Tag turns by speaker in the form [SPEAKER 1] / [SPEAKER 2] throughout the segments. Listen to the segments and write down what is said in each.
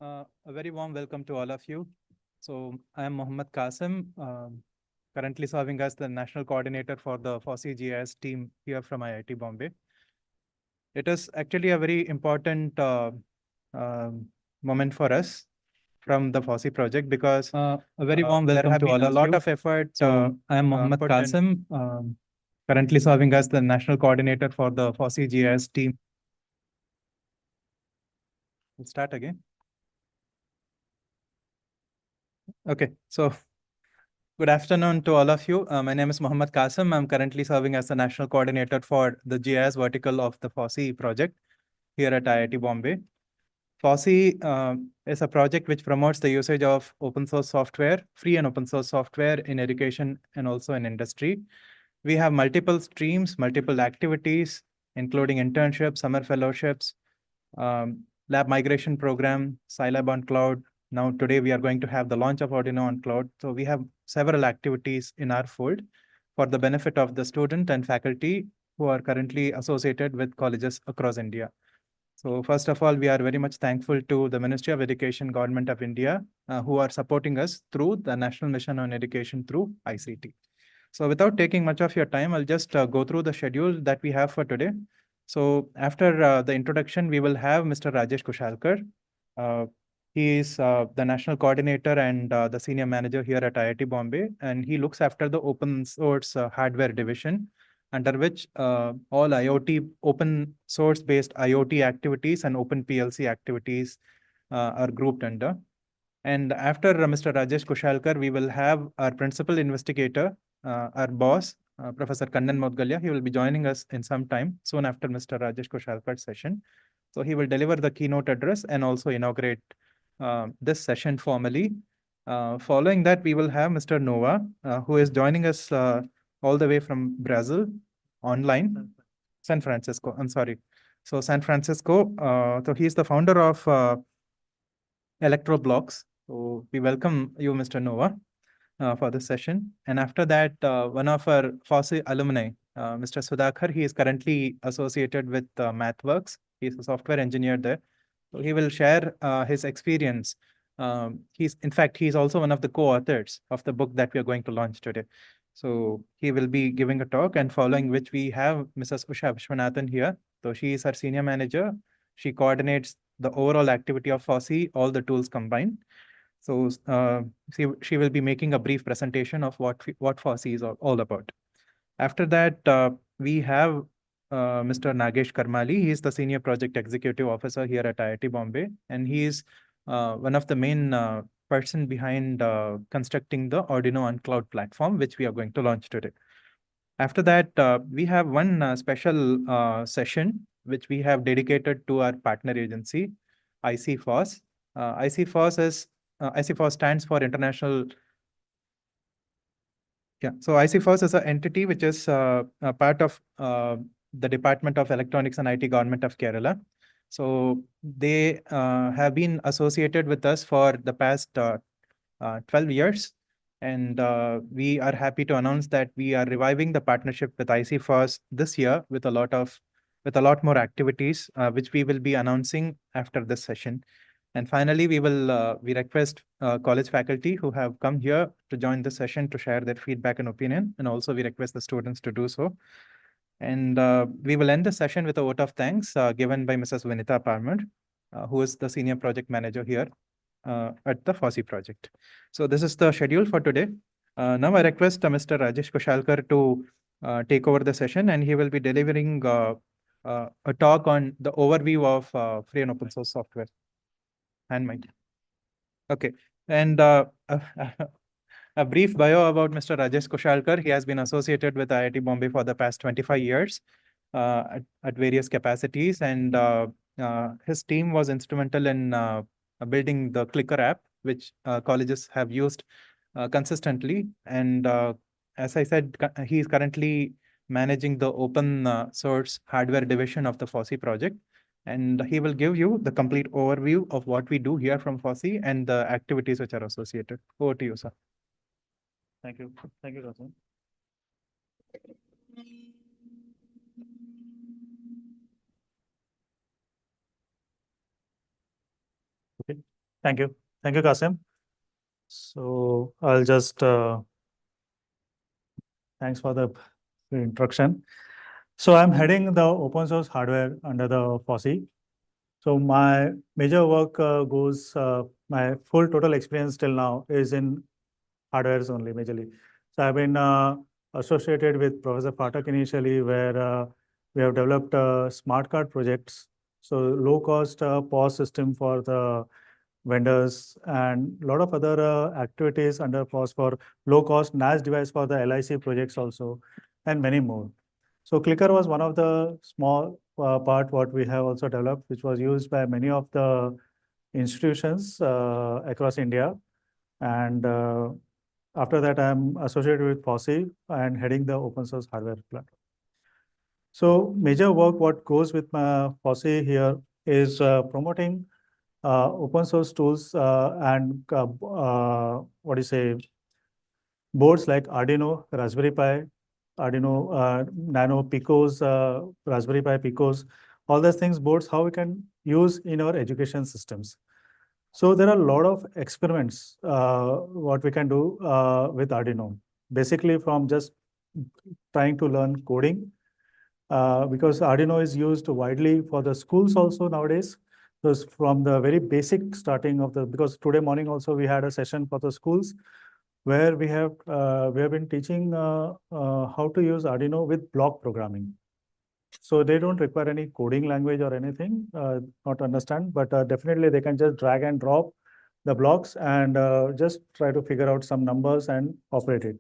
[SPEAKER 1] A very warm welcome to all of you. So I am Mohammad Qasim, currently serving as the National Coordinator for the FOSSI GIS team here from IIT Bombay. It is actually a very important um moment for us from the FOSSI project because A very warm
[SPEAKER 2] there
[SPEAKER 1] welcome
[SPEAKER 2] have
[SPEAKER 1] to
[SPEAKER 2] been
[SPEAKER 1] all
[SPEAKER 2] a
[SPEAKER 1] of
[SPEAKER 2] lot
[SPEAKER 1] you.
[SPEAKER 2] of effort.
[SPEAKER 1] So I am Mohammad
[SPEAKER 2] put in-
[SPEAKER 1] Qasim, currently serving as the National Coordinator for the FOSSI GIS team. We'll start again. Okay, so good afternoon to all of you. My name is Mohammad Qasim. I'm currently serving as the National Coordinator for the GIS vertical of the FOSSI project here at IIT Bombay. FOSSI is a project which promotes the usage of open source software, free and open source software in education and also in industry. We have multiple streams, multiple activities, including internships, summer fellowships, lab migration program, Scilab on cloud. Now, today we are going to have the launch of Arduino on cloud. So we have several activities in our fold for the benefit of the student and faculty who are currently associated with colleges across India. So first of all, we are very much thankful to the Ministry of Education, Government of India, who are supporting us through the National Mission on Education through ICT. So without taking much of your time, I'll just go through the schedule that we have for today. So after the introduction, we will have Mr. Rajesh Kushalkar. He is the national coordinator and the senior manager here at IIT Bombay, and he looks after the open source hardware division, under which all IoT, open source based IoT activities and open PLC activities are grouped under. And after Mr. Rajesh Kushalkar, we will have our principal investigator, our boss, Professor Kannan Modgalia. He will be joining us in some time, soon after Mr. Rajesh Kushalkar's session. So he will deliver the keynote address and also inaugurate this session formally. Following that, we will have Mr. Nova, who is joining us all the way from Brazil, online, San Francisco. I'm sorry. So San Francisco, so he is the founder of Electroblocks. So we welcome you, Mr. Nova, for this session. And after that, one of our FOSSI alumni, Mr. Sudhakar, he is currently associated with MathWorks. He's a software engineer there. So he will share his experience. In fact, he's also one of the co-authors of the book that we are going to launch today. So he will be giving a talk, and following which we have Mrs. Usha Vishwanathan here. So she is our senior manager. She coordinates the overall activity of FOSSI, all the tools combined. So she will be making a brief presentation of what FOSSI is all about. After that, we have Mr. Nagesh Karmali. He is the Senior Project Executive Officer here at IIT Bombay, and he is one of the main person behind constructing the Arduino on Cloud platform, which we are going to launch today. After that, we have one special session, which we have dedicated to our partner agency, ICFOSS. ICFOSS stands for International. Yeah, so ICFOSS is an entity which is a part of the Department of Electronics and IT, Government of Kerala. So they have been associated with us for the past 12 years. And we are happy to announce that we are reviving the partnership with ICFOSS this year with a lot more activities, which we will be announcing after this session. And finally, we request college faculty who have come here to join the session to share their feedback and opinion. And also we request the students to do so. And we will end the session with a vote of thanks given by Mrs. Vinita Parmar, who is the senior project manager here at the FOSSI project. So this is the schedule for today. Now I request Mr. Rajesh Kushalkar to take over the session, and he will be delivering a talk on the overview of free and open source software. And mic. Okay. And a brief bio about Mr. Rajesh Kushalkar. He has been associated with IIT Bombay for the past 25 years at various capacities. And his team was instrumental in building the Clicker app, which colleges have used consistently. And as I said, he is currently managing the open source hardware division of the FOSSI project. And he will give you the complete overview of what we do here from FOSSI and the activities which are associated. Over to you, sir.
[SPEAKER 2] Thank you. Thank you, Qasim. Okay. Thank you. Thank you, Kasim. So I'll just, thanks for the introduction. So I'm heading the open source hardware under the FOSSEE. So my major work my full total experience till now is in hardwares only majorly. So I've been associated with Professor Patak initially, where we have developed smart card projects. So low cost POS system for the vendors and a lot of other activities under POS for low cost NAS device for the LIC projects also, and many more. So Clicker was one of the small part what we have also developed, which was used by many of the institutions across India. And after that, I'm associated with FOSSEE and heading the open source hardware platform. So major work what goes with my FOSSEE here is promoting open source tools and what do you say, boards like Arduino, Raspberry Pi, Arduino Nano Picos, Raspberry Pi Picos, all those things, boards, how we can use in our education systems. So there are a lot of experiments what we can do with Arduino. Basically from just trying to learn coding because Arduino is used widely for the schools also nowadays. So from the very basic starting of the, because today morning also we had a session for the schools where we have been teaching how to use Arduino with block programming. So they don't require any coding language or anything, not understand, but definitely they can just drag and drop the blocks and just try to figure out some numbers and operate it.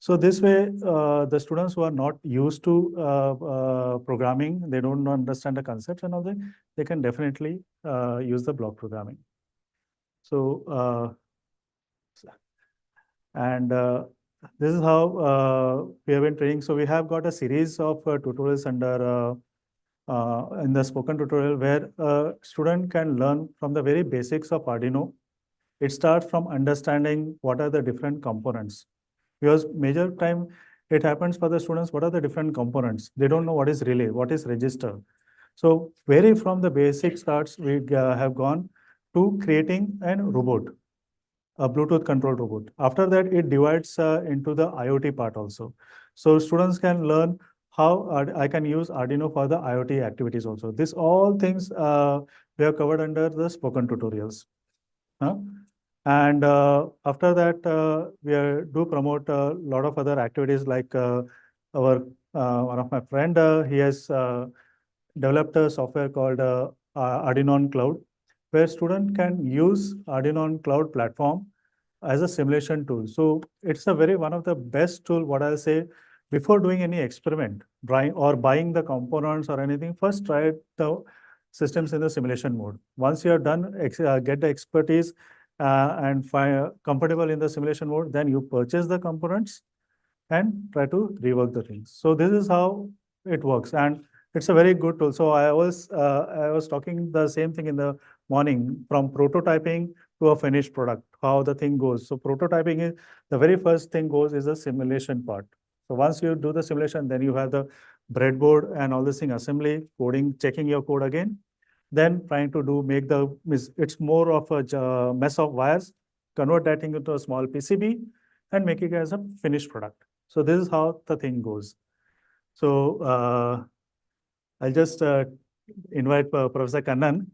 [SPEAKER 2] So this way, the students who are not used to programming, they don't understand the concepts and all that, they can definitely use the block programming. So, and this is how we have been training. So we have got a series of tutorials under in the spoken tutorial where a student can learn from the very basics of Arduino. It starts from understanding what are the different components. Because major time it happens for the students, what are the different components? They don't know what is relay, what is register. So very from the basic starts, we have gone to creating a robot, a Bluetooth controlled robot. After that, it divides into the IoT part also. So students can learn how I can use Arduino for the IoT activities also. This all things we have covered under the spoken tutorials. And after that, we do promote a lot of other activities like our one of my friend, he has developed a software called Arduino on Cloud, where student can use Arduino on Cloud platform as a simulation tool. So it's a very one of the best tool, what I'll say, before doing any experiment, buying the components or anything, first try the systems in the simulation mode. Once you are done, get the expertise and find comfortable in the simulation mode, then you purchase the components and try to rework the things. So this is how it works, and it's a very good tool. So I was talking the same thing in the morning, from prototyping to a finished product, how the thing goes. So prototyping is the very first thing goes is the simulation part. So once you do the simulation, then you have the breadboard and all this thing, assembly, coding, checking your code again, then trying to it's more of a mess of wires, convert that thing into a small PCB and make it as a finished product. So this is how the thing goes. So I'll just invite Professor Kannan,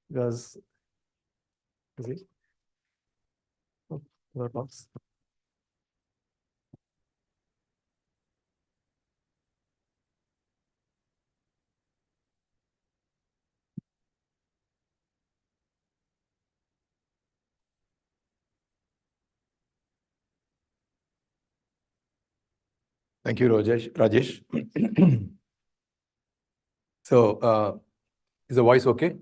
[SPEAKER 2] because
[SPEAKER 3] Thank you, Rajesh. So, is the voice okay?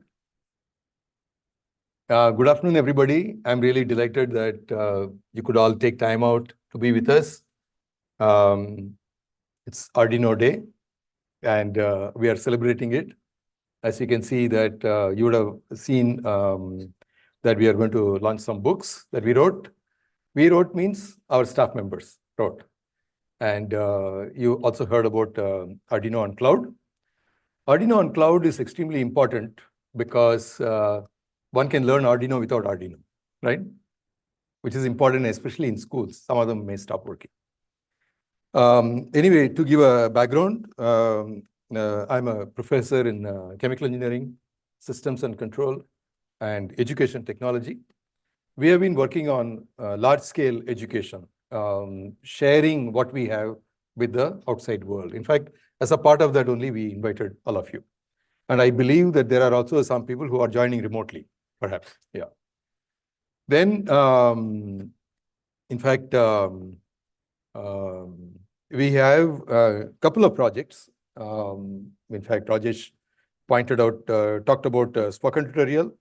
[SPEAKER 3] Good afternoon, everybody. I'm really delighted that you could all take time out to be with us. It's Arduino Day, and we are celebrating it. As you can see that you would have seen that we are going to launch some books that we wrote. We wrote means our staff members wrote. And you also heard about Arduino on Cloud. Arduino on Cloud is extremely important because one can learn Arduino without Arduino, right? Which is important, especially in schools. Some of them may stop working. Anyway, to give a background, I'm a professor in chemical engineering, systems and control, and education technology. We have been working on large-scale education, sharing what we have with the outside world. In fact, as a part of that only, we invited all of you. And I believe that there are also some people who are joining remotely, perhaps. Yeah. Then, in fact, we have a couple of projects. In fact, Rajesh pointed out, talked about spoken tutorial,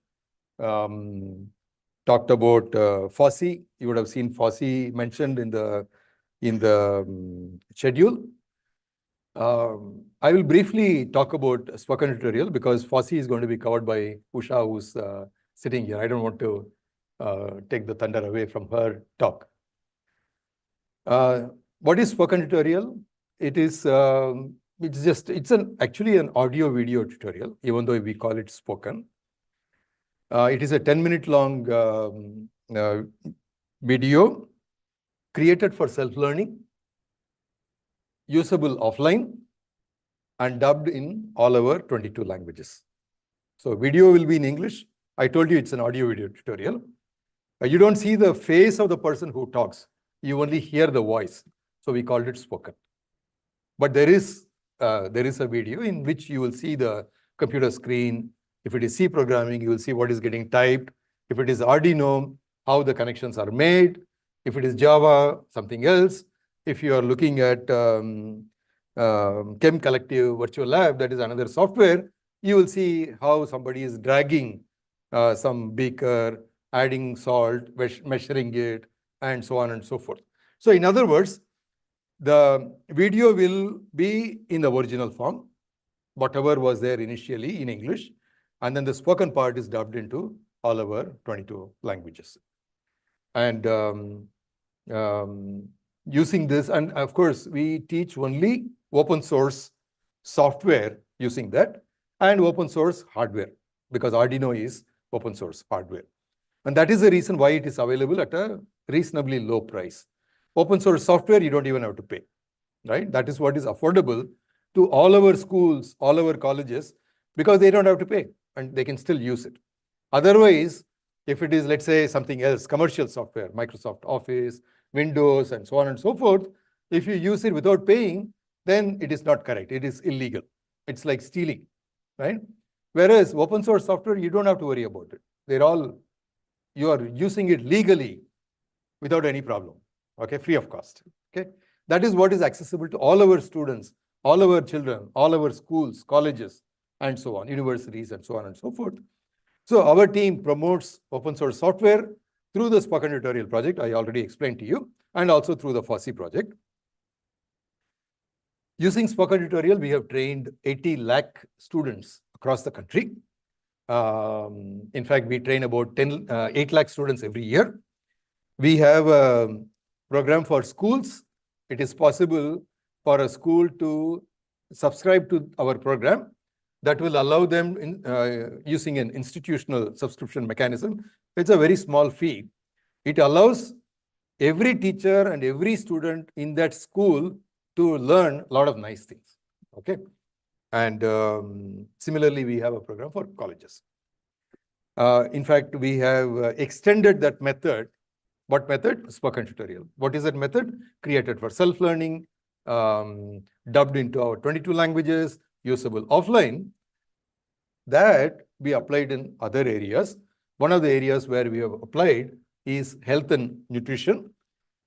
[SPEAKER 3] talked about FOSSEE. You would have seen FOSSEE mentioned in the schedule. I will briefly talk about spoken tutorial because FOSSEE is going to be covered by Usha, who's sitting here. I don't want to take the thunder away from her talk. What is spoken tutorial? It is actually an audio video tutorial, even though we call it spoken. It is a 10-minute long video created for self-learning, usable offline, and dubbed in all our 22 languages. So video will be in English. I told you it's an audio video tutorial. You don't see the face of the person who talks. You only hear the voice. So we called it spoken. But there is a video in which you will see the computer screen. If it is C programming, you will see what is getting typed. If it is Arduino, how the connections are made. If it is Java, something else. If you are looking at Chem Collective Virtual Lab, that is another software, you will see how somebody is dragging some beaker, adding salt, measuring it, and so on and so forth. So in other words, the video will be in the original form, whatever was there initially in English, and then the spoken part is dubbed into all our 22 languages. And using this, and of course, we teach only open source software using that and open source hardware, because Arduino is open source hardware. And that is the reason why it is available at a reasonably low price. Open source software, you don't even have to pay, right? That is what is affordable to all our schools, all our colleges, because they don't have to pay and they can still use it. Otherwise, if it is, let's say, something else, commercial software, Microsoft Office, Windows, and so on and so forth, if you use it without paying, then it is not correct. It is illegal. It's like stealing, right? Whereas open source software, you don't have to worry about it. You are using it legally without any problem, okay, free of cost, okay? That is what is accessible to all our students, all our children, all our schools, colleges, and so on, universities, and so on and so forth. So our team promotes open source software through the Spoken Tutorial project, I already explained to you, and also through the FOSSEE project. Using Spoken Tutorial, we have trained 80 lakh students across the country. In fact, we train about 8 lakh students every year. We have a program for schools. It is possible for a school to subscribe to our program that will allow them using an institutional subscription mechanism. It's a very small fee. It allows every teacher and every student in that school to learn a lot of nice things, okay? And similarly, we have a program for colleges. In fact, we have extended that method. What method? Spoken Tutorial. What is that method? Created for self-learning, dubbed into our 22 languages, usable offline. That we applied in other areas. One of the areas where we have applied is health and nutrition.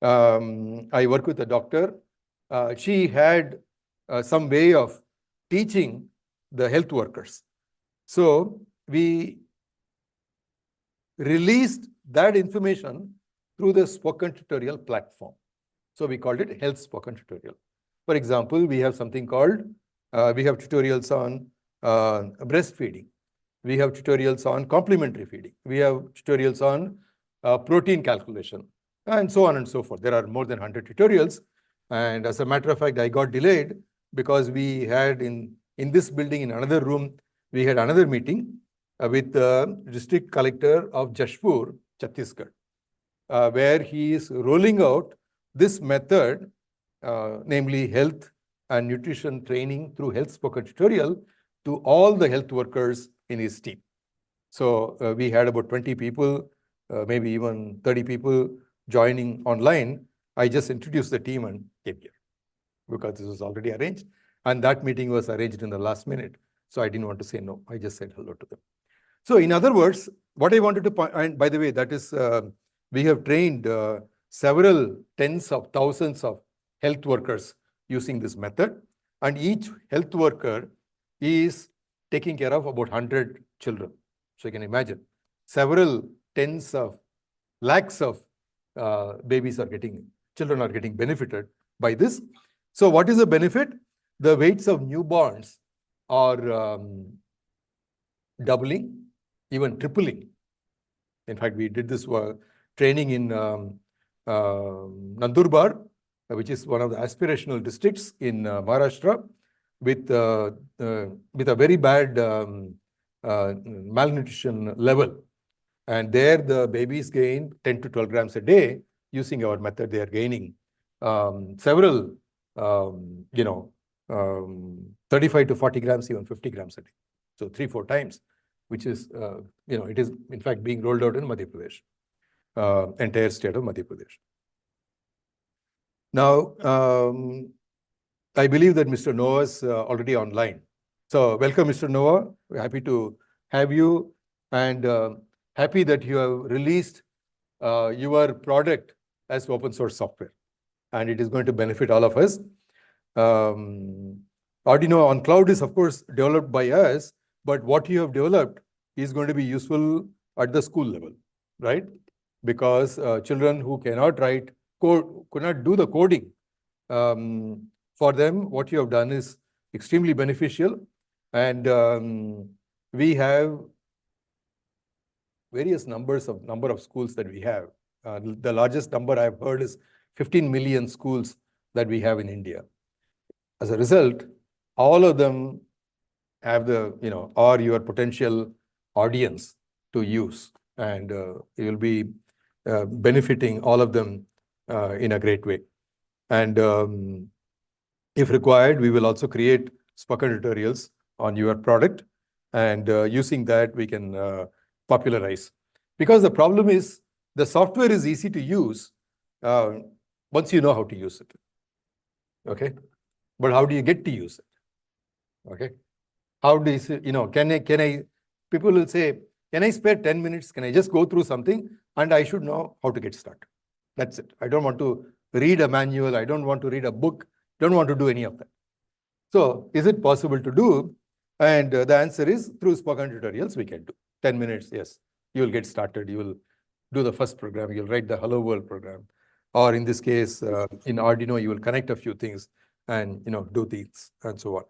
[SPEAKER 3] I work with a doctor. She had some way of teaching the health workers. So we released that information through the Spoken Tutorial platform. So we called it Health Spoken Tutorial. For example, we have something called, we have tutorials on breastfeeding. We have tutorials on complementary feeding. We have tutorials on protein calculation, and so on and so forth. There are more than 100 tutorials. And as a matter of fact, I got delayed because we had in this building, in another room, we had another meeting. with the district collector of Jashpur, Chhattisgarh, where he is rolling out this method, namely health and nutrition training through health spoken tutorial to all the health workers in his team. So we had about 20 people, maybe even 30 people joining online. I just introduced the team and came here because this was already arranged. And that meeting was arranged in the last minute. So I didn't want to say no. I just said hello to them. So in other words, what I wanted to point, and by the way, that is, we have trained several tens of thousands of health workers using this method. And each health worker is taking care of about 100 children. So you can imagine several tens of lakhs of children are getting benefited by this. So what is the benefit? The weights of newborns are doubling, even tripling. In fact, we did this training in Nandurbar, which is one of the aspirational districts in Maharashtra, with a very bad malnutrition level. And there the babies gain 10 to 12 grams a day. Using our method, they are gaining several, 35 to 40 grams, even 50 grams a day. So 3-4 times, which is, it is in fact being rolled out in Madhya Pradesh, entire state of Madhya Pradesh. Now, I believe that Mr. Noah is already online. So welcome, Mr. Noah. We're happy to have you, and happy that you have released your product as open source software, and it is going to benefit all of us. Arduino on cloud is, of course, developed by us, but what you have developed is going to be useful at the school level, right? Because children who cannot write code, could not do the coding, for them, what you have done is extremely beneficial. And we have various number of schools that we have. The largest number I've heard is 15 million schools that we have in India. As a result, all of them have are your potential audience to use, and you will be benefiting all of them in a great way. And if required, we will also create spoken tutorials on your product, and using that we can popularize. Because the problem is, the software is easy to use once you know how to use it. Okay, but how do you get to use it? Okay, how do you say, can I? People will say, can I spare 10 minutes? Can I just go through something and I should know how to get started? That's it. I don't want to read a manual. I don't want to read a book. Don't want to do any of that. So is it possible to do? And the answer is, through spoken tutorials, we can do 10 minutes. Yes, you will get started. You will do the first program. You'll write the Hello World program. Or in this case, in Arduino, you will connect a few things and do things and so on.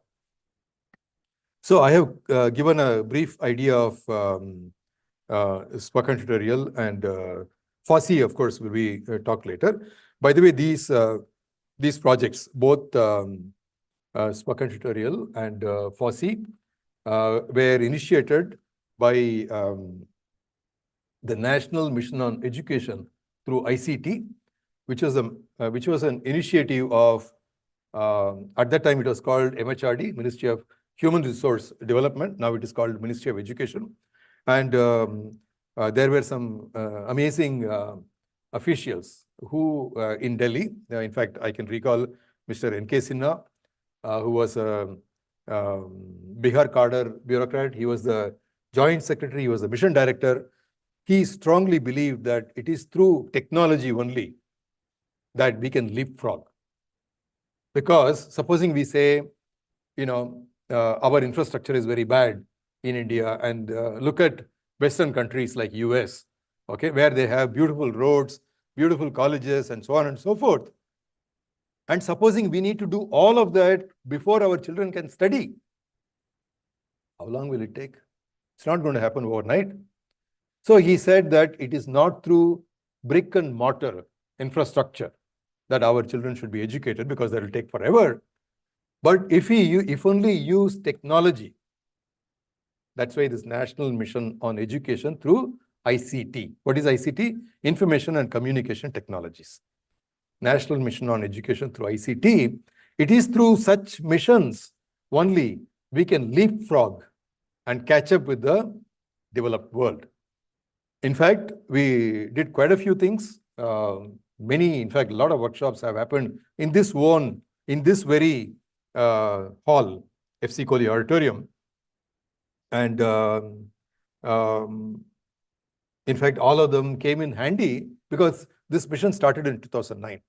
[SPEAKER 3] So I have given a brief idea of spoken tutorial, and FOSSEE, of course, will be talked later. By the way, these projects, both spoken tutorial and FOSSEE, were initiated by the National Mission on Education through ICT, which was an initiative of, at that time it was called MHRD, Ministry of Human Resource Development. Now it is called Ministry of Education. And there were some amazing officials who in Delhi, in fact, I can recall Mr. N.K. Sinha, who was a Bihar cadre bureaucrat. He was the joint secretary, he was the mission director. He strongly believed that it is through technology only that we can leapfrog. Because supposing we say, our infrastructure is very bad in India, and look at Western countries like US, okay, where they have beautiful roads, beautiful colleges, and so on and so forth. And supposing we need to do all of that before our children can study, how long will it take? It's not going to happen overnight. So he said that it is not through brick and mortar infrastructure that our children should be educated, because that will take forever. But if only use technology That's why this National Mission on Education through ICT. What is ICT? Information and Communication Technologies. National Mission on Education through ICT. It is through such missions only we can leapfrog and catch up with the developed world. In fact, we did quite a few things. In fact, a lot of workshops have happened in this very hall, FC Kohli Auditorium. And in fact, all of them came in handy because this mission started in 2009.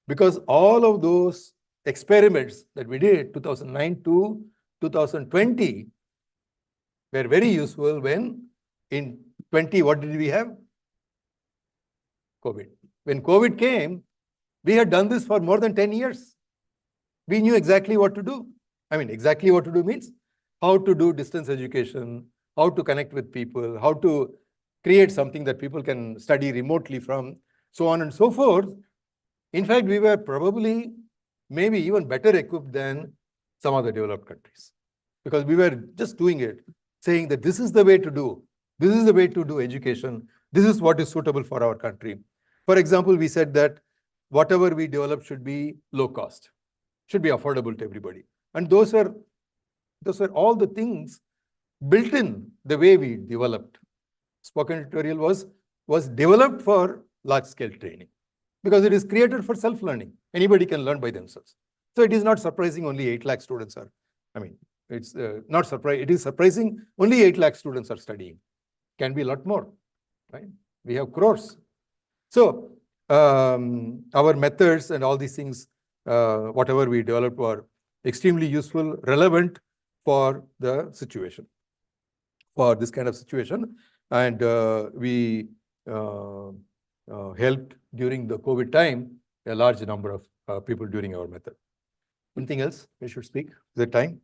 [SPEAKER 3] Because all of those experiments that we did 2009 to 2020 were very useful when in 20, what did we have? COVID. When COVID came, we had done this for more than 10 years. We knew exactly what to do. I mean, exactly what to do means how to do distance education, how to connect with people, how to create something that people can study remotely from, so on and so forth. In fact, we were probably maybe even better equipped than some other developed countries because we were just doing it, saying that this is the way to do. This is the way to do education. This is what is suitable for our country. For example, we said that whatever we develop should be low cost, should be affordable to everybody. And those were all the things built in the way we developed. Spoken tutorial was developed for large-scale training because it is created for self-learning. Anybody can learn by themselves. So it is not surprising only 8 lakh students are, it's not surprising. It is surprising only 8 lakh students are studying. Can be a lot more, right? We have crores. So our methods and all these things, whatever we developed were extremely useful, relevant for the situation, for this kind of situation. And we helped during the COVID time a large number of people during our method. Anything else we should speak? Is it time?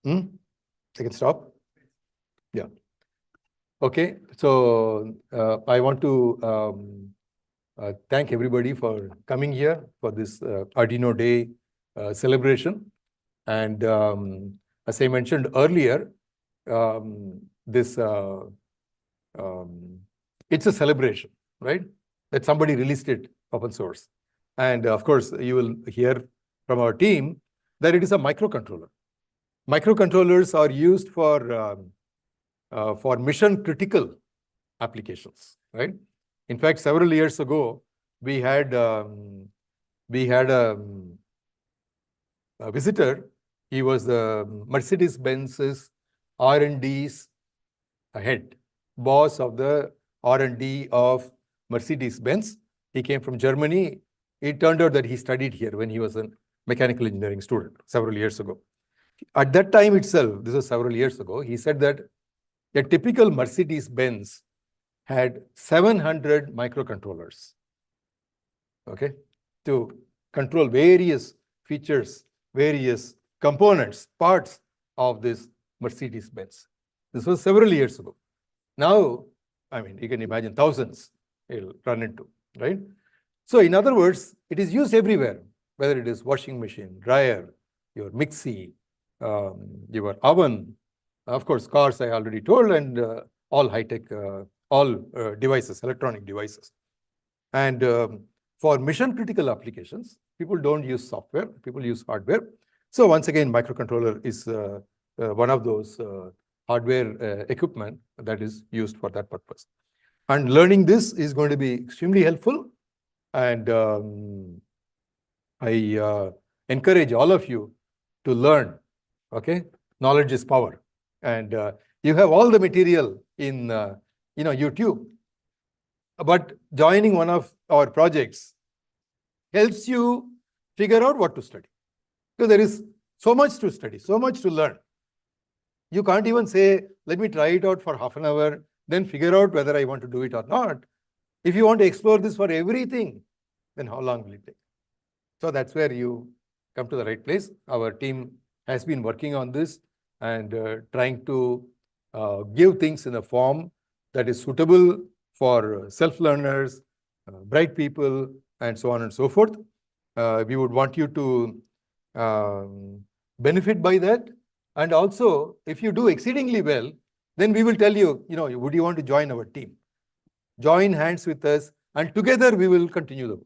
[SPEAKER 3] I can stop? Yeah. Okay. So I want to thank everybody for coming here for this Arduino Day celebration. And as I mentioned earlier, it's a celebration, right? That somebody released it open source. And of course, you will hear from our team that it is a microcontroller. Microcontrollers are used for mission critical applications, right? In fact, several years ago, we had a visitor. He was the Mercedes-Benz's R&D's head, boss of the R&D of Mercedes-Benz. He came from Germany. It turned out that he studied here when he was a mechanical engineering student several years ago. At that time itself, this was several years ago, he said that a typical Mercedes-Benz had 700 microcontrollers, okay, to control various features, various components, parts of this Mercedes-Benz. This was several years ago. Now, you can imagine thousands it'll run into, right? So in other words, it is used everywhere, whether it is washing machine, dryer, your mixie, your oven, of course, cars I already told, and all high-tech, devices, electronic devices. And for mission-critical applications, people don't use software, people use hardware. So once again, microcontroller is one of those hardware equipment that is used for that purpose. And learning this is going to be extremely helpful. And I encourage all of you to learn, okay? Knowledge is power. And you have all the material in YouTube. But joining one of our projects helps you figure out what to study. Because there is so much to study, so much to learn. You can't even say, let me try it out for half an hour, then figure out whether I want to do it or not. If you want to explore this for everything, then how long will it take? So that's where you come to the right place. Our team has been working on this and trying to give things in a form that is suitable for self-learners, bright people, and so on and so forth. We would want you to benefit by that And also, if you do exceedingly well, then we will tell you, would you want to join our team? Join hands with us, and together we will continue the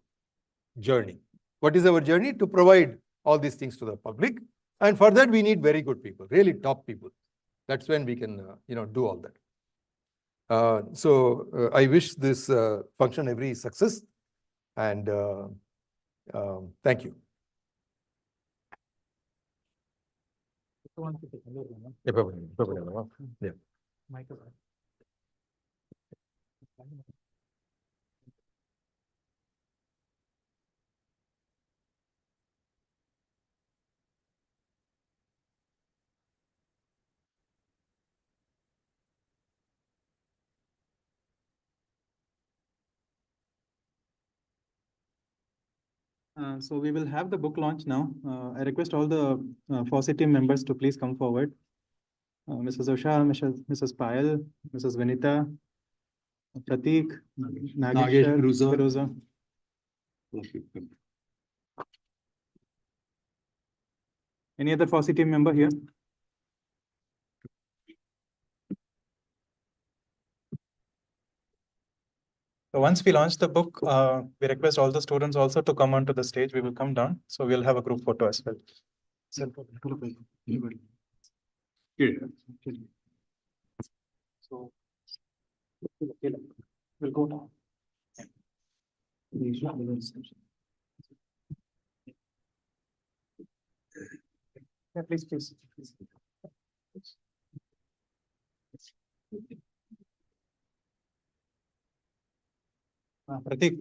[SPEAKER 3] journey. What is our journey? To provide all these things to the public. And for that, we need very good people, really top people. That's when we can, do all that. So I wish this function every success, and thank you. Yeah.
[SPEAKER 1] So we will have the book launch now. I request all the FOSSEE team members to please come forward. Mrs. Usha, Mrs. Payal, Mrs. Vinita, Pratik, Nagesh, Firoza. Any other FOSSEE team member here? So once we launch the book, we request all the students also to come onto the stage. We will come down. So we'll have a group photo as well. So we'll go down. Yeah, please. Pratik.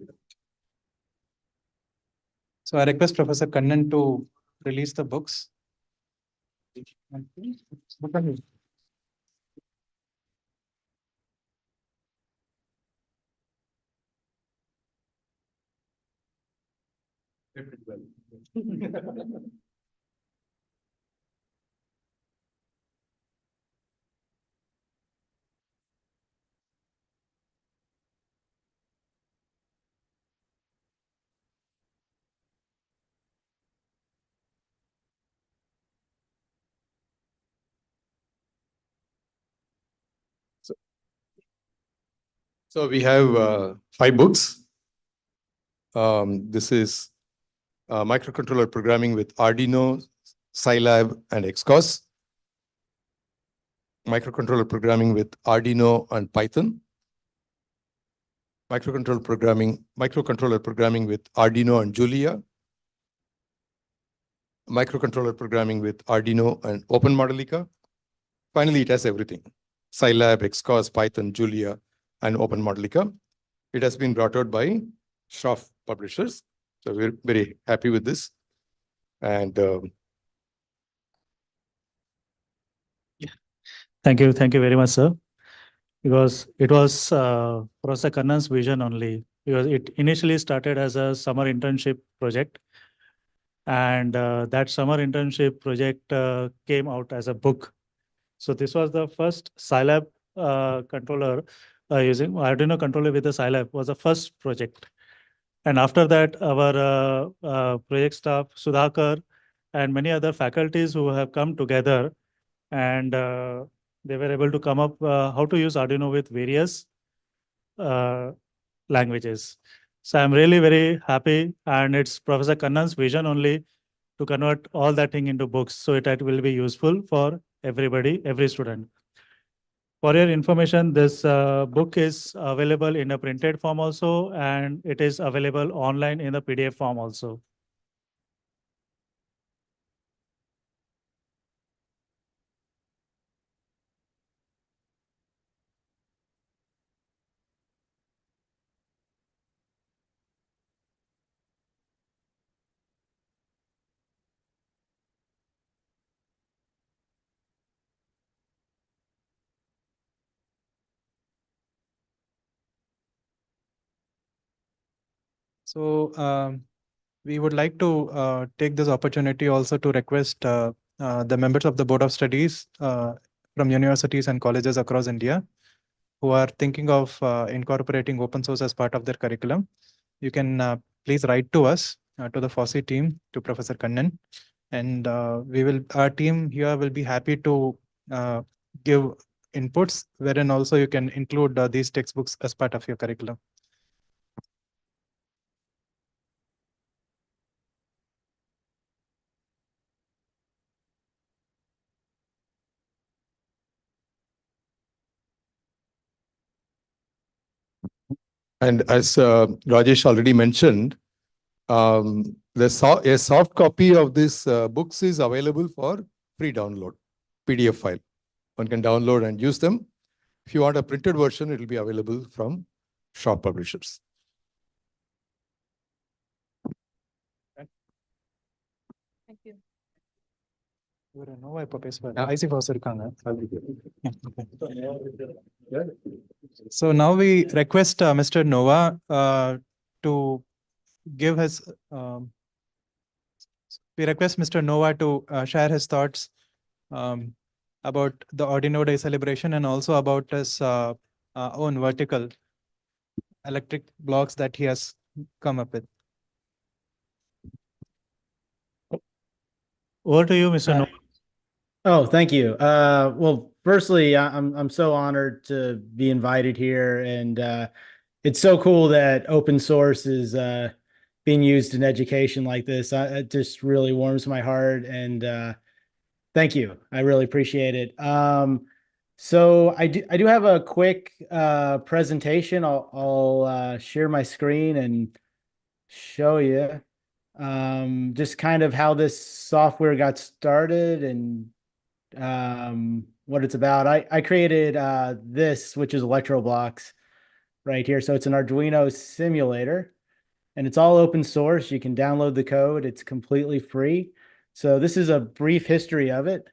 [SPEAKER 1] So I request Professor Kannan to release the books.
[SPEAKER 3] So we have 5 books. This is microcontroller programming with Arduino, Scilab, and Xcos. Microcontroller programming with Arduino and Python. Microcontroller programming with Arduino and Julia. Microcontroller programming with Arduino and Open Modelica. Finally, it has everything: Scilab, Xcos, Python, Julia, and Open Modelica. It has been brought out by Schroff Publishers. So we're very happy with this. And
[SPEAKER 2] Thank you very much, sir. Because it was Professor Kannan's vision only. Because it initially started as a summer internship project, and that summer internship project came out as a book. So this was the first Scilab controller using Arduino controller with the Scilab was the first project. And after that, our project staff, Sudhakar, and many other faculties who have come together, and they were able to come up how to use Arduino with various languages. So I'm really very happy, and it's Professor Kannan's vision only to convert all that thing into books, so that will be useful for everybody, every student. For your information, this book is available in a printed form also, and it is available online in the PDF form also.
[SPEAKER 1] So we would like to take this opportunity also to request the members of the Board of Studies from universities and colleges across India who are thinking of incorporating open source as part of their curriculum. You can please write to us, to the FOSSEE team, to Professor Kannan, And our team here will be happy to give inputs, wherein also you can include these textbooks as part of your curriculum.
[SPEAKER 3] And as Rajesh already mentioned, a soft copy of this books is available for free download, PDF file. One can download and use them. If you want a printed version, it will be available from shop publishers.
[SPEAKER 4] Thank you.
[SPEAKER 1] So now we request Mr. Nova to give his. We request Mr. Nova to share his thoughts about the Arduino Day celebration and also about his own vertical electric blocks that he has come up with.
[SPEAKER 2] Over to you, Mr. Noor.
[SPEAKER 5] Oh, thank you. Well, firstly, I'm so honored to be invited here, and it's so cool that open source is being used in education like this. It just really warms my heart, and thank you. I really appreciate it. So I do have a quick presentation. I'll share my screen and show you just kind of how this software got started and what it's about. I created this, which is ElectroBlocks right here. So it's an Arduino simulator, and it's all open source. You can download the code. It's completely free. So this is a brief history of it.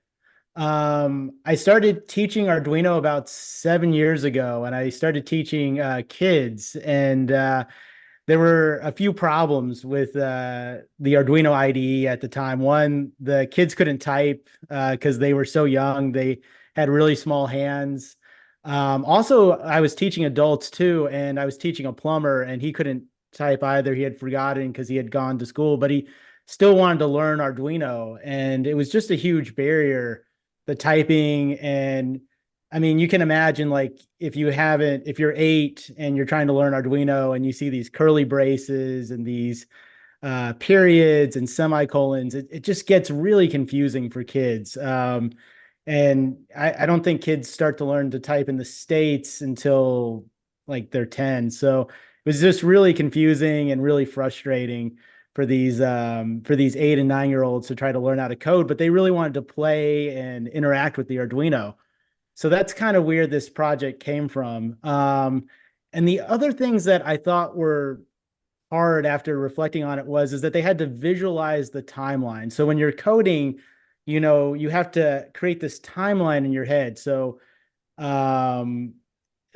[SPEAKER 5] I started teaching Arduino about 7 years ago, and I started teaching kids, and there were a few problems with the Arduino IDE at the time. One, the kids couldn't type because they were so young. They had really small hands. Also, I was teaching adults too, and I was teaching a plumber, and he couldn't type either. He had forgotten because he had gone to school, but he still wanted to learn Arduino, and it was just a huge barrier, the typing. And I mean, you can imagine, like, if you're 8 and you're trying to learn Arduino and you see these curly braces and these periods and semicolons, it just gets really confusing for kids. And I don't think kids start to learn to type in the States until like they're 10. So it was just really confusing and really frustrating for these 8 and 9-year-olds to try to learn how to code, but they really wanted to play and interact with the Arduino. So that's kind of where this project came from. And the other things that I thought were hard after reflecting on it is that they had to visualize the timeline. So when you're coding, you have to create this timeline in your head. So event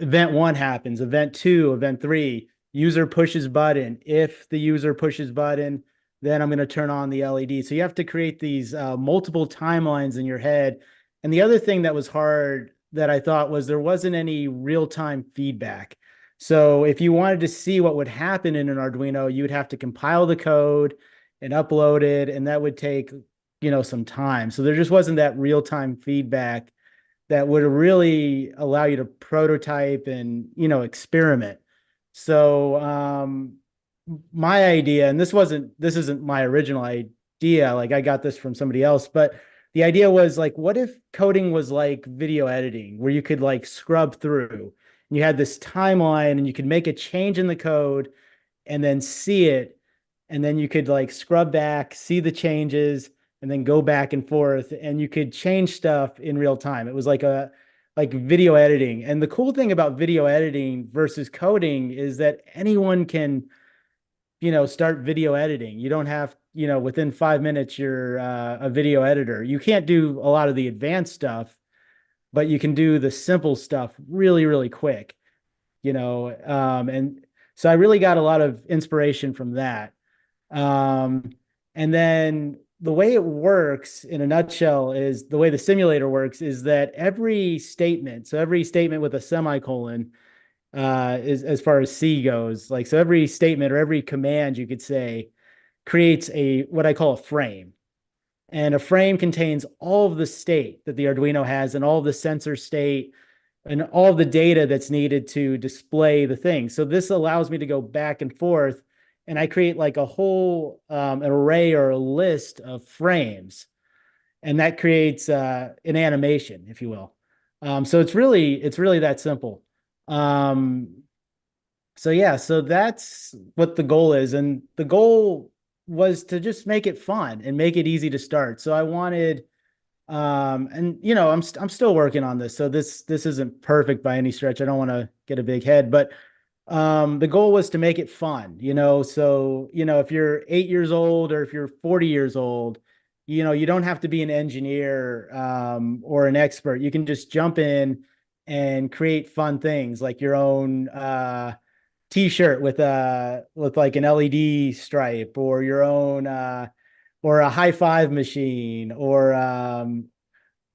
[SPEAKER 5] 1 happens, event 2, event 3, user pushes button. If the user pushes button, then I'm going to turn on the LED. So you have to create these multiple timelines in your head. And the other thing that was hard that I thought was there wasn't any real-time feedback. So if you wanted to see what would happen in an Arduino, you would have to compile the code and upload it, and that would take, some time. So there just wasn't that real-time feedback that would really allow you to prototype and, experiment. So my idea, and this isn't my original idea, like I got this from somebody else, but the idea was, like, what if coding was like video editing, where you could like scrub through and you had this timeline and you could make a change in the code and then see it. And then you could like scrub back, see the changes, and then go back and forth, and you could change stuff in real time. It was like video editing. And the cool thing about video editing versus coding is that anyone can, start video editing. You don't have, within 5 minutes, you're a video editor. You can't do a lot of the advanced stuff, but you can do the simple stuff really, really quick, and so I really got a lot of inspiration from that. And then the way it works in a nutshell is the way the simulator works is that every statement with a semicolon is, as far as C goes, like, so every statement or every command, you could say, creates what I call a frame. And a frame contains all of the state that the Arduino has and all of the sensor state and all of the data that's needed to display the thing. So this allows me to go back and forth, and I create like a whole an array or a list of frames, and that creates an animation, if you will. So it's really that simple. So yeah, so that's what the goal is, and the goal was to just make it fun and make it easy to start. So I wanted, and you know, I'm still working on this, so this isn't perfect by any stretch. I don't want to get a big head, but the goal was to make it fun, you know. So, you know, if you're 8 years old or if you're 40 years old, you know, you don't have to be an engineer or an expert. You can just jump in and create fun things like your own t-shirt with like an LED stripe, or your own or a high five machine, or an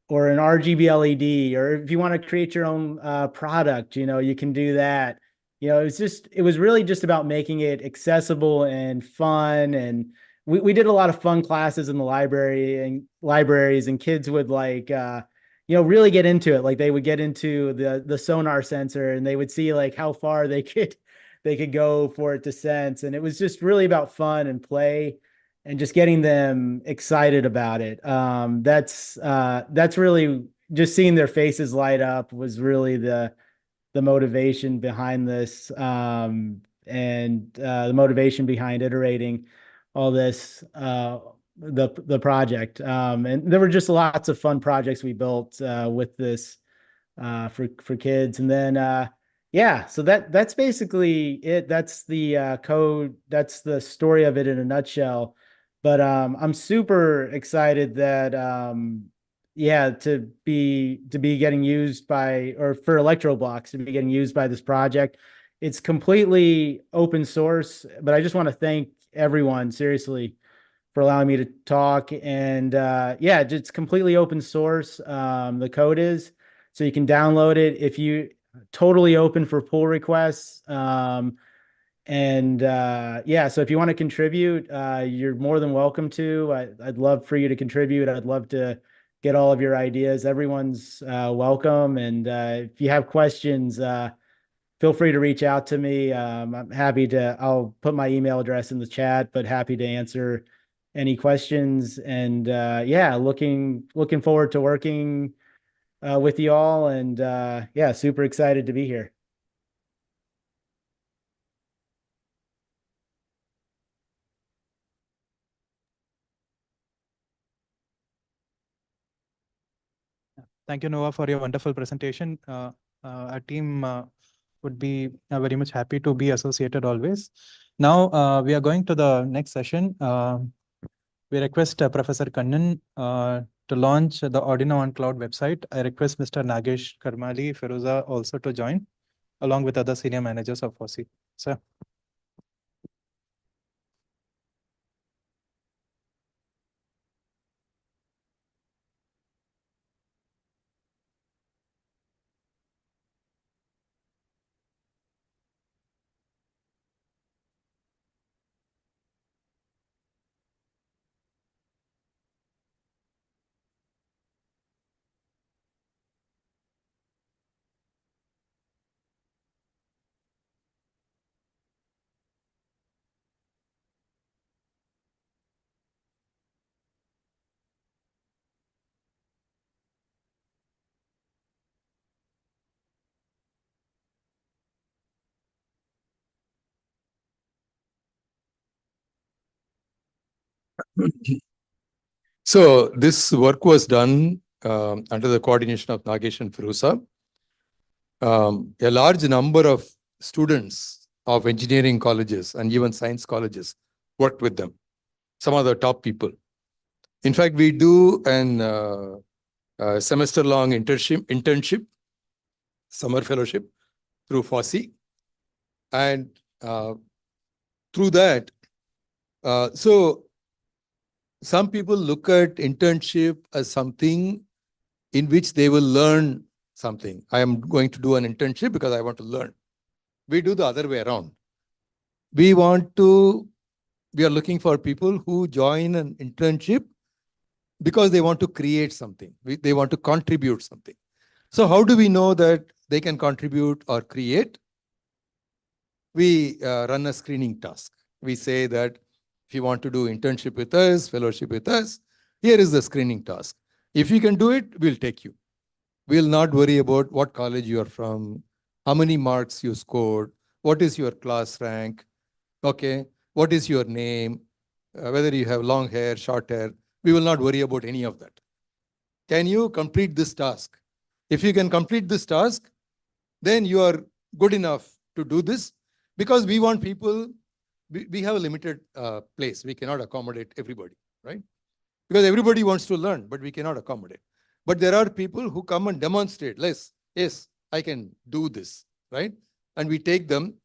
[SPEAKER 5] RGB LED, or if you want to create your own product, you know, you can do that. You know, it was really just about making it accessible and fun. And we did a lot of fun classes in the libraries, and kids would like, you know, really get into it. Like they would get into the sonar sensor, and they would see like how far they could go for it to sense. And it was just really about fun and play, and just getting them excited about it. That's really just seeing their faces light up was really the motivation behind this, and the motivation behind iterating all this, the project. And there were just lots of fun projects we built with this for kids. And then yeah, so that's basically it. That's the code. That's the story of it in a nutshell. But I'm super excited that yeah, to be getting used by, or for ElectroBlocks to be getting used by this project. It's completely open source, but I just want to thank everyone seriously for allowing me to talk. And yeah, it's completely open source. The code is, so you can download it if you totally open for pull requests. And yeah, so if you want to contribute, you're more than welcome to. I'd love for you to contribute. I'd love to get all of your ideas. Everyone's welcome. And if you have questions, feel free to reach out to me. I'm happy to, I'll put my email address in the chat, but happy to answer any questions. And yeah, looking forward to working with you all. And yeah, super excited to be here.
[SPEAKER 1] Thank you, Noah, for your wonderful presentation. Our team would be very much happy to be associated always. Now we are going to the next session. We request Professor Kannan to launch the Arduino on Cloud website. I request Mr. Nagesh Karmali Feruza also to join, along with other senior managers of FOSSEE. Sir.
[SPEAKER 3] So this work was done under the coordination of Nagesh and Feruza. A large number of students of engineering colleges and even science colleges worked with them. Some of the top people. In fact, we do an semester-long internship, summer fellowship through FOSSEE. And through that, so some people look at internship as something in which they will learn something. I am going to do an internship because I want to learn. We do the other way around. We are looking for people who join an internship because they want to create something. They want to contribute something. So how do we know that they can contribute or create? We run a screening task. We say that if you want to do internship with us, fellowship with us, here is the screening task. If you can do it, we'll take you. We'll not worry about what college you are from, how many marks you scored, what is your class rank, okay, what is your name, whether you have long hair, short hair. We will not worry about any of that. Can you complete this task? If you can complete this task, then you are good enough to do this, because we want people, we have a limited place. We cannot accommodate everybody, right? Because everybody wants to learn, but we cannot accommodate. But there are people who come and demonstrate, yes, I can do this, right? And we take them.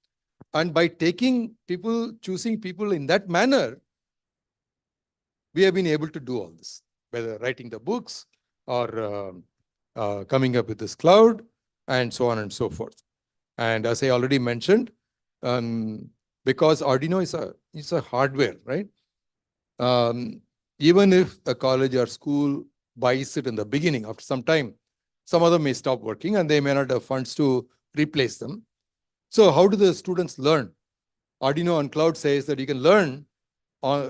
[SPEAKER 3] And by taking people, choosing people in that manner, we have been able to do all this, whether writing the books or coming up with this cloud and so on and so forth. And as I already mentioned, because Arduino is a hardware, right? Even if a college or school buys it in the beginning, after some time, some of them may stop working and they may not have funds to replace them. So how do the students learn? Arduino on cloud says that you can learn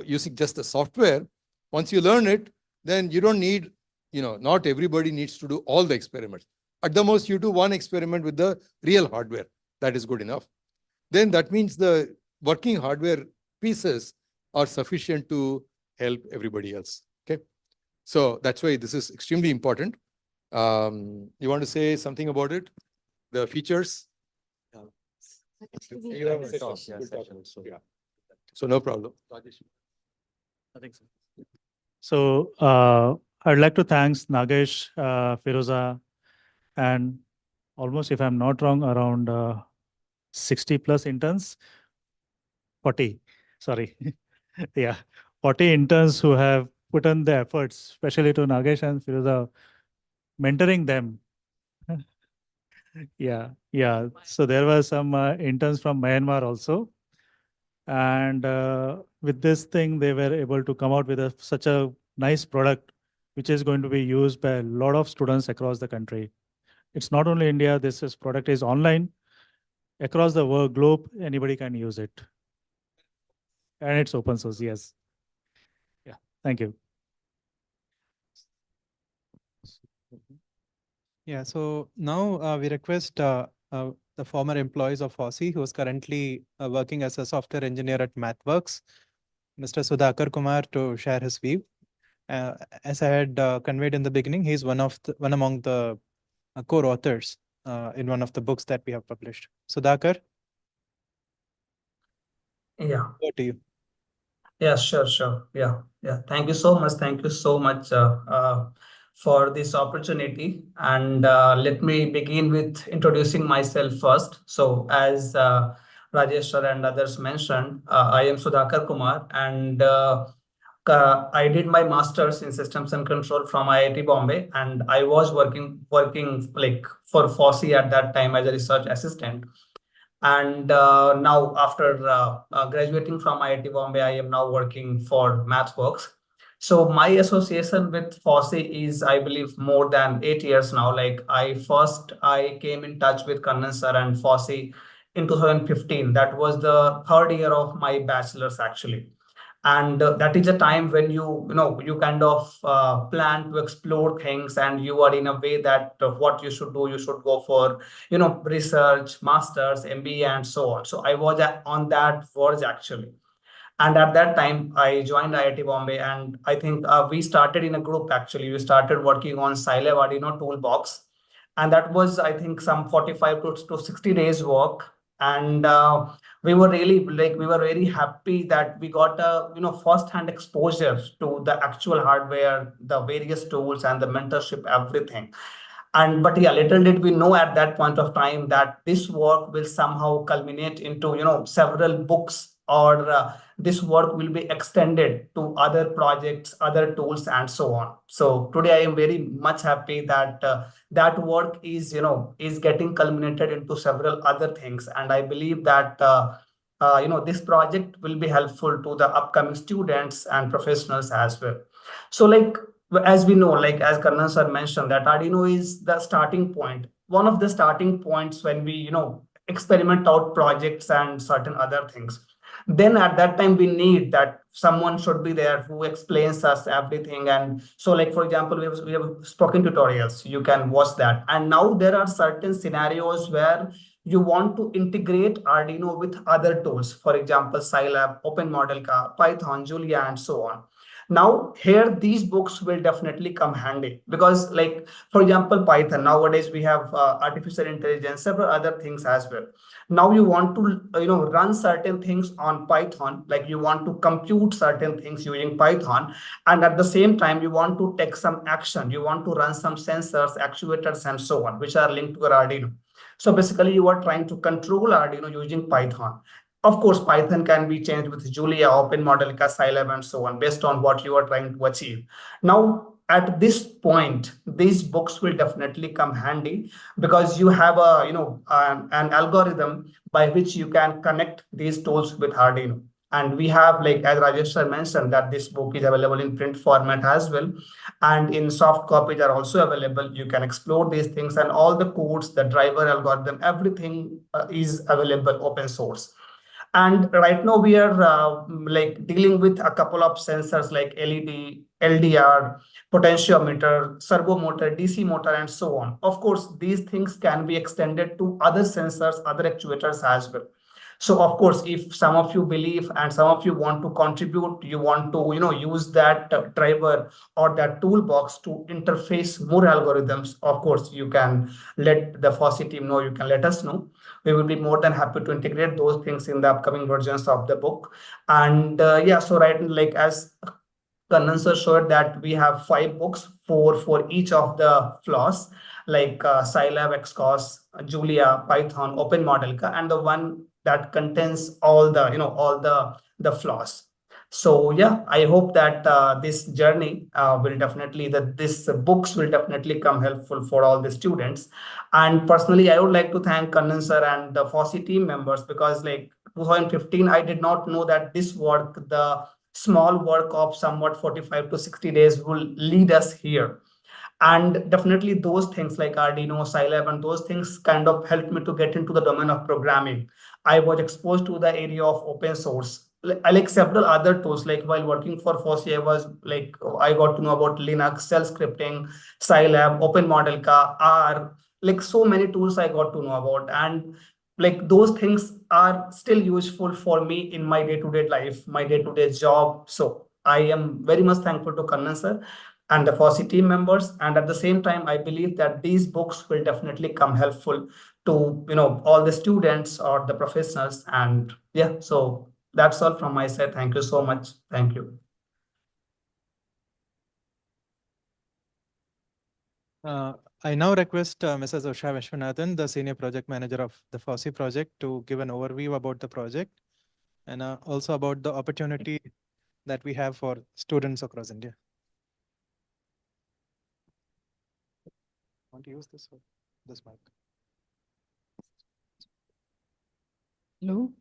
[SPEAKER 3] using just the software. Once you learn it, then you don't need, not everybody needs to do all the experiments. At the most, you do one experiment with the real hardware. That is good enough. Then that means the working hardware pieces are sufficient to help everybody else. Okay. So that's why this is extremely important. You want to say something about it? The features? You have a session. Yeah. So no problem.
[SPEAKER 2] I think so. So I'd like to thank Nagesh, Firoza, and almost, if I'm not wrong, around 60 plus interns. 40, sorry. Yeah, 40 interns who have put in the efforts, especially to Nagesh and Firoza, mentoring them. Yeah. So there were some interns from Myanmar also. And with this thing, they were able to come out with such a nice product, which is going to be used by a lot of students across the country. It's not only India, product is online. Across the world, globe, anybody can use it. And it's open source, yes. Yeah, thank you.
[SPEAKER 1] Yeah, so now we request the former employees of FOSSEE, who is currently working as a software engineer at MathWorks, Mr. Sudhakar Kumar, to share his view. As I had conveyed in the beginning, he's one among the core authors in one of the books that we have published. Sudhakar,
[SPEAKER 6] Yeah,
[SPEAKER 1] over to you.
[SPEAKER 6] yeah, sure. Yeah. Thank you so much. Thank you so much for this opportunity. And let me begin with introducing myself first. So as Rajesh sir and others mentioned, I am Sudhakar Kumar, and I did my master's in systems and control from IIT Bombay, and I was working like for FOSSEE at that time as a research assistant. And now after graduating from IIT Bombay, I am now working for MathWorks. So my association with FOSSEE is, I believe, more than 8 years now. Like I came in touch with Kannan sir and FOSSEE in 2015. That was the third year of my bachelor's actually. And that is a time when you kind of plan to explore things, and you are in a way that what you should do, you should go for research, masters, MBA, and so on. So I was on that verge actually. And at that time, I joined IIT Bombay, and I think we started in a group actually. We started working on Scilab Arduino toolbox, and that was, I think, some 45 to 60 days work. And we were very happy that we got a first-hand exposure to the actual hardware, the various tools, and the mentorship, everything. And but yeah, little did we know at that point of time that this work will somehow culminate into several books, or this work will be extended to other projects, other tools, and so on. So today I am very much happy that that work is getting culminated into several other things, and I believe that this project will be helpful to the upcoming students and professionals as well. So like as we know, like as Kannan sir mentioned, that Arduino is the starting point, one of the starting points when we, experiment out projects and certain other things. Then at that time, we need that someone should be there who explains us everything. And so, like for example, we have spoken tutorials. You can watch that. And now there are certain scenarios where you want to integrate Arduino with other tools, for example, Scilab, Open Model Ka, Python, Julia, and so on. Now here these books will definitely come handy, because like for example Python, nowadays we have artificial intelligence, several other things as well. Now you want to run certain things on Python, like you want to compute certain things using Python, and at the same time you want to take some action, you want to run some sensors, actuators, and so on, which are linked to your Arduino. So basically you are trying to control Arduino using Python. Of course, Python can be changed with Julia, Open Modelica, Scilab, and so on, based on what you are trying to achieve. Now, at this point, these books will definitely come handy, because you have an algorithm by which you can connect these tools with Arduino. And we have, like as Rajesh sir mentioned, that this book is available in print format as well, and in soft copies are also available. You can explore these things, and all the codes, the driver algorithm, everything is available open source. And right now we are like dealing with a couple of sensors like LED, LDR, potentiometer, servo motor, DC motor, and so on. Of course, these things can be extended to other sensors, other actuators as well. So of course, if some of you believe and some of you want to contribute, you want to use that driver or that toolbox to interface more algorithms, of course you can let the FOSSEE team know, you can let us know. We will be more than happy to integrate those things in the upcoming versions of the book. And yeah, so right, like as Kannan sir showed, that we have 5 books, four for each of the flaws, like Scilab, Xcos, Julia, Python, Open Modelica, and the one that contains all the all the flaws. So yeah, I hope that this journey will definitely, that this books will definitely come helpful for all the students. And personally, I would like to thank Kannan sir and the FOSSEE team members, because like 2015, I did not know that this work, the small work of somewhat 45 to 60 days, will lead us here. And definitely those things like Arduino, Scilab, and those things kind of helped me to get into the domain of programming. I was exposed to the area of open source. I like several other tools, like while working for FOSSEE, I got to know about Linux, shell scripting, Scilab, Open Model Ka, R, like so many tools I got to know about. And like those things are still useful for me in my day-to-day life, my day-to-day job. So I am very much thankful to Kannan sir and the FOSSEE team members. And at the same time, I believe that these books will definitely come helpful to all the students or the professionals. And yeah, so that's all from my side. Thank you so much. Thank you.
[SPEAKER 1] I now request Mrs. Usha Vishwanathan, the Senior Project Manager of the FOSSEE project, to give an overview about the project and also about the opportunity that we have for students across India. Want to use this mic?
[SPEAKER 7] Hello.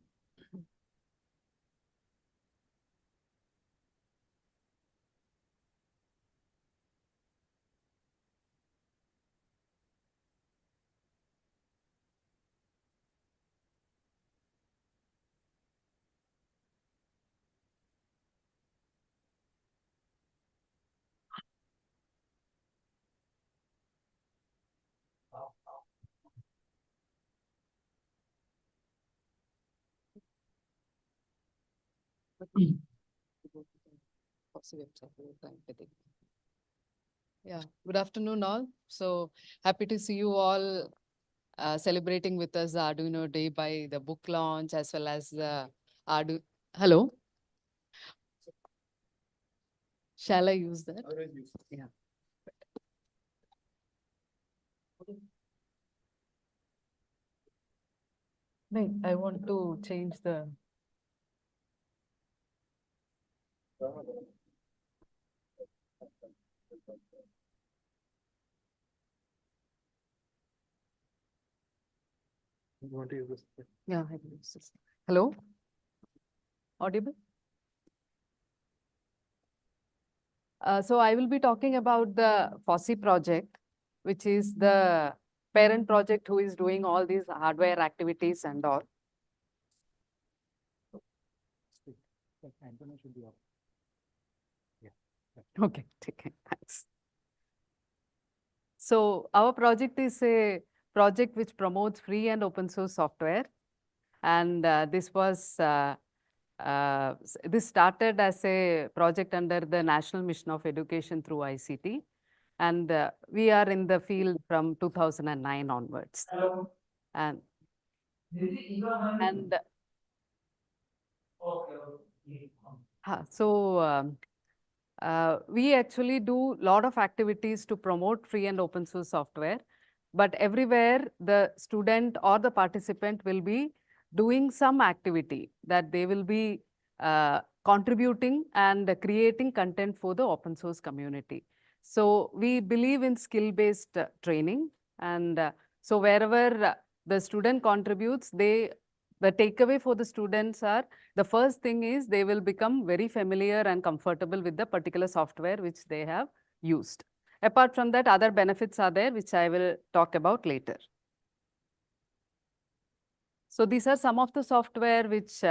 [SPEAKER 7] Yeah, good afternoon all. So happy to see you all celebrating with us the Arduino Day by the book launch as well as the Arduino. Hello? Shall I use that? Yeah. No, I want to change the.
[SPEAKER 1] You want to use this?
[SPEAKER 7] Yeah, I will use this. Hello? Audible? So I will be talking about the FOSSI project, which is the parent project who is doing all these hardware activities and all. Okay, take it. Thanks. So our project is a project which promotes free and open source software. And this started as a project under the National Mission of Education through ICT. And we are in the field from 2009 onwards. And we actually do a lot of activities to promote free and open source software, but everywhere the student or the participant will be doing some activity that they will be contributing and creating content for the open source community. So we believe in skill-based training, and so wherever the student contributes, the takeaway for the students are, the first thing is they will become very familiar and comfortable with the particular software which they have used. Apart from that, other benefits are there, which I will talk about later. So these are some of the software which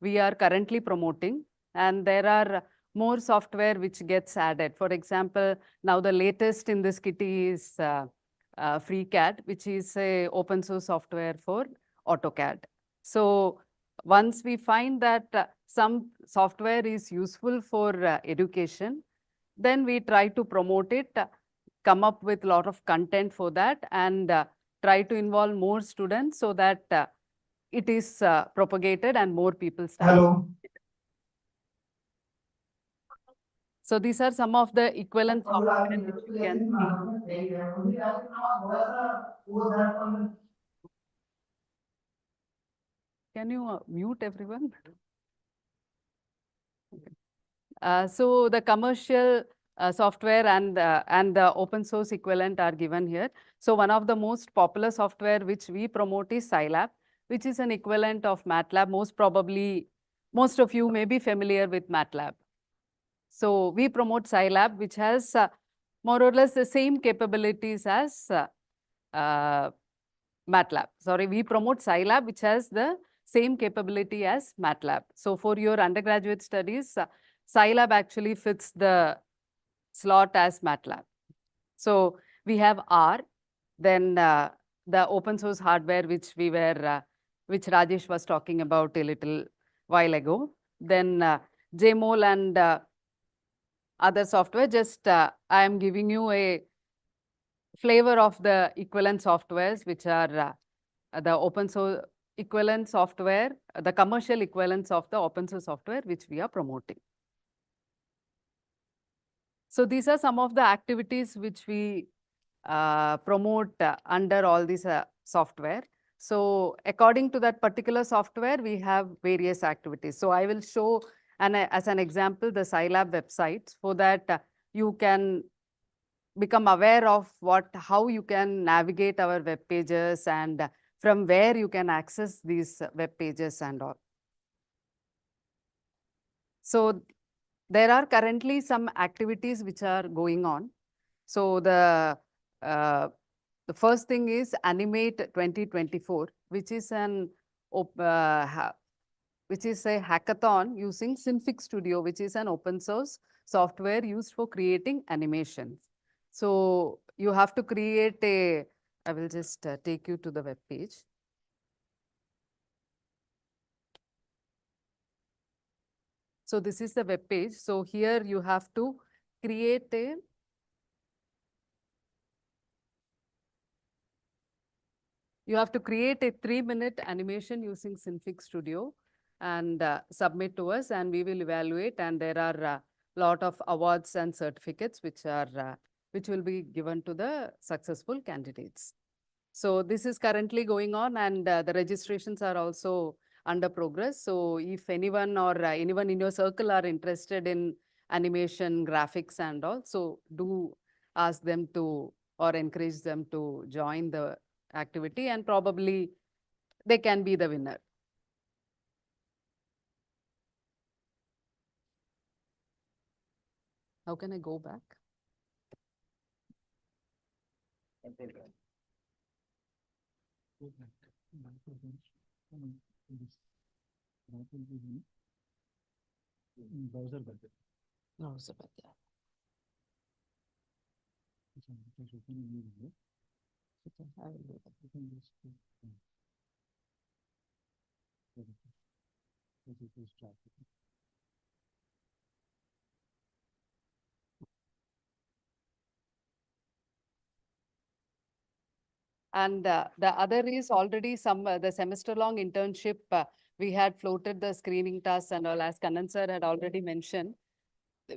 [SPEAKER 7] we are currently promoting, and there are more software which gets added. For example, now the latest in this kitty is FreeCAD, which is a open source software for AutoCAD. So once we find that some software is useful for education, then we try to promote it, come up with a lot of content for that, and try to involve more students so that it is propagated and more people start.
[SPEAKER 6] Hello.
[SPEAKER 7] So these are some of the equivalent software which you can see. Can you mute everyone? So the commercial software and the open source equivalent are given here. So one of the most popular software which we promote is Scilab, which is an equivalent of MATLAB. Most of you may be familiar with MATLAB. So we promote Scilab, which has more or less the same capabilities as MATLAB. Sorry, we promote Scilab, which has the same capability as MATLAB. So for your undergraduate studies, Scilab actually fits the slot as MATLAB. So we have R, then the open source hardware which which Rajesh was talking about a little while ago. Then JMOL and other software. Just I am giving you a flavor of the equivalent softwares which are the open source equivalent software, the commercial equivalents of the open source software which we are promoting. So these are some of the activities which we promote under all these software. So according to that particular software, we have various activities. So I will show as an example the Scilab website, so that you can become aware of how you can navigate our web pages and from where you can access these web pages and all. So there are currently some activities which are going on. So the first thing is Animate 2024, which is which is a hackathon using Synfig Studio, which is an open source software used for creating animations. So you have to create I will just take you to the web page. So this is the web page. So here you have to create a You have to create a 3-minute animation using Synfig Studio and submit to us, and we will evaluate. And there are a lot of awards and certificates which will be given to the successful candidates. So this is currently going on, and the registrations are also under progress. So if anyone or anyone in your circle are interested in animation, graphics, and all, so do ask them to or encourage them to join the activity, and probably they can be the winner. How can I go back? No, sir, but yeah. Okay, I will do that. And the other is already the semester-long internship. We had floated the screening tasks and all, as Kannan sir had already mentioned.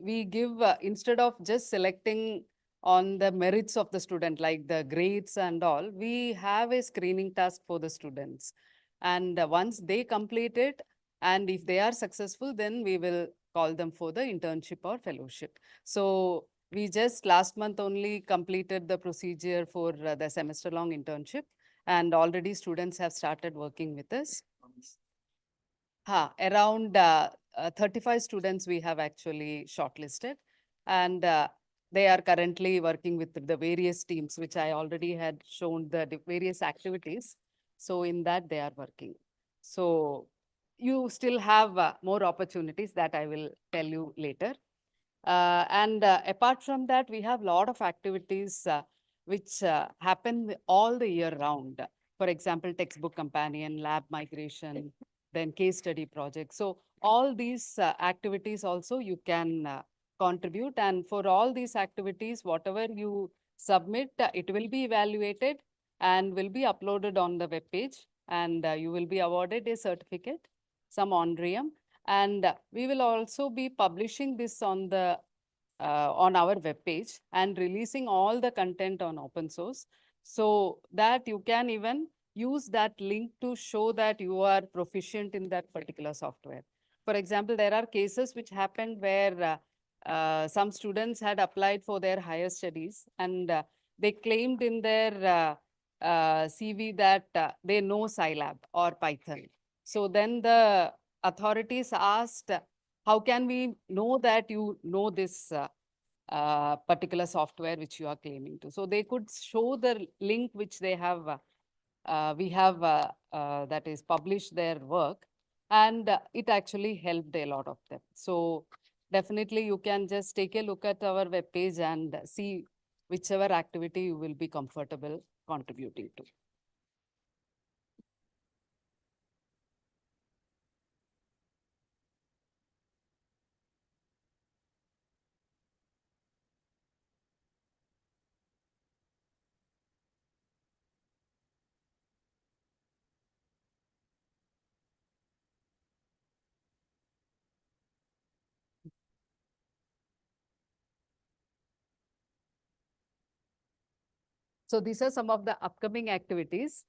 [SPEAKER 7] We give, instead of just selecting on the merits of the student, like the grades and all, we have a screening task for the students. And once they complete it, and if they are successful, then we will call them for the internship or fellowship. So we just last month only completed the procedure for the semester-long internship, and already students have started working with us. Around 35 students we have actually shortlisted, and they are currently working with the various teams, which I already had shown the various activities. So in that they are working. So you still have more opportunities that I will tell you later. And apart from that, we have a lot of activities which happen all the year round. For example, textbook companion, lab migration, then case study projects. So all these activities also you can contribute. And for all these activities, whatever you submit, it will be evaluated and will be uploaded on the web page. And you will be awarded a certificate, some honorarium. And we will also be publishing this on the on our webpage and releasing all the content on open source, so that you can even use that link to show that you are proficient in that particular software. For example, there are cases which happened where some students had applied for their higher studies, and they claimed in their CV that they know Scilab or Python. So then the authorities asked, how can we know that you know this particular software which you are claiming to? So they could show the link which they have, we have that is published their work, and it actually helped a lot of them. So definitely you can just take a look at our webpage and see whichever activity you will be comfortable contributing to. So these are some of the upcoming activities.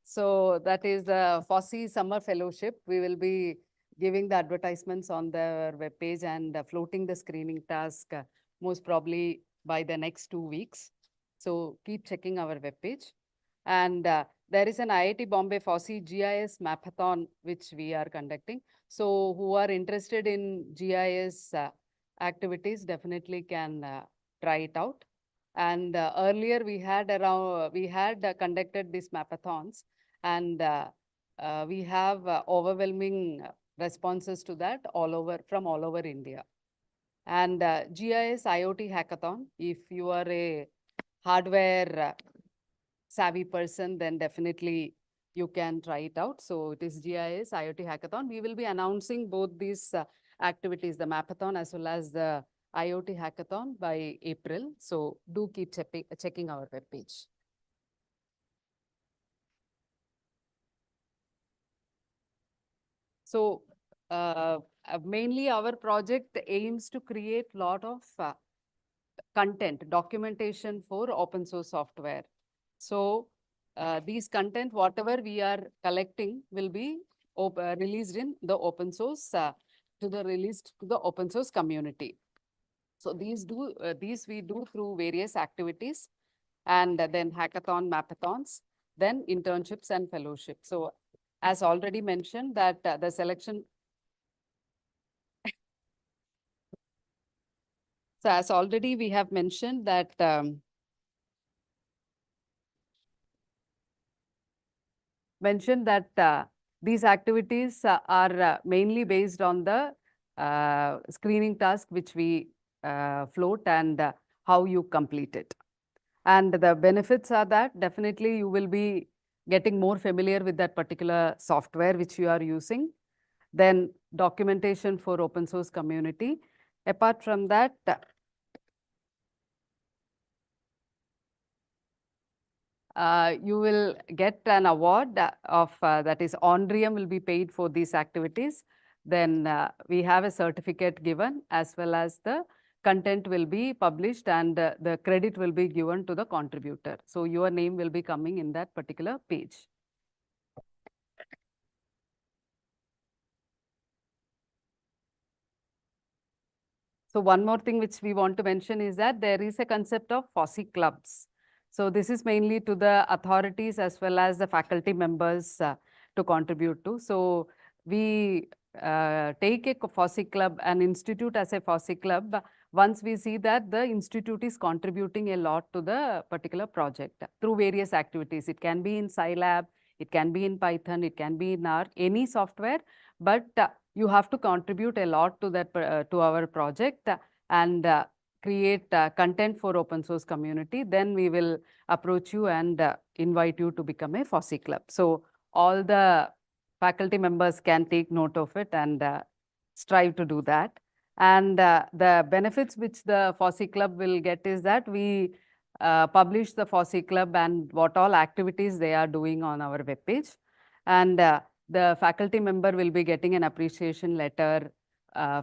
[SPEAKER 7] So that is the FOSSEE Summer Fellowship. We will be giving the advertisements on their webpage and floating the screening task most probably by the next 2 weeks. So keep checking our webpage. And there is an IIT Bombay FOSSEE GIS Mapathon, which we are conducting. So who are interested in GIS activities definitely can try it out. And earlier we had conducted these mapathons, and we have overwhelming responses to that from all over India. And GIS IoT hackathon, if you are a hardware savvy person, then definitely you can try it out. So it is GIS IoT hackathon. We will be announcing both these activities, the mapathon as well as the IoT hackathon, by April. So do keep checking our webpage. So mainly our project aims to create a lot of content, documentation for open source software. So these content, whatever we are collecting, will be released in the open source, released to the open source community. So these we do through various activities, and then hackathon, mapathons, then internships and fellowships. So as already mentioned, that the selection. So as already we have mentioned that these activities are mainly based on the screening task which we float and how you complete it. And the benefits are that definitely you will be getting more familiar with that particular software which you are using. Then documentation for open source community. Apart from that, you will get an award of that is Onrium will be paid for these activities. Then we have a certificate given, as well as the content will be published, and the credit will be given to the contributor. So your name will be coming in that particular page. So one more thing which we want to mention is that there is a concept of FOSSEE clubs. So this is mainly to the authorities as well as the faculty members to contribute to. So we take a FOSSEE club, an institute as a FOSSEE club, once we see that the institute is contributing a lot to the particular project through various activities. It can be in Scilab, it can be in Python, it can be in R, any software, but you have to contribute a lot to that to our project and create content for open source community. Then we will approach you and invite you to become a FOSSEE club. So all the faculty members can take note of it and strive to do that. And the benefits which the FOSSEE club will get is that we publish the FOSSEE club and what all activities they are doing on our webpage. And the faculty member will be getting an appreciation letter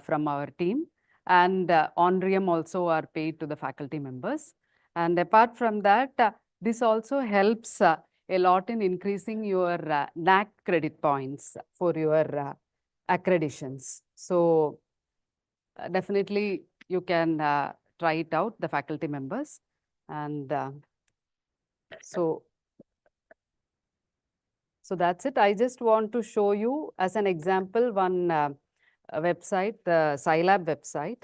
[SPEAKER 7] from our team, and Onrium also are paid to the faculty members. And apart from that, this also helps a lot in increasing your NAC credit points for your accreditations. So definitely you can try it out, the faculty members. And so that's it. I just want to show you as an example one website, the Scilab website.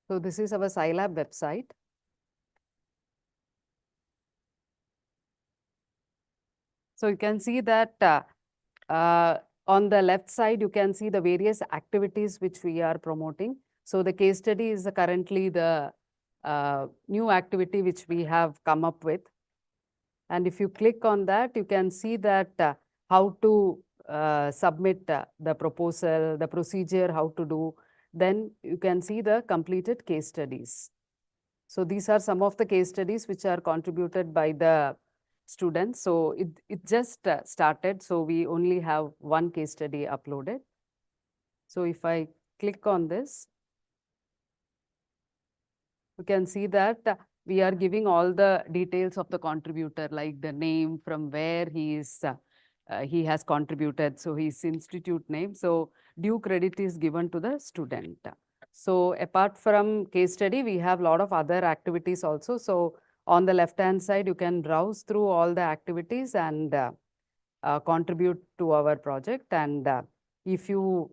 [SPEAKER 7] So this is our Scilab website. So you can see that on the left side, you can see the various activities which we are promoting. So the case study is currently the new activity which we have come up with. And if you click on that, you can see that how to submit the proposal, the procedure, how to do. Then you can see the completed case studies. So these are some of the case studies which are contributed by the students. So it just started. So we only have one case study uploaded. So if I click on this, you can see that we are giving all the details of the contributor, like the name, from where he is, he has contributed. So his institute name. So due credit is given to the student. So apart from case study, we have a lot of other activities also. So on the left-hand side, you can browse through all the activities and contribute to our project. And if you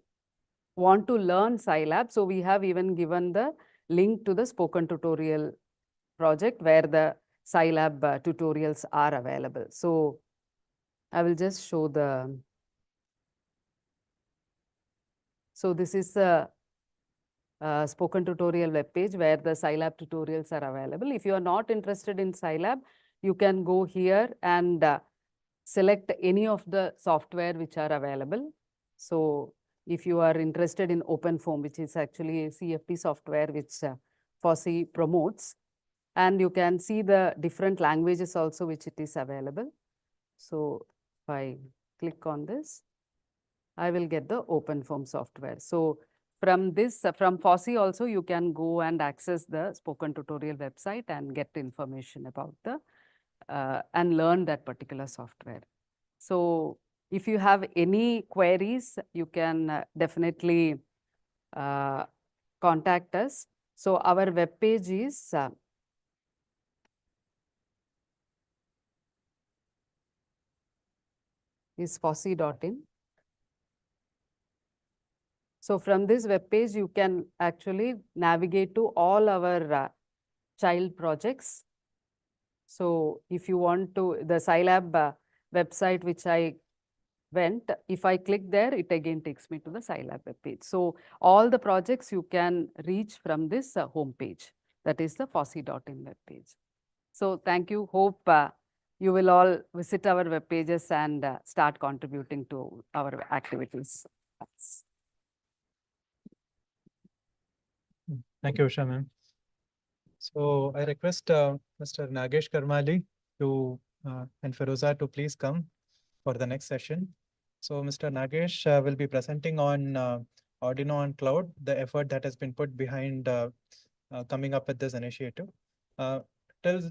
[SPEAKER 7] want to learn Scilab, so we have even given the link to the spoken tutorial project where the Scilab tutorials are available. So I will just show the, so this is the spoken tutorial webpage where the Scilab tutorials are available. If you are not interested in Scilab, you can go here and select any of the software which are available. So if you are interested in OpenFOAM, which is actually a CFD software which FOSSEE promotes, and you can see the different languages also which it is available. So if I click on this, I will get the OpenFOAM software. So from this, from FOSSEE also, you can go and access the spoken tutorial website and get information about the, and learn that particular software. So if you have any queries, you can definitely contact us. So our webpage is is fossee.in. So from this web page, you can actually navigate to all our child projects. So if you want to, the Scilab website, which I went, if I click there, it again takes me to the Scilab web page. So all the projects you can reach from this home page. That is the fossee.in web page. So thank you. Hope you will all visit our web pages and start contributing to our activities. Thanks.
[SPEAKER 1] Thank you, Usha ma'am. So I request Mr. Nagesh Karmali to and Feroza to please come for the next session. So Mr. Nagesh will be presenting on Arduino on cloud, the effort that has been put behind coming up with this initiative. Till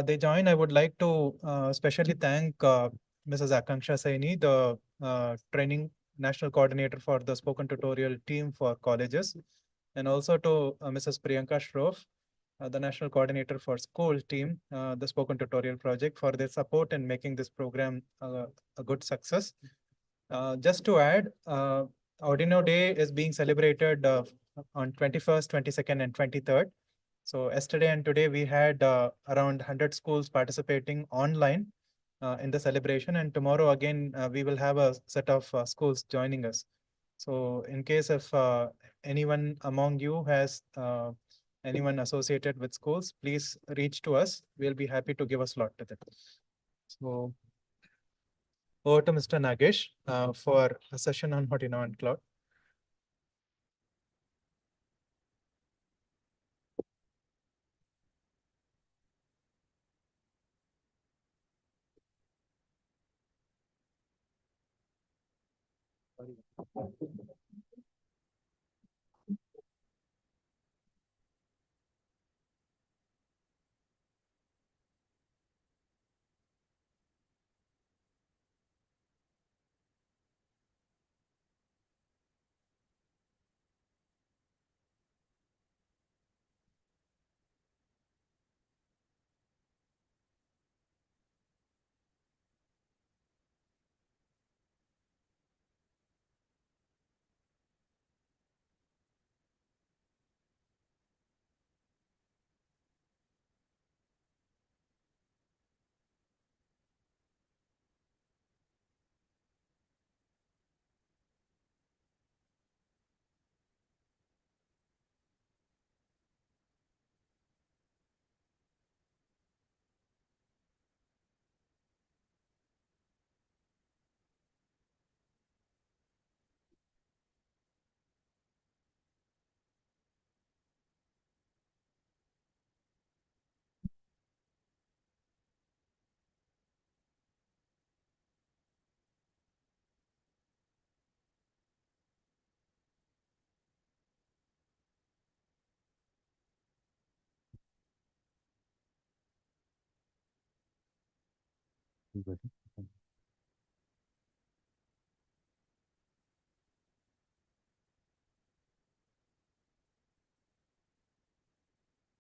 [SPEAKER 1] they join, I would like to especially thank Mrs. Akanksha Saini, the training national coordinator for the spoken tutorial team for colleges, and also to Mrs. Priyanka Shroff, the national coordinator for school team, the spoken tutorial project, for their support in making this program a good success. Just to add, Arduino Day is being celebrated on 21st, 22nd, and 23rd. So yesterday and today we had around 100 schools participating online in the celebration, and tomorrow again we will have a set of schools joining us. So in case if anyone among you has anyone associated with schools, please reach to us. We'll be happy to give a slot to them. So over to Mr. Nagesh for a session on Arduino and cloud.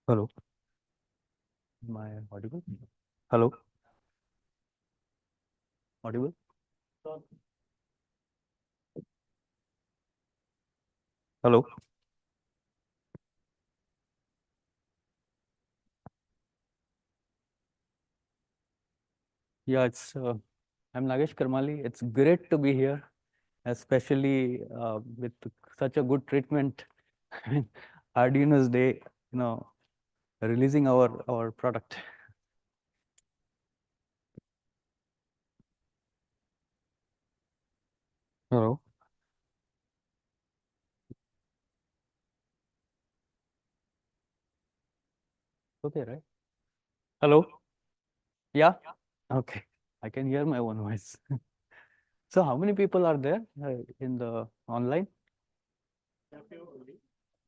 [SPEAKER 8] Hello. Am I audible? Hello. Audible? Hello. Yeah, I'm Nagesh Karmali. It's great to be here, especially with such a good treatment. Arduino's Day, releasing our product. Hello. Okay, right? Hello. Yeah. Okay. I can hear my own voice. So how many people are there in the online?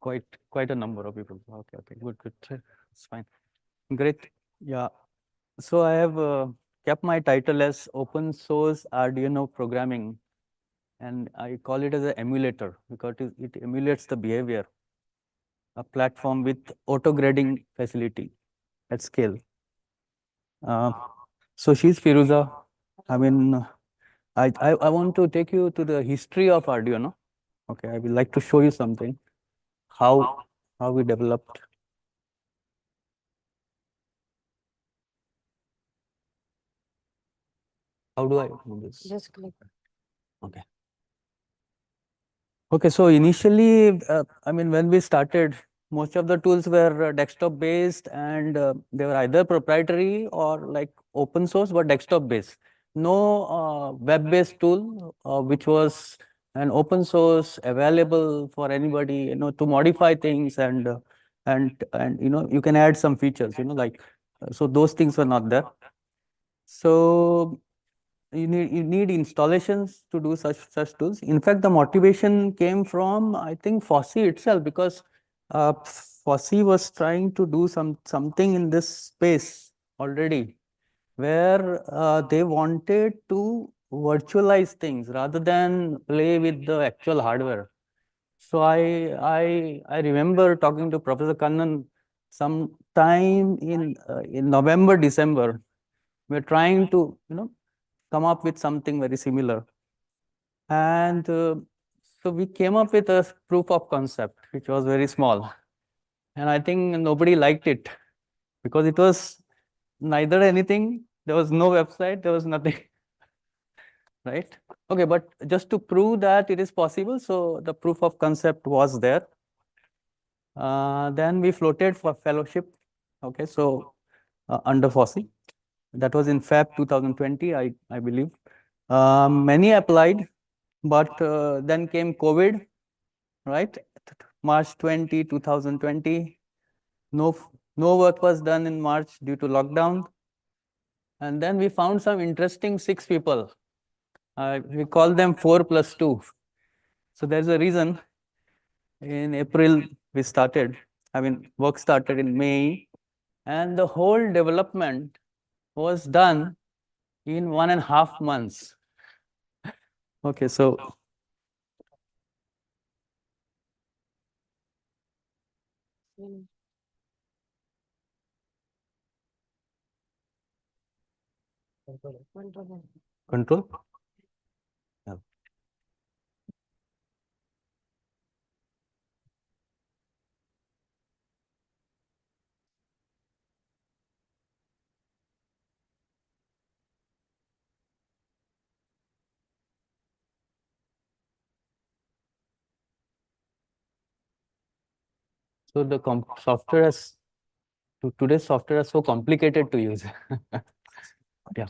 [SPEAKER 8] Quite a number of people. Okay, good. It's fine. Great. Yeah. So I have kept my title as open source Arduino programming, and I call it as an emulator because it emulates the behavior, a platform with auto grading facility at scale. So she's Firuza. I mean, I want to take you to the history of Arduino. Okay, I would like to show you something, how we developed. How do I do this?
[SPEAKER 7] Just click.
[SPEAKER 8] Okay. Okay, so initially, I mean, when we started, most of the tools were desktop based, and they were either proprietary or like open source, but desktop based. No web based tool, which was an open source available for anybody, to modify things and you can add some features, like so those things were not there. So you need installations to do such tools. In fact, the motivation came from, I think, FOSSEE itself, because FOSSEE was trying to do something in this space already, where they wanted to virtualize things rather than play with the actual hardware. So I remember talking to Professor Kannan sometime in November, December. We're trying to come up with something very similar. And so we came up with a proof of concept, which was very small. And I think nobody liked it because it was neither anything, there was no website, there was nothing, right? Okay, but just to prove that it is possible, so the proof of concept was there. Then we floated for fellowship, okay, so under FOSSEE. That was in Feb 2020, I believe. Many applied, but then came COVID, right? March 2020. No work was done in March due to lockdown. And then we found some interesting 6 people. We call them 4+2. So there's a reason. In April, we started. I mean, work started in May. And the whole development was done in 1.5 months. Okay, so control. Yeah. So the software has today's software is so complicated to use. Yeah.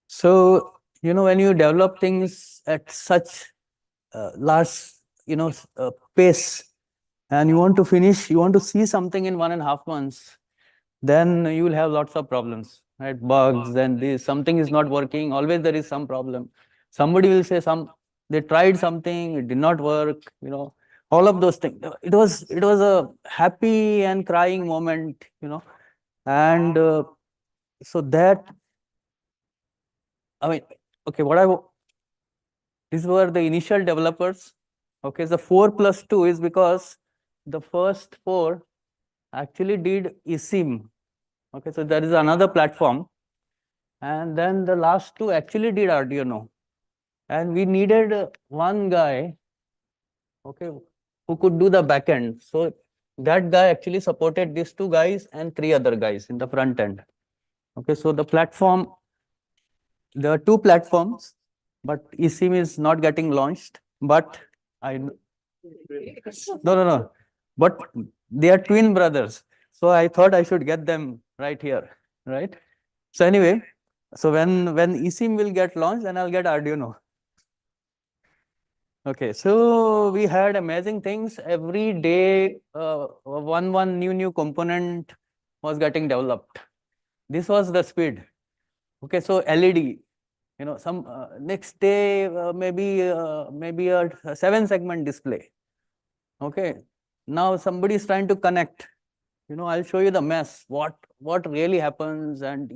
[SPEAKER 8] So, when you develop things at such large, pace, and you want to finish, you want to see something in 1.5 months, then you will have lots of problems, right? Bugs and this, something is not working. Always there is some problem. Somebody will say they tried something, it did not work, all of those things. It was a happy and crying moment, and so that, I mean, okay, these were the initial developers. Okay, the 4+2 is because the first 4 actually did eSIM. Okay, so there is another platform. And then the last 2 actually did Arduino. And we needed one guy, okay, who could do the backend. So that guy actually supported these 2 guys and 3 other guys in the front end. Okay, so the platform, there are 2 platforms, but eSIM is not getting launched. But no. But they are twin brothers. So I thought I should get them right here, right? So anyway, so when eSIM will get launched, then I'll get Arduino. Okay, so we had amazing things every day. One new component was getting developed. This was the speed. Okay, so LED. Some next day maybe a 7-segment display. Okay, now somebody is trying to connect. I'll show you the mess. What really happens, and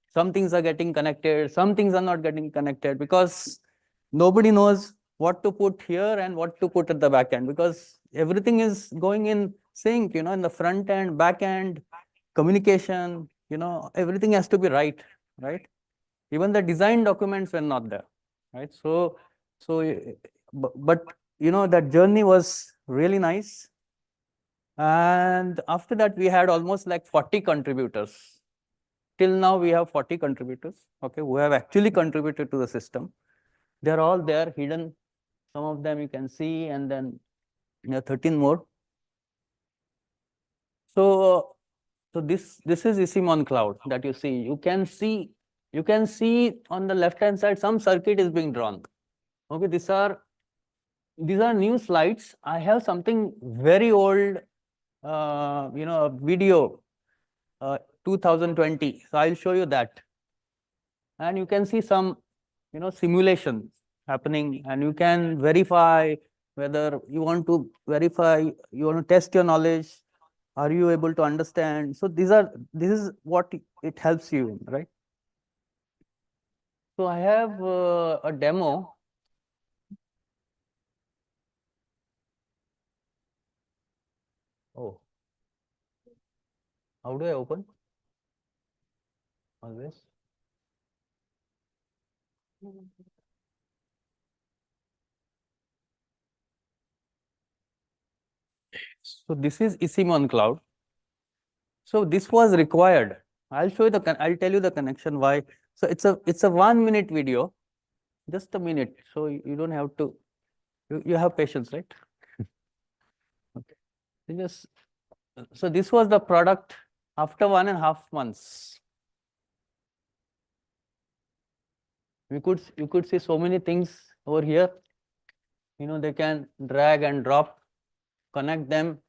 [SPEAKER 8] some things are getting connected, some things are not getting connected because nobody knows what to put here and what to put at the back end, because everything is going in sync. In the front end, back end, communication. Everything has to be right. Even the design documents were not there, right? So, but you know, that journey was really nice. And after that, we had almost like 40 contributors. Till now, we have 40 contributors, okay, who have actually contributed to the system. They're all there, hidden. Some of them you can see, and then 13 more. So, this is Isimon cloud that you see. You can see on the left-hand side some circuit is being drawn. Okay, these are new slides. I have something very old, a video, 2020. So I'll show you that, and you can see some, simulation happening, and you can verify whether you want to test your knowledge. Are you able to understand? So this is what it helps you in, right? So I have a demo. Oh, how do I open? Always. So this is Isimon cloud. So this was required. I'll show you I'll tell you the connection why. So it's a 1 minute video, just a minute. So you don't have to. You have patience, right? Okay. So this was the product after 1.5 months. You could see so many things over here. They can drag and drop, connect them,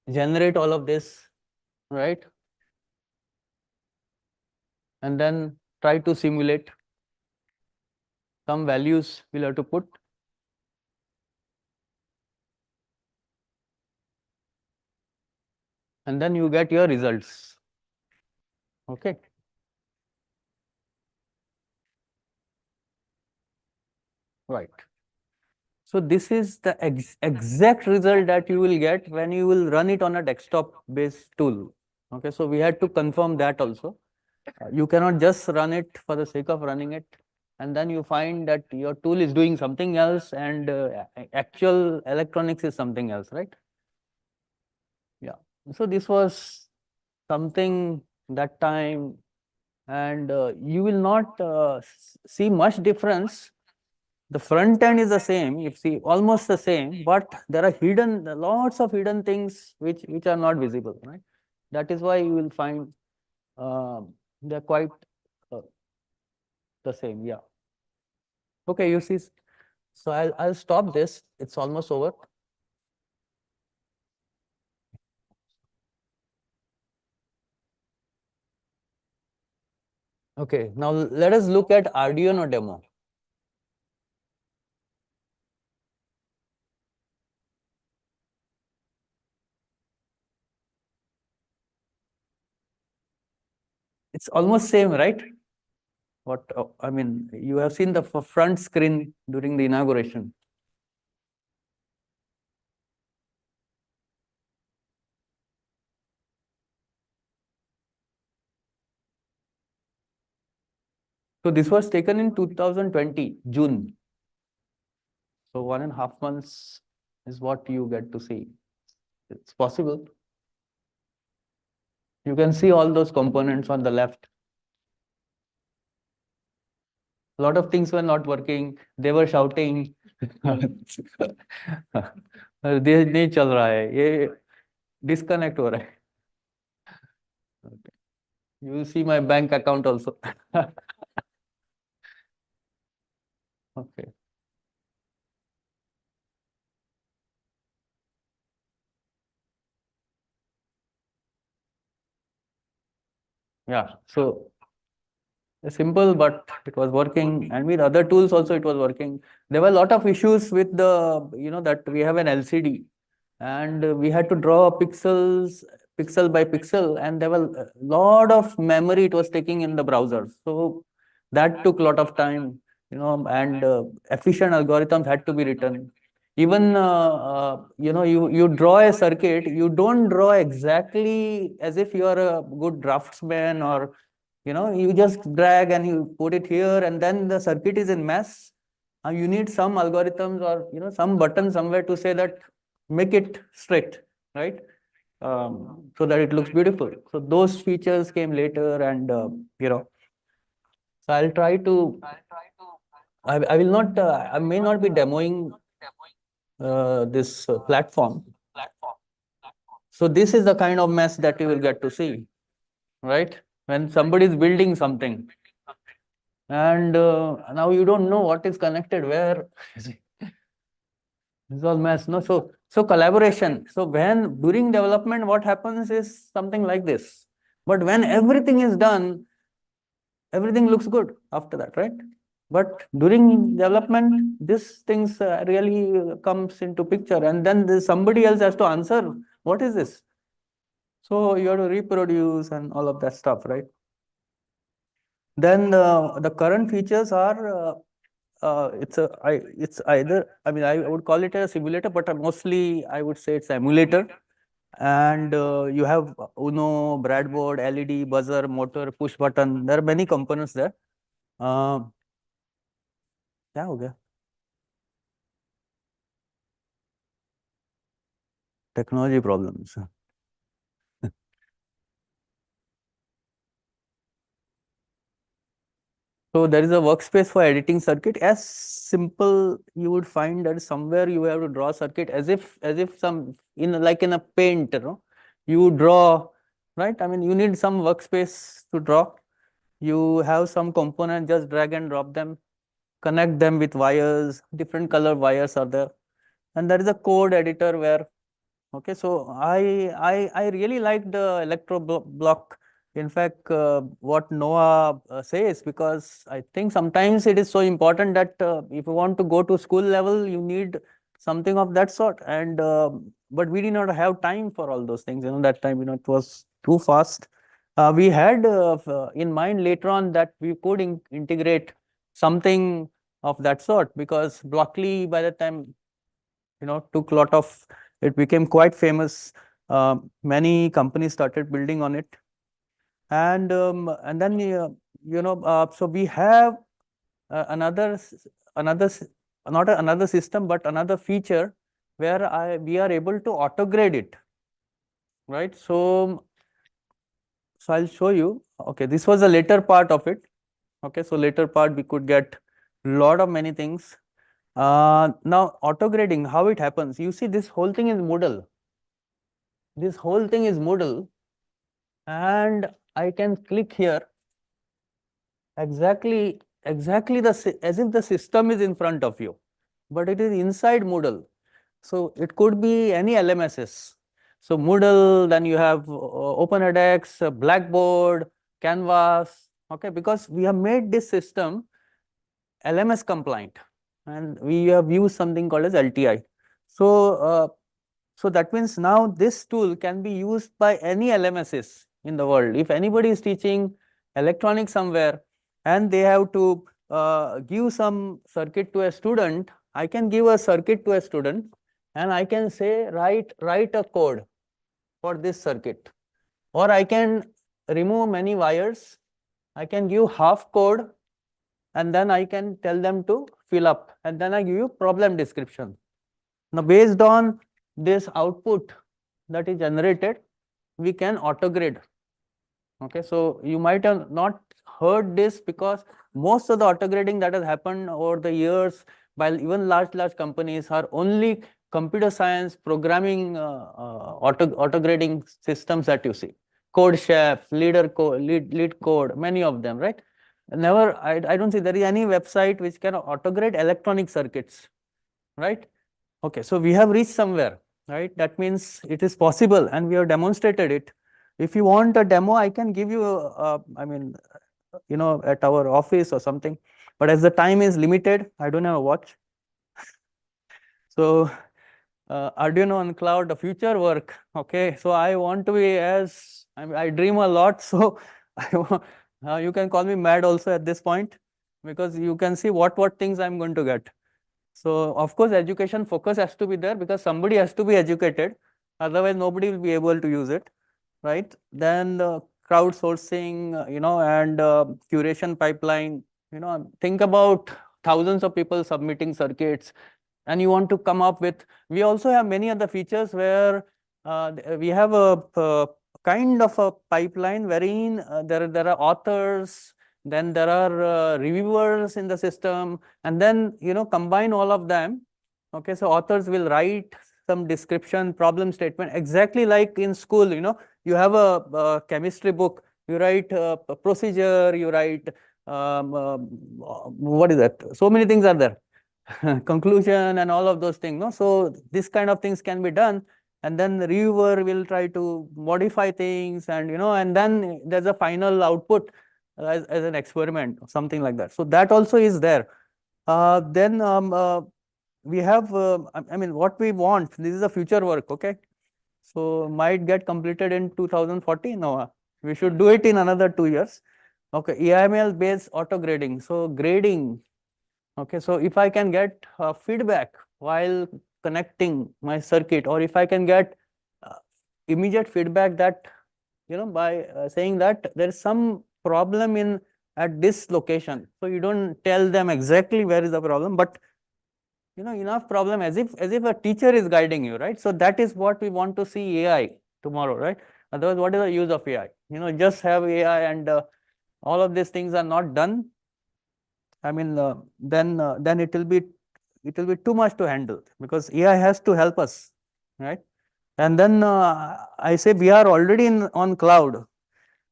[SPEAKER 8] generate all of this, right? And then try to simulate. Some values we'll have to put. And then you get your results. Okay. Right. So this is the exact result that you will get when you will run it on a desktop-based tool. Okay, so we had to confirm that also. You cannot just run it for the sake of running it, and then you find that your tool is doing something else and actual electronics is something else, right? Yeah. So this was something that time, and you will not see much difference. The front end is the same, you see almost the same, but there are lots of hidden things which are not visible, right? That is why you will find they're quite the same. Yeah. Okay, you see. So I'll stop this. It's almost over. Okay, now let us look at Arduino demo. It's almost same, right? I mean, you have seen the front screen during the inauguration. So this was taken in 2020, June. So 1.5 months is what you get to see. It's possible. You can see all those components on the left. A lot of things were not working. They were shouting. ये नहीं चल रहा है, ये disconnect हो रहा है. Okay. You will see my bank account also. Okay. Yeah. So simple, but it was working, and with other tools also it was working. There were a lot of issues with that we have an LCD, and we had to draw pixels pixel by pixel, and there were a lot of memory it was taking in the browser. So that took a lot of time, and efficient algorithms had to be written. Even you draw a circuit, you don't draw exactly as if you are a good draftsman or You just drag and you put it here, and then the circuit is in mess. You need some algorithms or some button somewhere to say that make it straight, right? So that it looks beautiful. So those features came later, and so I'll try to. I will not. I may not be demoing this platform. So this is the kind of mess that you will get to see, right? When somebody is building something, and now you don't know what is connected where. It's all mess, no? So collaboration. So when during development, what happens is something like this. But when everything is done, everything looks good after that, right? But during development, these things really comes into picture, and then somebody else has to answer, what is this? So you have to reproduce and all of that stuff, right? Then the current features are it's either, I mean, I would call it a simulator, but mostly I would say it's emulator. And you have Uno, breadboard, LED, buzzer, motor, push button. There are many components there. क्या हो गया? Technology problems. So there is a workspace for editing circuit. As simple, you would find that somewhere you have to draw circuit as if some like in a paint, you draw, right? I mean, you need some workspace to draw. You have some component, just drag and drop them, connect them with wires. Different color wires are there, and there is a code editor where. Okay, so I really like the electro block. In fact, what Noah says, because I think sometimes it is so important that if you want to go to school level, you need something of that sort. And but we did not have time for all those things. That time, it was too fast. We had in mind later on that we could integrate something of that sort, because Blockly by the time took a lot of. It became quite famous. Many companies started building on it, and then so we have another not another system, but another feature where we are able to auto grade it, right? So I'll show you. Okay, this was the later part of it. Okay, so later part we could get lot of many things. Now auto grading, how it happens? You see, this whole thing is Moodle. This whole thing is Moodle, and I can click here exactly as if the system is in front of you, but it is inside Moodle. So it could be any LMSs. So Moodle, then you have OpenEdX, Blackboard, Canvas. Okay, because we have made this system LMS compliant, and we have used something called as LTI. So that means now this tool can be used by any LMSs in the world. If anybody is teaching electronics somewhere and they have to give some circuit to a student, I can give a circuit to a student and I can say, write a code for this circuit. Or I can remove many wires. I can give half code and then I can tell them to fill up, and then I give you problem description. Now, based on this output that is generated, we can auto grade. Okay, so you might have not heard this because most of the auto grading that has happened over the years by even large companies are only computer science programming auto grading systems that you see. CodeChef, lead code, many of them, right? Never, I don't see there is any website which can auto grade electronic circuits, right? Okay, so we have reached somewhere, right? That means it is possible and we have demonstrated it. If you want a demo, I can give you, I mean, at our office or something. But as the time is limited, I don't have a watch. So Arduino on cloud, the future work. Okay, so I want to be I dream a lot. So you can call me mad also at this point, because you can see what things I'm going to get. So of course, education focus has to be there because somebody has to be educated. Otherwise, nobody will be able to use it, right? Then crowdsourcing, and curation pipeline. Think about thousands of people submitting circuits, and you want to come up with. We also have many other features where we have a kind of a pipeline wherein there are authors, then there are reviewers in the system, and then combine all of them. Okay, so authors will write some description, problem statement, exactly like in school. You have a chemistry book. You write a procedure. You write what is that? So many things are there. Conclusion and all of those things. No, so this kind of things can be done, and then the reviewer will try to modify things, and and then there's a final output as an experiment, something like that. So that also is there. Then we have, I mean, what we want. This is a future work, okay? So might get completed in 2040. No, we should do it in another 2 years. Okay, EIML based auto grading. So grading. Okay, so if I can get feedback while connecting my circuit, or if I can get immediate feedback that, by saying that there is some problem at this location. So you don't tell them exactly where is the problem, but enough problem as if a teacher is guiding you, right? So that is what we want to see AI tomorrow, right? Otherwise, what is the use of AI? Just have AI and all of these things are not done. I mean, then it will be too much to handle, because AI has to help us, right? And then I say we are already on cloud.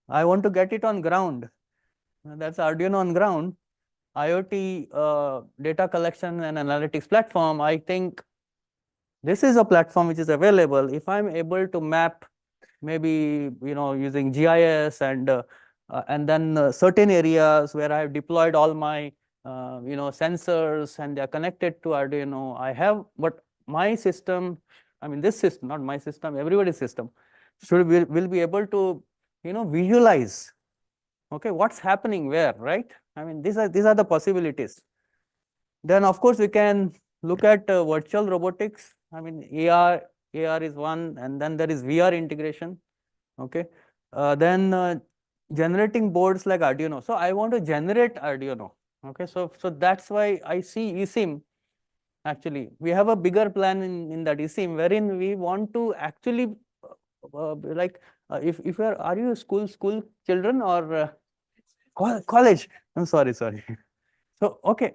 [SPEAKER 8] I want to get it on ground. That's Arduino on ground. IoT data collection and analytics platform. I think this is a platform which is available. If I'm able to map, maybe using GIS and then certain areas where I have deployed all my sensors and they are connected to Arduino. I have, but my system, I mean this system, not my system, everybody's system, will be able to visualize, okay, what's happening where, right? I mean these are the possibilities. Then of course we can look at virtual robotics. I mean AR is one, and then there is VR integration. Okay, then generating boards like Arduino. So I want to generate Arduino. Okay, so that's why I see eSIM. Actually, we have a bigger plan in that eSIM, wherein we want to actually if you are you school children or college? I'm sorry. So okay,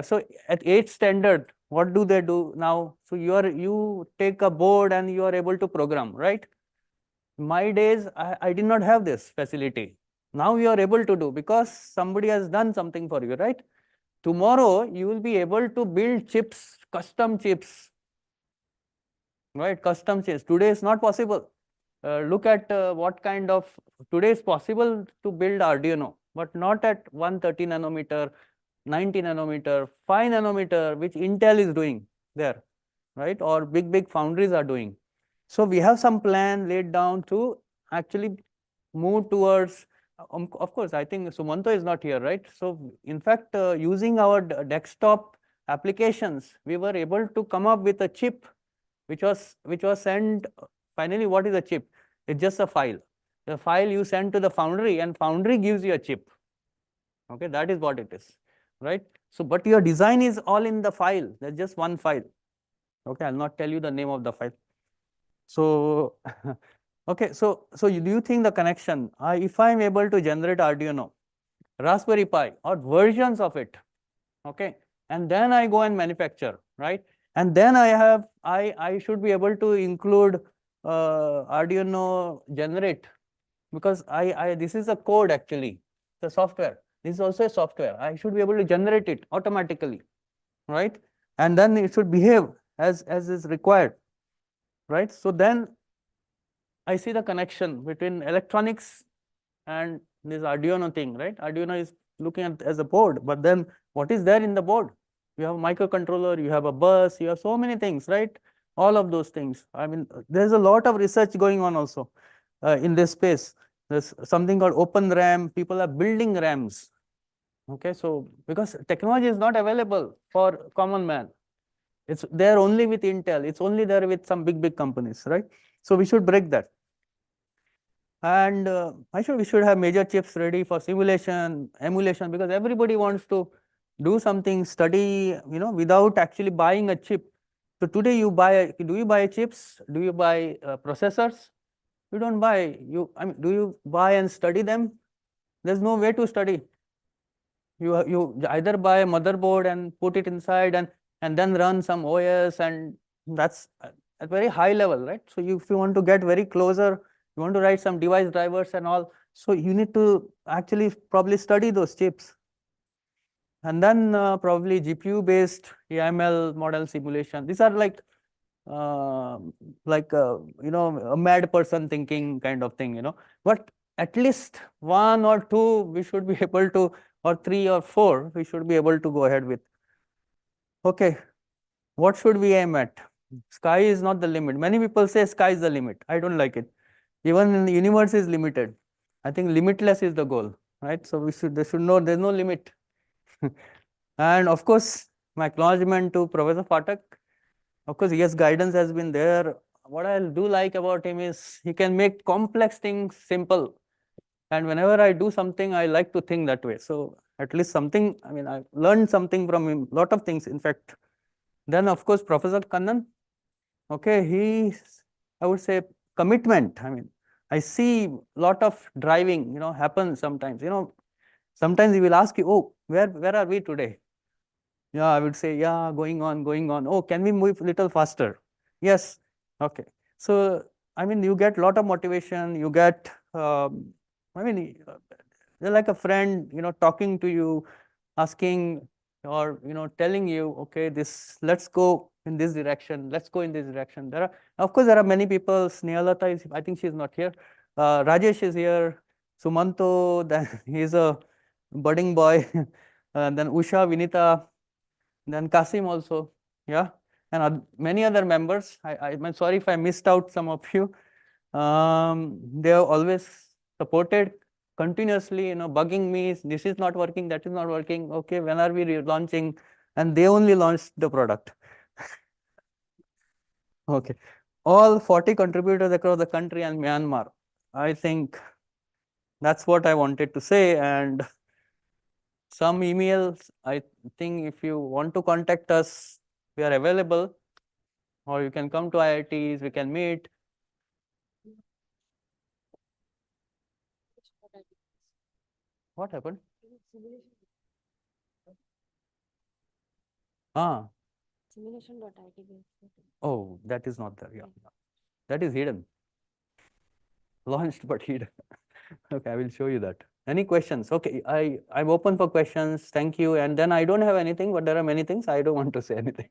[SPEAKER 8] so at 8th standard, what do they do now? So you take a board and you are able to program, right? My days, I did not have this facility. Now you are able to do, because somebody has done something for you, right? Tomorrow you will be able to build chips, custom chips, right? Custom chips. Today is not possible. Look at what kind of, today is possible to build Arduino, but not at 130 nanometer, 90 nanometer, 5 nanometer, which Intel is doing there, right? Or big foundries are doing. So we have some plan laid down to actually move towards, of course, I think Sumanto is not here, right? So in fact, using our desktop applications, we were able to come up with a chip which was sent. Finally, what is a chip? It's just a file. The file you send to the foundry, and foundry gives you a chip. Okay, that is what it is, right? So, but your design is all in the file. There's just one file. Okay, I'll not tell you the name of the file. So, okay, so do you think the connection, if I'm able to generate Arduino, Raspberry Pi, or versions of it, okay, and then I go and manufacture, right? And then I should be able to include Arduino generate, because this is a code actually, the software. This is also a software. I should be able to generate it automatically, right? And then it should behave as is required, right? So then I see the connection between electronics and this Arduino thing, right? Arduino is looking at as a board, but then what is there in the board? You have a microcontroller, you have a bus, you have so many things, right? All of those things. I mean, there's a lot of research going on also in this space. There's something called Open RAM. People are building RAMs. Okay, so because technology is not available for common man. It's there only with Intel. It's only there with some big companies, right? So we should break that. And we should have major chips ready for simulation, emulation, because everybody wants to do something, study, without actually buying a chip. So today do you buy chips? Do you buy processors? You don't buy. Do you buy and study them? There's no way to study. You either buy a motherboard and put it inside and then run some OS, and that's at very high level, right? So if you want to get very closer, you want to write some device drivers and all, so you need to actually probably study those chips. And then probably GPU based AML model simulation. These are like a mad person thinking kind of thing, but at least one or two we should be able to, or three or four we should be able to go ahead with. Okay, what should we aim at? Sky is not the limit. Many people say sky is the limit. I don't like it. Even in the universe is limited. I think limitless is the goal, right? So they should know there's no limit. And of course, my acknowledgement to Professor Pathak. Of course, yes, guidance has been there. What I do like about him is he can make complex things simple. And whenever I do something, I like to think that way. So at least something, I learned something from him, lot of things, in fact. Then, of course, Professor Kannan, okay, I would say, commitment. I see lot of driving, happen sometimes. Sometimes he will ask you, oh, where are we today? Yeah, I would say, yeah, going on, going on. Oh, can we move a little faster? Yes. Okay. So, you get a lot of motivation. You get, they're like a friend, talking to you, asking, or, telling you, okay, let's go in this direction. Let's go in this direction. Of course, there are many people. Snehalata is, I think she's not here. Rajesh is here. Sumanto, then he's a budding boy. And then Usha, Vinita, then Kasim also, yeah, and many other members. I'm sorry if I missed out some of you. They have always supported continuously, bugging me. This is not working, that is not working. Okay, when are we launching? And they only launched the product. Okay, all 40 contributors across the country and Myanmar. I think that's what I wanted to say. And some emails, I think if you want to contact us, we are available, or you can come to IITs, we can meet. What happened? Ah, oh, that is not there. Yeah, that is hidden. Launched but hidden. Okay, I will show you that. Any questions? Okay, I'm open for questions. Thank you. And then I don't have anything, but there are many things I don't want to say anything.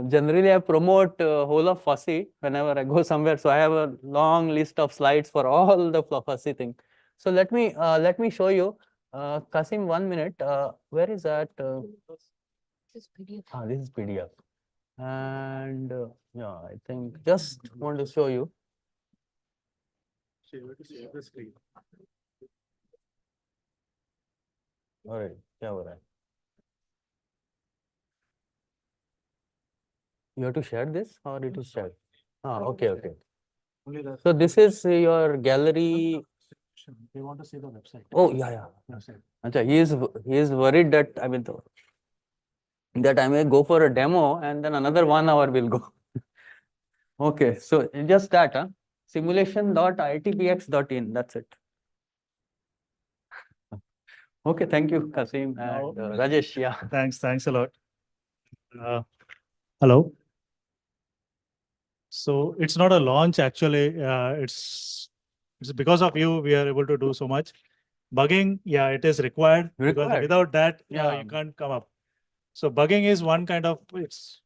[SPEAKER 8] Generally, I promote whole of FOSSEE whenever I go somewhere. So I have a long list of slides for all the FOSSEE thing. So let me show you. Kasim, 1 minute. Where is that? This is PDF. And yeah, I think just want to show you. All right, क्या हो रहा है? You have to share this, or it is shared? Ah, okay, okay. So this is your gallery.
[SPEAKER 2] We want to see the website.
[SPEAKER 8] Oh, yeah. Achha, he is worried that that I may go for a demo and then another 1 hour will go. Okay, so just that, simulation.itpx.in, that's it. Okay, thank you, Kasim and Rajesh. Yeah.
[SPEAKER 2] Thanks a lot. Hello. So it's not a launch actually. It's because of you we are able to do so much. Bugging, yeah, it is required. Because without that, you can't come up. So bugging is one kind of it's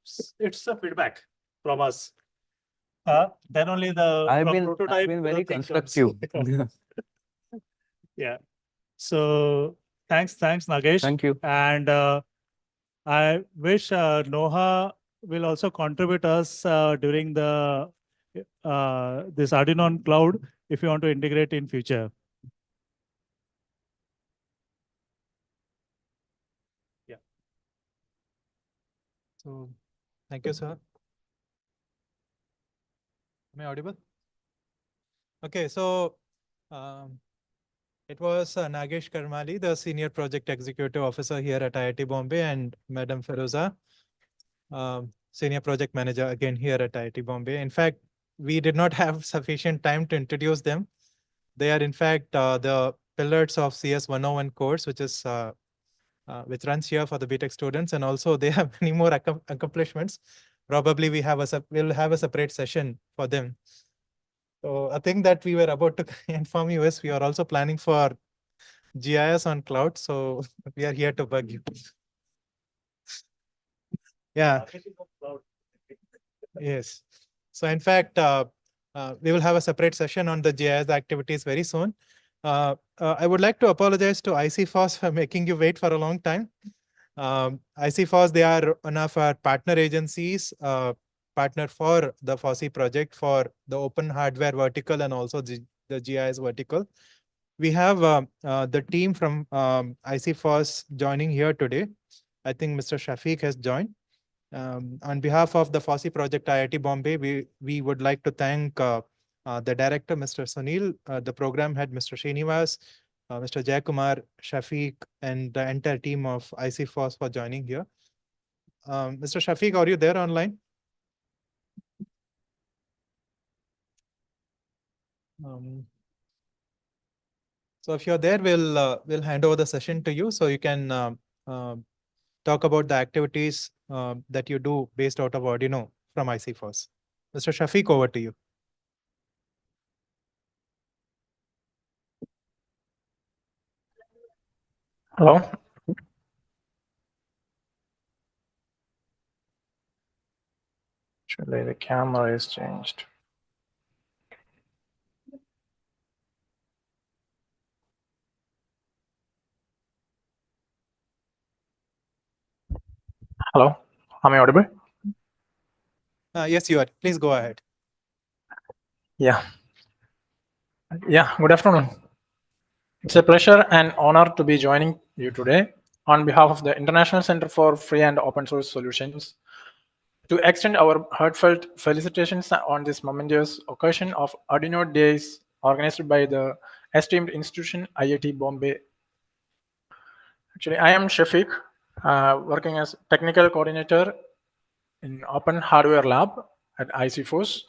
[SPEAKER 2] a feedback from us. Then only the prototype.
[SPEAKER 8] I've been very constructive.
[SPEAKER 2] Yeah. So thanks, Nagesh.
[SPEAKER 8] Thank you.
[SPEAKER 2] And I wish Noha will also contribute us during the this Arduino on cloud if you want to integrate in future. Yeah.
[SPEAKER 1] So, thank you, sir. Am I audible? Okay, so it was Nagesh Karmali, the Senior Project Executive Officer here at IIT Bombay, and Madam Feroza, Senior Project Manager again here at IIT Bombay. In fact, we did not have sufficient time to introduce them. They are in fact the pillars of CS 101 course, which runs here for the BTech students, and also they have many more accomplishments. Probably we'll have a separate session for them. So a thing that we were about to inform you is we are also planning for GIS on cloud. So we are here to bug you. Yeah. Yes. So in fact, we will have a separate session on the GIS activities very soon. I would like to apologize to ICFOS for making you wait for a long time. ICFOS, they are one of our partner agencies, partner for the FOSSEE project for the open hardware vertical and also the GIS vertical. We have the team from ICFOS joining here today. I think Mr. Shafiq has joined. On behalf of the FOSSEE project IIT Bombay, we would like to thank the director, Mr. Sunil, the program head, Mr. Srinivas, Mr. Jayakumar, Shafiq, and the entire team of ICFOS for joining here. Mr. Shafiq, are you there online? So if you're there, we'll hand over the session to you so you can talk about the activities that you do based out of Arduino from ICFOS. Mr. Shafiq, over to you.
[SPEAKER 9] Hello. Actually, the camera is changed. Hello. Am I audible?
[SPEAKER 1] Yes, you are. Please go ahead.
[SPEAKER 9] Yeah. Good afternoon. It's a pleasure and honor to be joining you today on behalf of the International Center for Free and Open Source Solutions to extend our heartfelt felicitations on this momentous occasion of Arduino Days organized by the esteemed institution IIT Bombay. Actually, I am Shafiq, working as technical coordinator in Open Hardware Lab at ICFOS.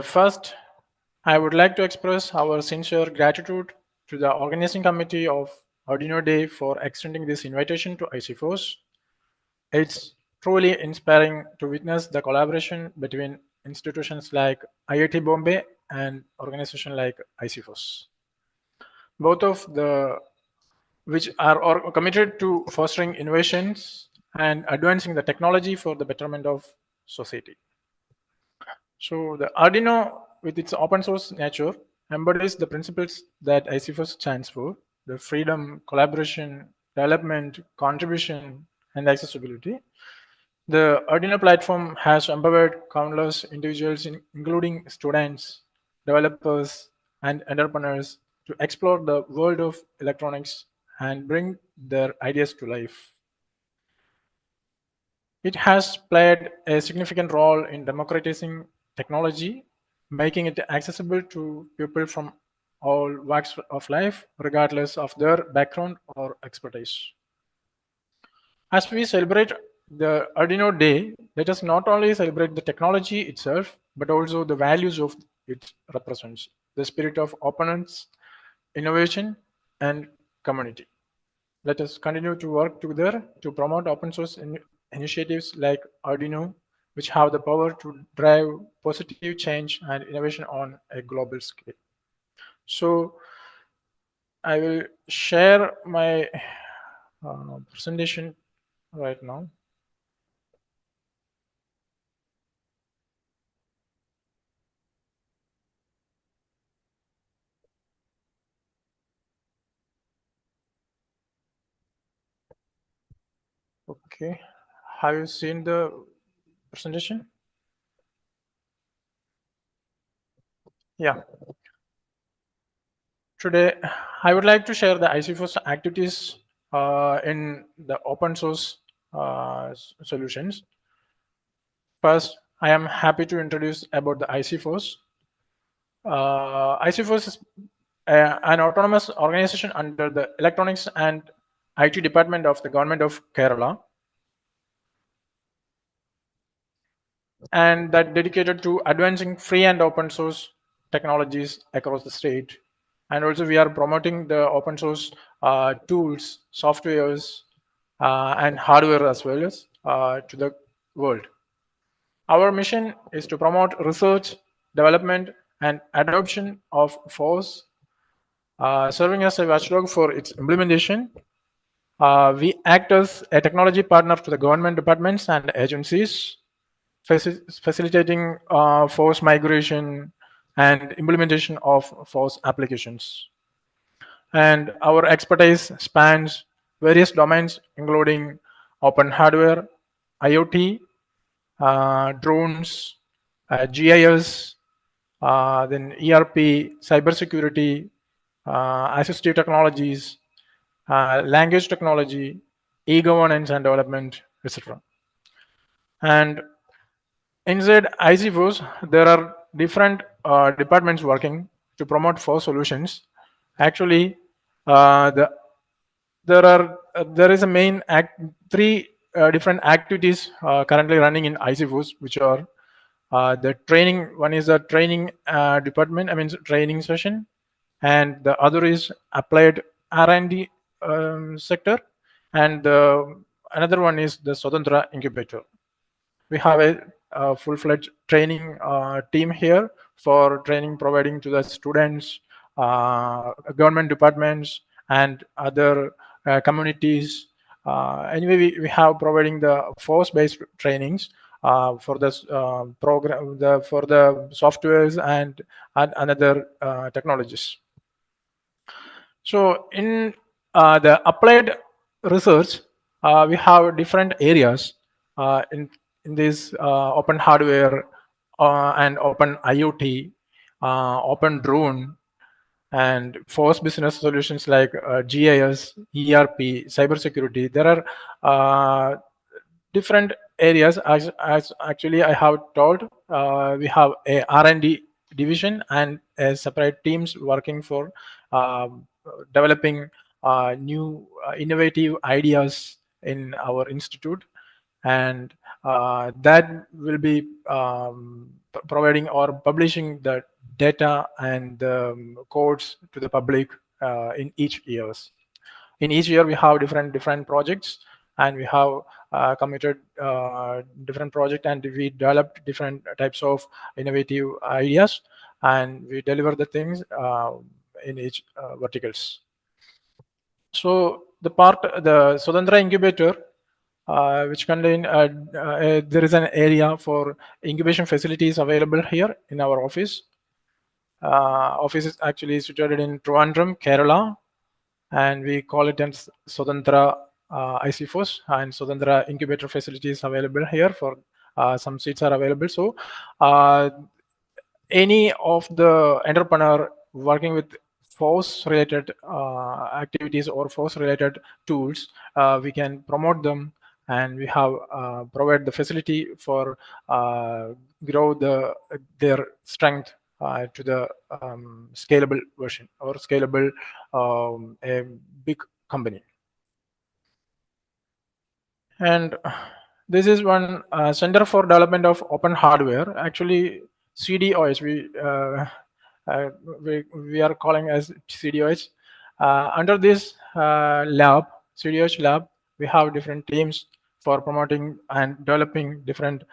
[SPEAKER 9] First, I would like to express our sincere gratitude to the organizing committee of Arduino Day for extending this invitation to ICFOS. It's truly inspiring to witness the collaboration between institutions like IIT Bombay and organizations like ICFOS, both of which are committed to fostering innovations and advancing the technology for the betterment of society. So the Arduino, with its open source nature, embodies the principles that ICFOS stands for: the freedom, collaboration, development, contribution, and accessibility. The Arduino platform has empowered countless individuals, including students, developers, and entrepreneurs, to explore the world of electronics and bring their ideas to life. It has played a significant role in democratizing technology, making it accessible to people from all walks of life, regardless of their background or expertise. As we celebrate the Arduino Day, let us not only celebrate the technology itself, but also the values of it represents: the spirit of openness, innovation, and community. Let us continue to work together to promote open source initiatives like Arduino, which have the power to drive positive change and innovation on a global scale. So I will share my presentation right now. Okay, have you seen the presentation? Yeah. Today, I would like to share the ICFOS activities in the open source solutions. First, I am happy to introduce about the ICFOS. ICFOS is an autonomous organization under the Electronics and IT Department of the Government of Kerala, and that dedicated to advancing free and open source technologies across the state. And also we are promoting the open source tools, softwares, and hardware as well as to the world. Our mission is to promote research, development, and adoption of FOSS, serving as a watchdog for its implementation. We act as a technology partner to the government departments and agencies, facilitating FOSS migration and implementation of FOSS applications. And our expertise spans various domains, including open hardware, IoT, drones, GIS, then ERP, cybersecurity, assistive technologies, language technology, e-governance and development, etc. And inside ICFOS, there are different departments working to promote FOSS solutions. Actually, there is a main three different activities currently running in ICFOS, which are the training. One is the training department, I mean training session, and the other is applied R&D sector, and another one is the Swatantra incubator. We have a full-fledged training team here for training providing to the students, government departments, and other communities. Anyway, we have providing the FOSS-based trainings for this program, for the softwares and another technologies. So in the applied research, we have different areas in this open hardware and open IoT, open drone, and FOSS business solutions like GIS, ERP, cybersecurity. There are different areas. As actually I have told, we have a R&D division and separate teams working for developing new innovative ideas in our institute, and that will be providing or publishing the data and codes to the public in each years. In each year, we have different projects, and we have committed different project, and we developed different types of innovative ideas, and we deliver the things in each verticals. So the Swatantra incubator, which contain there is an area for incubation facilities available here in our office. Office is actually situated in Trivandrum, Kerala, and we call it as Swatantra ICFOS, and Swatantra incubator facilities available here. For some seats are available. So any of the entrepreneur working with FOSS related activities or FOSS related tools, we can promote them, and we have provide the facility for grow their strength to the scalable version or scalable a big company. And this is one Center for Development of Open Hardware. Actually, CDOH, we are calling as CDOH. Under this lab, CDOH lab, we have different teams for promoting and developing different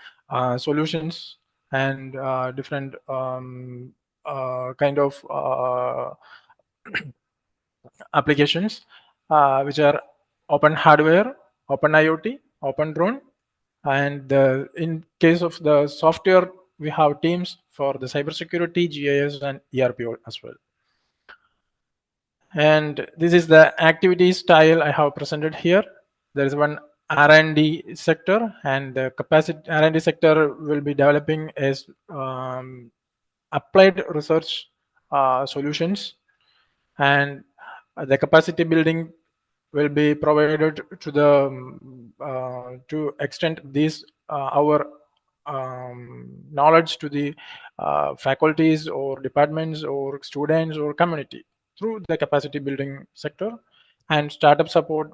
[SPEAKER 9] solutions and different kind of applications, which are open hardware, open IoT, open drone, and in case of the software, we have teams for the cybersecurity, GIS, and ERP as well. And this is the activity style I have presented here. There is one R&D sector, and the capacity R&D sector will be developing as applied research solutions, and the capacity building will be provided to the to extend this our knowledge to the faculties or departments or students or community through the capacity building sector. And startup support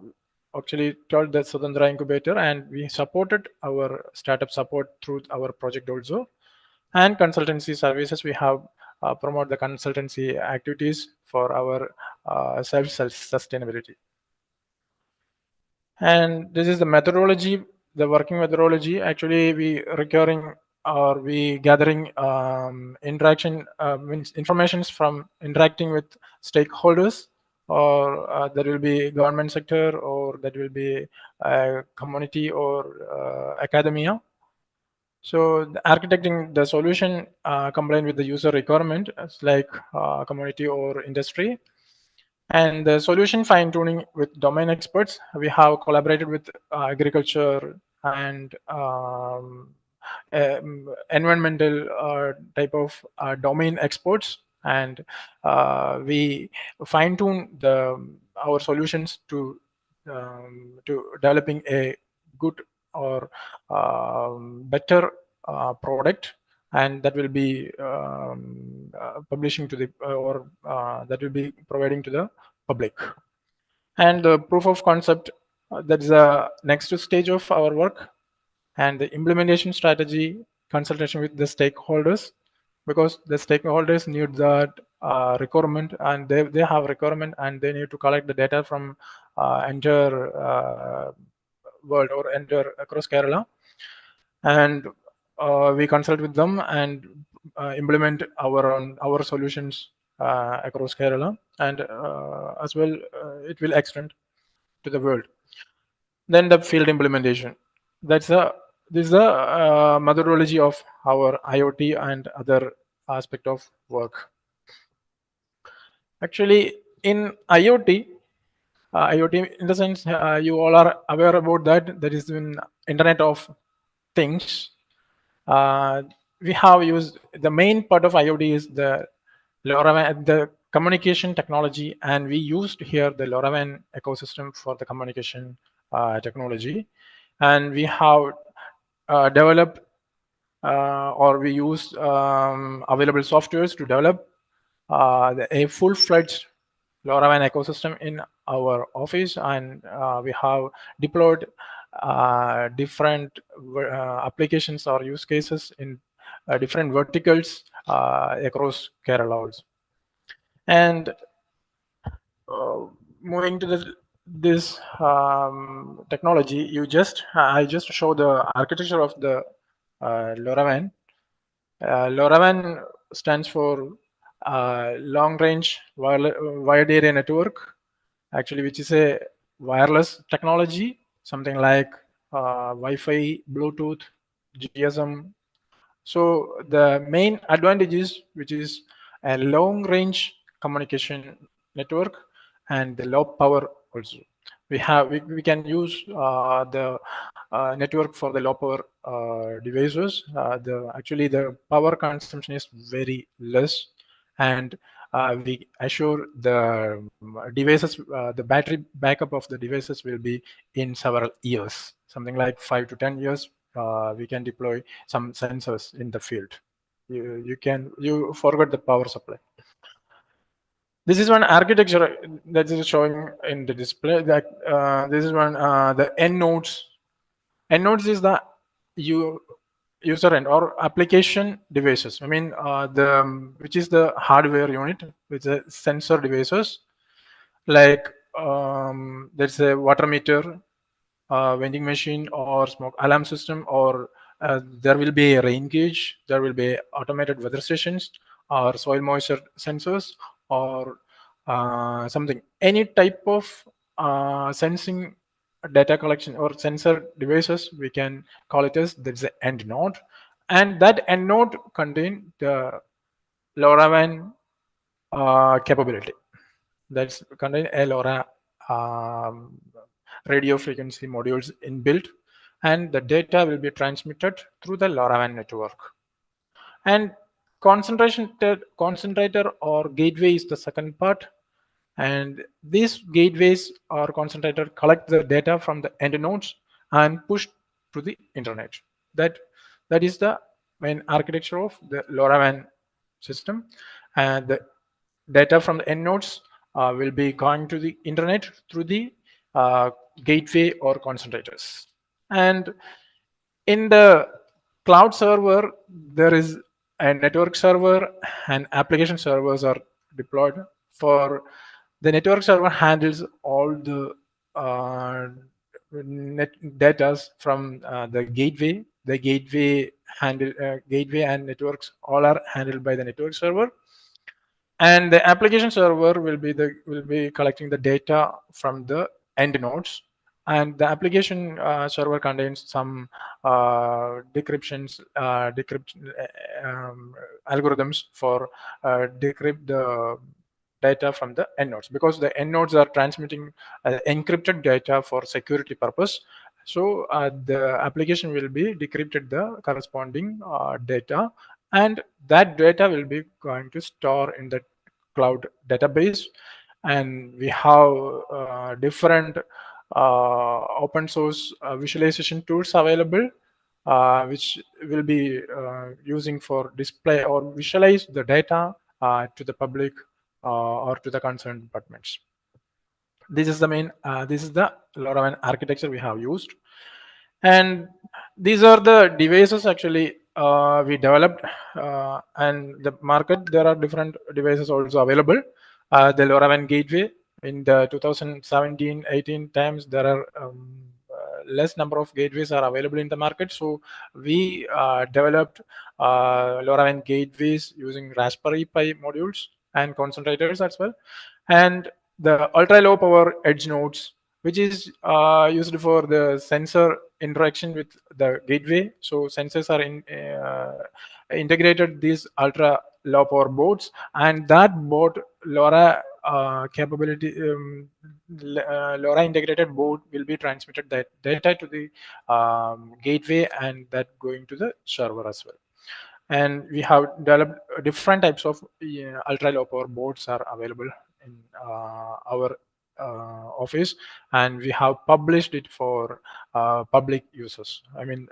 [SPEAKER 9] actually called the Sudandra Incubator, and we supported our startup support through our project also. And consultancy services, we have promote the consultancy activities for our self-sustainability. And this is the methodology, the working methodology. Actually, we recurring or we gathering interaction means informations from interacting with stakeholders, or that will be government sector, or that will be community or academia. So the architecting the solution combined with the user requirement, like community or industry. And the solution fine-tuning with domain experts. We have collaborated with agriculture and environmental type of domain experts, and we fine-tune our solutions to developing a good or better product, and that will be publishing to the or that will be providing to the public. And the proof of concept, that is the next stage of our work. And the implementation strategy, consultation with the stakeholders, because the stakeholders need that requirement, and they have requirement, and they need to collect the data from entire world or entire across Kerala. And we consult with them and implement our solutions across Kerala, and as well it will extend to the world. Then the field implementation. This is the methodology of our IoT and other aspect of work. Actually, in IoT, IoT in the sense you all are aware about that. That is in Internet of Things. We have used the main part of IoT is the LoRaWAN, the communication technology, and we used here the LoRaWAN ecosystem for the communication technology. And we have developed or we use available softwares to develop a full-fledged LoRaWAN ecosystem in our office, and we have deployed different applications or use cases in different verticals across Kerala also. And moving to this technology, I just show the architecture of the LoRaWAN. LoRaWAN stands for long range wide area network, actually, which is a wireless technology, something like Wi-Fi, Bluetooth, GSM. So the main advantage is, which is a long range communication network and the low power also. We can use the network for the low power devices. Actually the power consumption is very less, and we assure the devices, the battery backup of the devices will be in several years, something like 5 to 10 years. We can deploy some sensors in the field. You forgot the power supply. This is one architecture that is showing in the display. That this is one the end nodes. End nodes is the user end or application devices. I mean which is the hardware unit with the sensor devices, like there's a water meter, vending machine, or smoke alarm system, or there will be a rain gauge, there will be automated weather stations, or soil moisture sensors, or something, any type of sensing data collection or sensor devices, we can call it as there's an end node, and that end node contain the LoRaWAN capability. That's contain a LoRa radio frequency modules inbuilt, and the data will be transmitted through the LoRaWAN network. And concentrator or gateway is the second part, and these gateways or concentrator collect the data from the end nodes and push to the internet. That is the main architecture of the LoRaWAN system, and the data from the end nodes will be going to the internet through the gateway or concentrators. And in the cloud server, there is a network server and application servers are deployed. For the network server handles all the net data from the gateway. The gateway and networks all are handled by the network server, and the application server will be collecting the data from the end nodes. And the application server contains some algorithms for decrypt the data from the end nodes, because the end nodes are transmitting encrypted data for security purpose. So the application will be decrypted the corresponding data, and that data will be going to store in the cloud database. And we have different open source visualization tools available, which will be using for display or visualize the data to the public or to the concerned departments. This is the main, this is the LoRaWAN architecture we have used. And these are the devices actually we developed, and the market, there are different devices also available. The LoRaWAN gateway in the 2017-18 times, there are less number of gateways are available in the market. So we developed LoRaWAN gateways using Raspberry Pi modules and concentrators as well. And the ultra low power edge nodes, which is used for the sensor interaction with the gateway. So sensors are integrated these ultra low power boards, and that board LoRa capability, LoRa integrated board will be transmitted that data to the gateway, and that going to the server as well. And we have developed different types of ultra low power boards are available in our office, and we have published it for public users. I mean,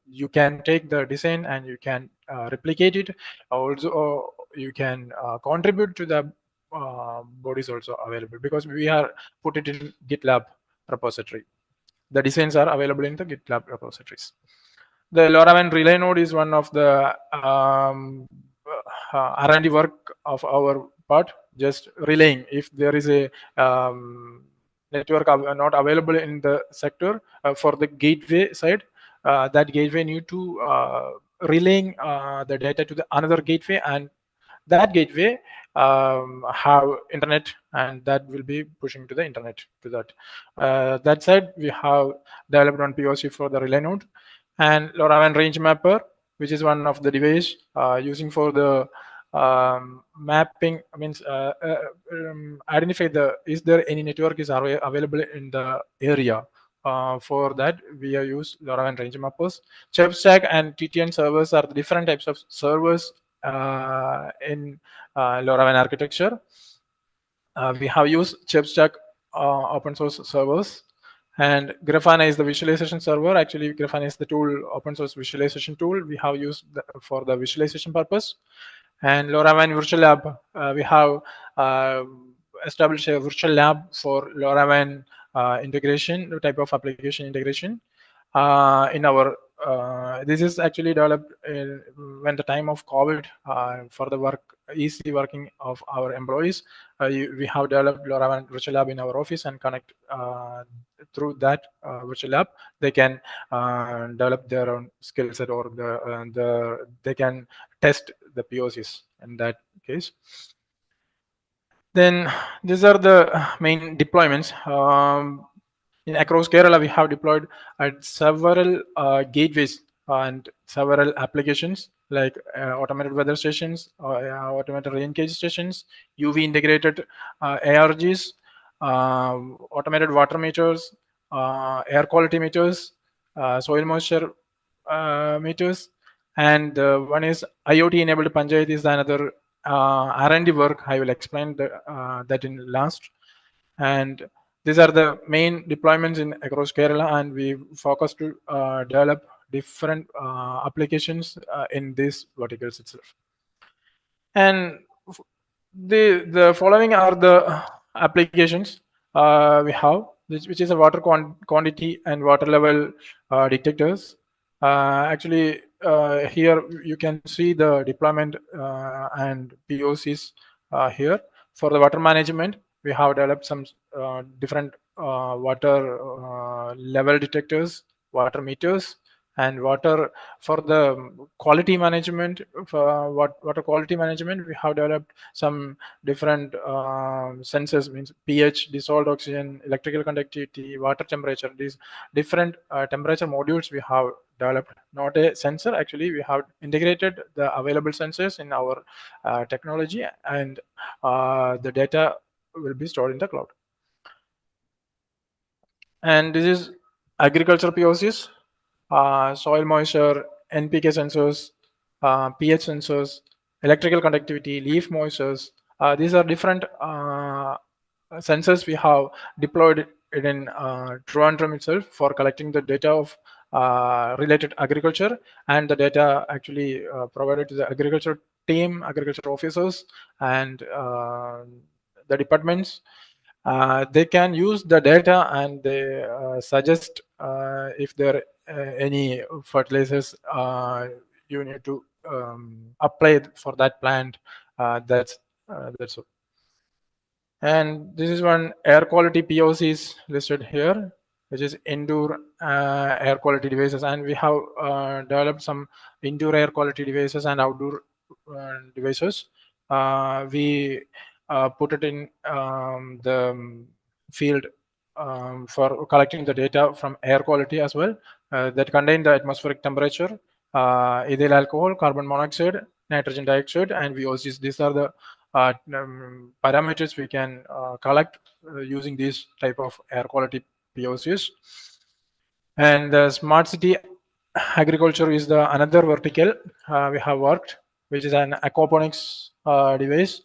[SPEAKER 9] you can take the design and you can replicate it. Also, you can contribute to the board is also available, because we are put it in GitLab repository. The designs are available in the GitLab repositories. The LoRaWAN relay node is one of the R&D work of our part, just relaying if there is a network not available in the sector for the gateway side, that gateway need to relaying the data to the another gateway, and that gateway have internet, and that will be pushing to the internet to that. That side, we have developed one POC for the relay node, and LoRaWAN range mapper, which is one of the device using for the mapping, means identify the is there any network is available in the area. For that, we have used LoRaWAN range mappers. ChipStack and TTN servers are the different types of servers in LoRaWAN architecture. We have used ChipStack open source servers, and Grafana is the visualization server. Actually, Grafana is the tool, open source visualization tool we have used for the visualization purpose. And LoRaWAN virtual lab, we have established a virtual lab for LoRaWAN integration, type of application integration in our this is actually developed when the time of COVID for the work, easy working of our employees. We have developed LoRaWAN virtual lab in our office, and connect through that virtual lab. They can develop their own skill set, or they can test the POCs in that case. Then these are the main deployments. Across Kerala, we have deployed at several gateways and several applications, like automated weather stations, automated rain gauge stations, UV integrated ARGs, automated water meters, air quality meters, soil moisture meters, and one is IoT enabled Panchayat is another R&D work. I will explain that in last. And these are the main deployments in across Kerala, and we focus to develop different applications in these verticals itself. And the following are the applications we have, which is a water quantity and water level detectors. Actually, here you can see the deployment and POCs here. For the water management, we have developed some different water level detectors, water meters, and water for the quality management. For water quality management, we have developed some different sensors, means pH, dissolved oxygen, electrical conductivity, water temperature. These different temperature modules we have developed, not a sensor. Actually, we have integrated the available sensors in our technology, and the data will be stored in the cloud. And this is agriculture POCs, soil moisture, NPK sensors, pH sensors, electrical conductivity, leaf moistures. These are different sensors we have deployed in Trivandrum itself for collecting the data of related agriculture, and the data actually provided to the agriculture team, agriculture officers, and the departments. They can use the data, and they suggest if there are any fertilizers you need to apply for that plant. That's all. And this is one air quality POCs listed here, which is indoor air quality devices. And we have developed some indoor air quality devices and outdoor devices. We put it in the field for collecting the data from air quality as well, that contain the atmospheric temperature, ethyl alcohol, carbon monoxide, nitrogen dioxide, and VOCs. These are the parameters we can collect using these type of air quality POCs. And the smart city agriculture is the another vertical we have worked, which is an aquaponics device.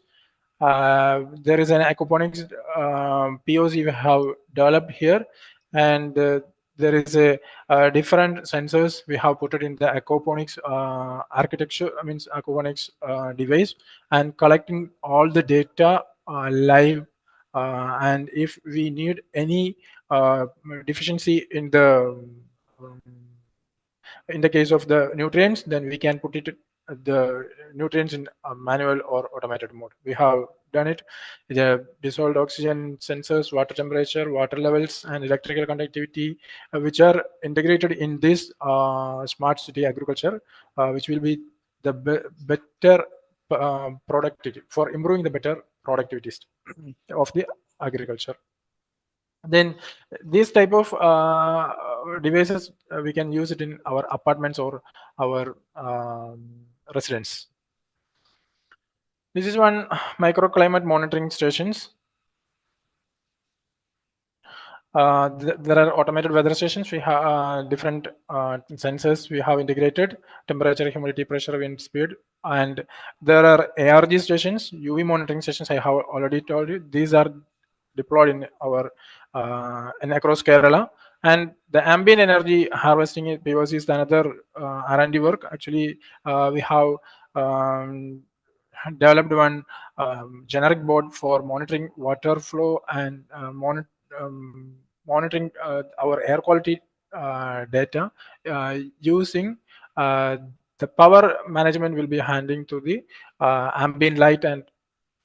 [SPEAKER 9] There is an aquaponics POC we have developed here, and there is a different sensors we have put it in the aquaponics architecture, means aquaponics device, and collecting all the data live. And if we need any deficiency in the case of the nutrients, then we can put it the nutrients in a manual or automated mode. We have done it. The dissolved oxygen sensors, water temperature, water levels, and electrical conductivity, which are integrated in this smart city agriculture, which will be the better productivity, for improving the better productivities of the agriculture. Then this type of devices we can use it in our apartments or our residence. This is one microclimate monitoring stations. There are automated weather stations. We have different sensors we have integrated: temperature, humidity, pressure, wind speed. And there are ARG stations, UV monitoring stations. I have already told you these are deployed in our and across Kerala. And the ambient energy harvesting POC is another R&D work. Actually, we have developed one generic board for monitoring water flow and monitoring our air quality data using the power management will be handling to the ambient light and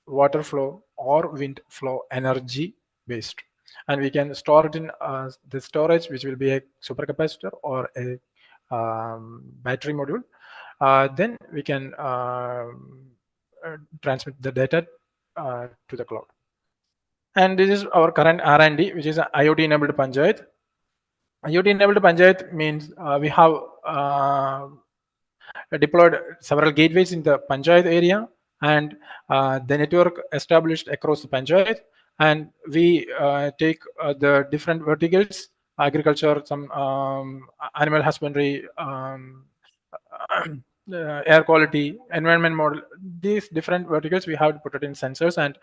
[SPEAKER 9] water flow or wind flow energy based, and we can store it in the storage, which will be a supercapacitor or a battery module. Then we can transmit the data to the cloud. And this is our current R&D, which is IoT enabled Panchayat. IoT enabled Panchayat means we have deployed several gateways in the Panchayat area, and the network established across the Panchayat. And we take the different verticals: agriculture, some animal husbandry, air quality, environment model. These different verticals we have to put it in sensors and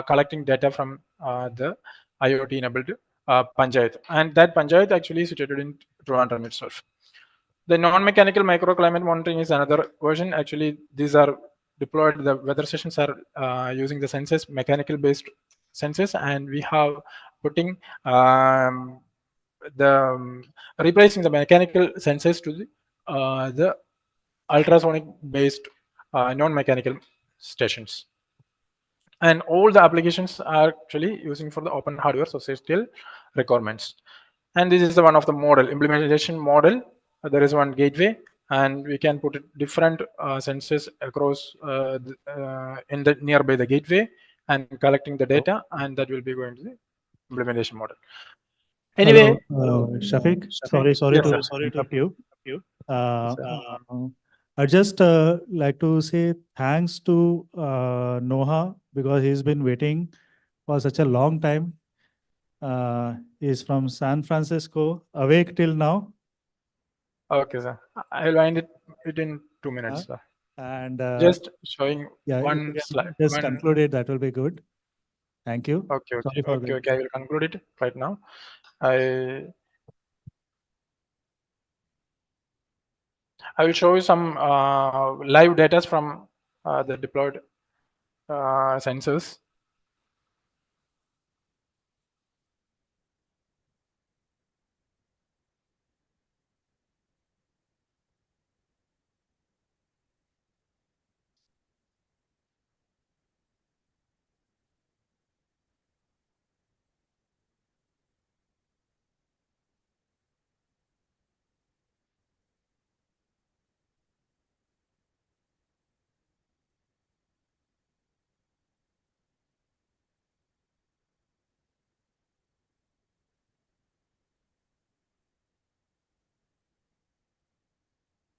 [SPEAKER 9] collecting data from the IoT enabled Panchayat. And that Panchayat actually is situated in Trivandrum itself. The non-mechanical microclimate monitoring is another version. Actually, these are deployed. The weather stations are using the sensors, mechanical-based sensors, and we have putting replacing the mechanical sensors to the ultrasonic-based non-mechanical stations. And all the applications are actually using for the open hardware societal requirements. And this is the one of the model implementation model. There is one gateway, and we can put different sensors across in the nearby the gateway and collecting the data, and that will be going to the implementation model. Anyway,
[SPEAKER 2] Shafiq, sorry
[SPEAKER 9] yes,
[SPEAKER 2] to
[SPEAKER 9] sir.
[SPEAKER 2] interrupt you.
[SPEAKER 9] Yes, sir.
[SPEAKER 2] I just like to say thanks to Noha, because he's been waiting for such a long time. He's from San Francisco, awake till now.
[SPEAKER 9] Okay, sir. I'll wind it in 2 minutes, sir.
[SPEAKER 2] And
[SPEAKER 9] Just showing
[SPEAKER 2] yeah, if
[SPEAKER 9] one
[SPEAKER 2] you can
[SPEAKER 9] slide.
[SPEAKER 2] just conclude it, that will be good. Thank you.
[SPEAKER 9] Okay,
[SPEAKER 2] Sorry for that.
[SPEAKER 9] okay. I will conclude it right now. I will show you some live data from the deployed sensors.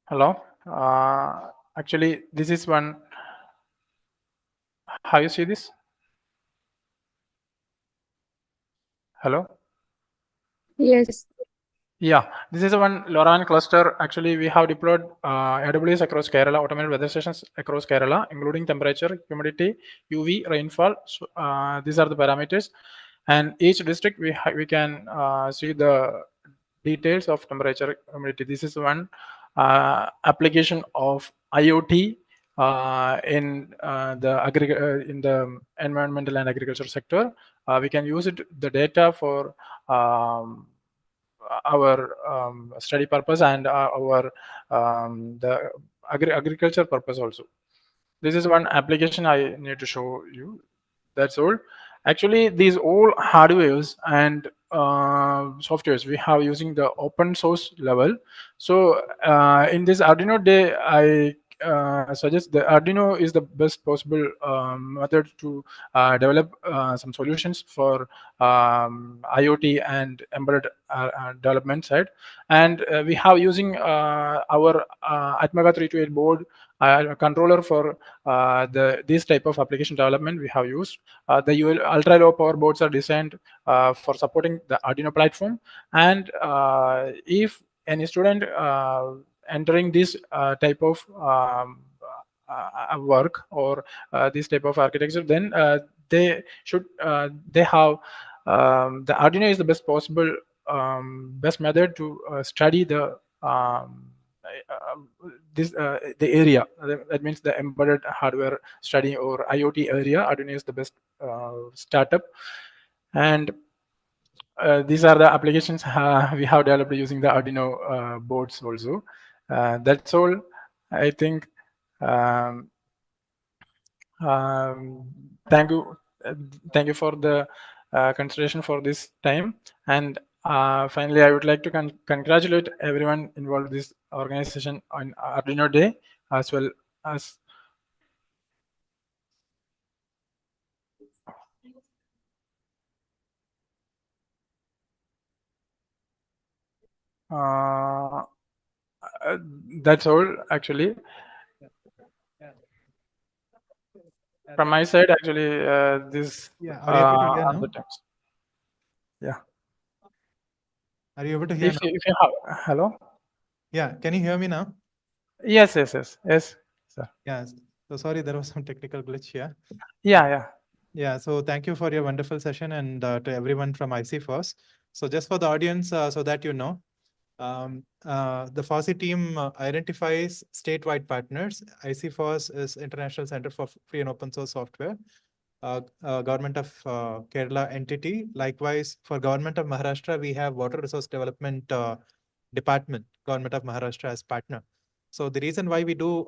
[SPEAKER 9] Hello. Actually, this is one. How you see this? Hello.
[SPEAKER 4] Yes.
[SPEAKER 9] Yeah, this is one LoRaWAN cluster. Actually, we have deployed AWS across Kerala, automated weather stations across Kerala, including temperature, humidity, UV, rainfall. So, these are the parameters. And each district, we can see the details of temperature, humidity. This is one application of IoT in the environmental and agriculture sector. We can use the data for our study purpose and our the agriculture purpose also. This is one application I need to show you. That's all. Actually, these all hardwares and softwares we have using the open source level. So in this Arduino day, I suggest the Arduino is the best possible method to develop some solutions for IoT and embedded development side. And we have using our Atmega 328 board controller for this type of application development we have used. The ultra low power boards are designed for supporting the Arduino platform. And if any student entering this type of work or this type of architecture, then they should they have the Arduino is the best possible best method to study the the area. That means the embedded hardware study or IoT area. Arduino is the best startup. And these are the applications we have developed using the Arduino boards also. That's all. I think. Thank you. Thank you for the consideration for this time. And finally, I would like to congratulate everyone involved in this organization on Arduino Day, as well as that's all actually. From my side, actually, this
[SPEAKER 1] Are you able to hear
[SPEAKER 9] are
[SPEAKER 1] now?
[SPEAKER 9] the times. Yeah.
[SPEAKER 1] Are you able to hear
[SPEAKER 9] If,
[SPEAKER 1] now?
[SPEAKER 9] if you have, hello.
[SPEAKER 1] Yeah, can you hear me now?
[SPEAKER 9] Yes, sir.
[SPEAKER 1] Yes. So sorry, there was some technical glitch here.
[SPEAKER 9] Yeah.
[SPEAKER 1] Yeah, so thank you for your wonderful session and to everyone from IC First. So just for the audience, so that you know, The FOSSI team identifies statewide partners. ICFOSS is International Center for Free and Open Source Software, Government of Kerala entity. Likewise, for Government of Maharashtra, we have Water Resource Development Department, Government of Maharashtra as partner. So the reason why we do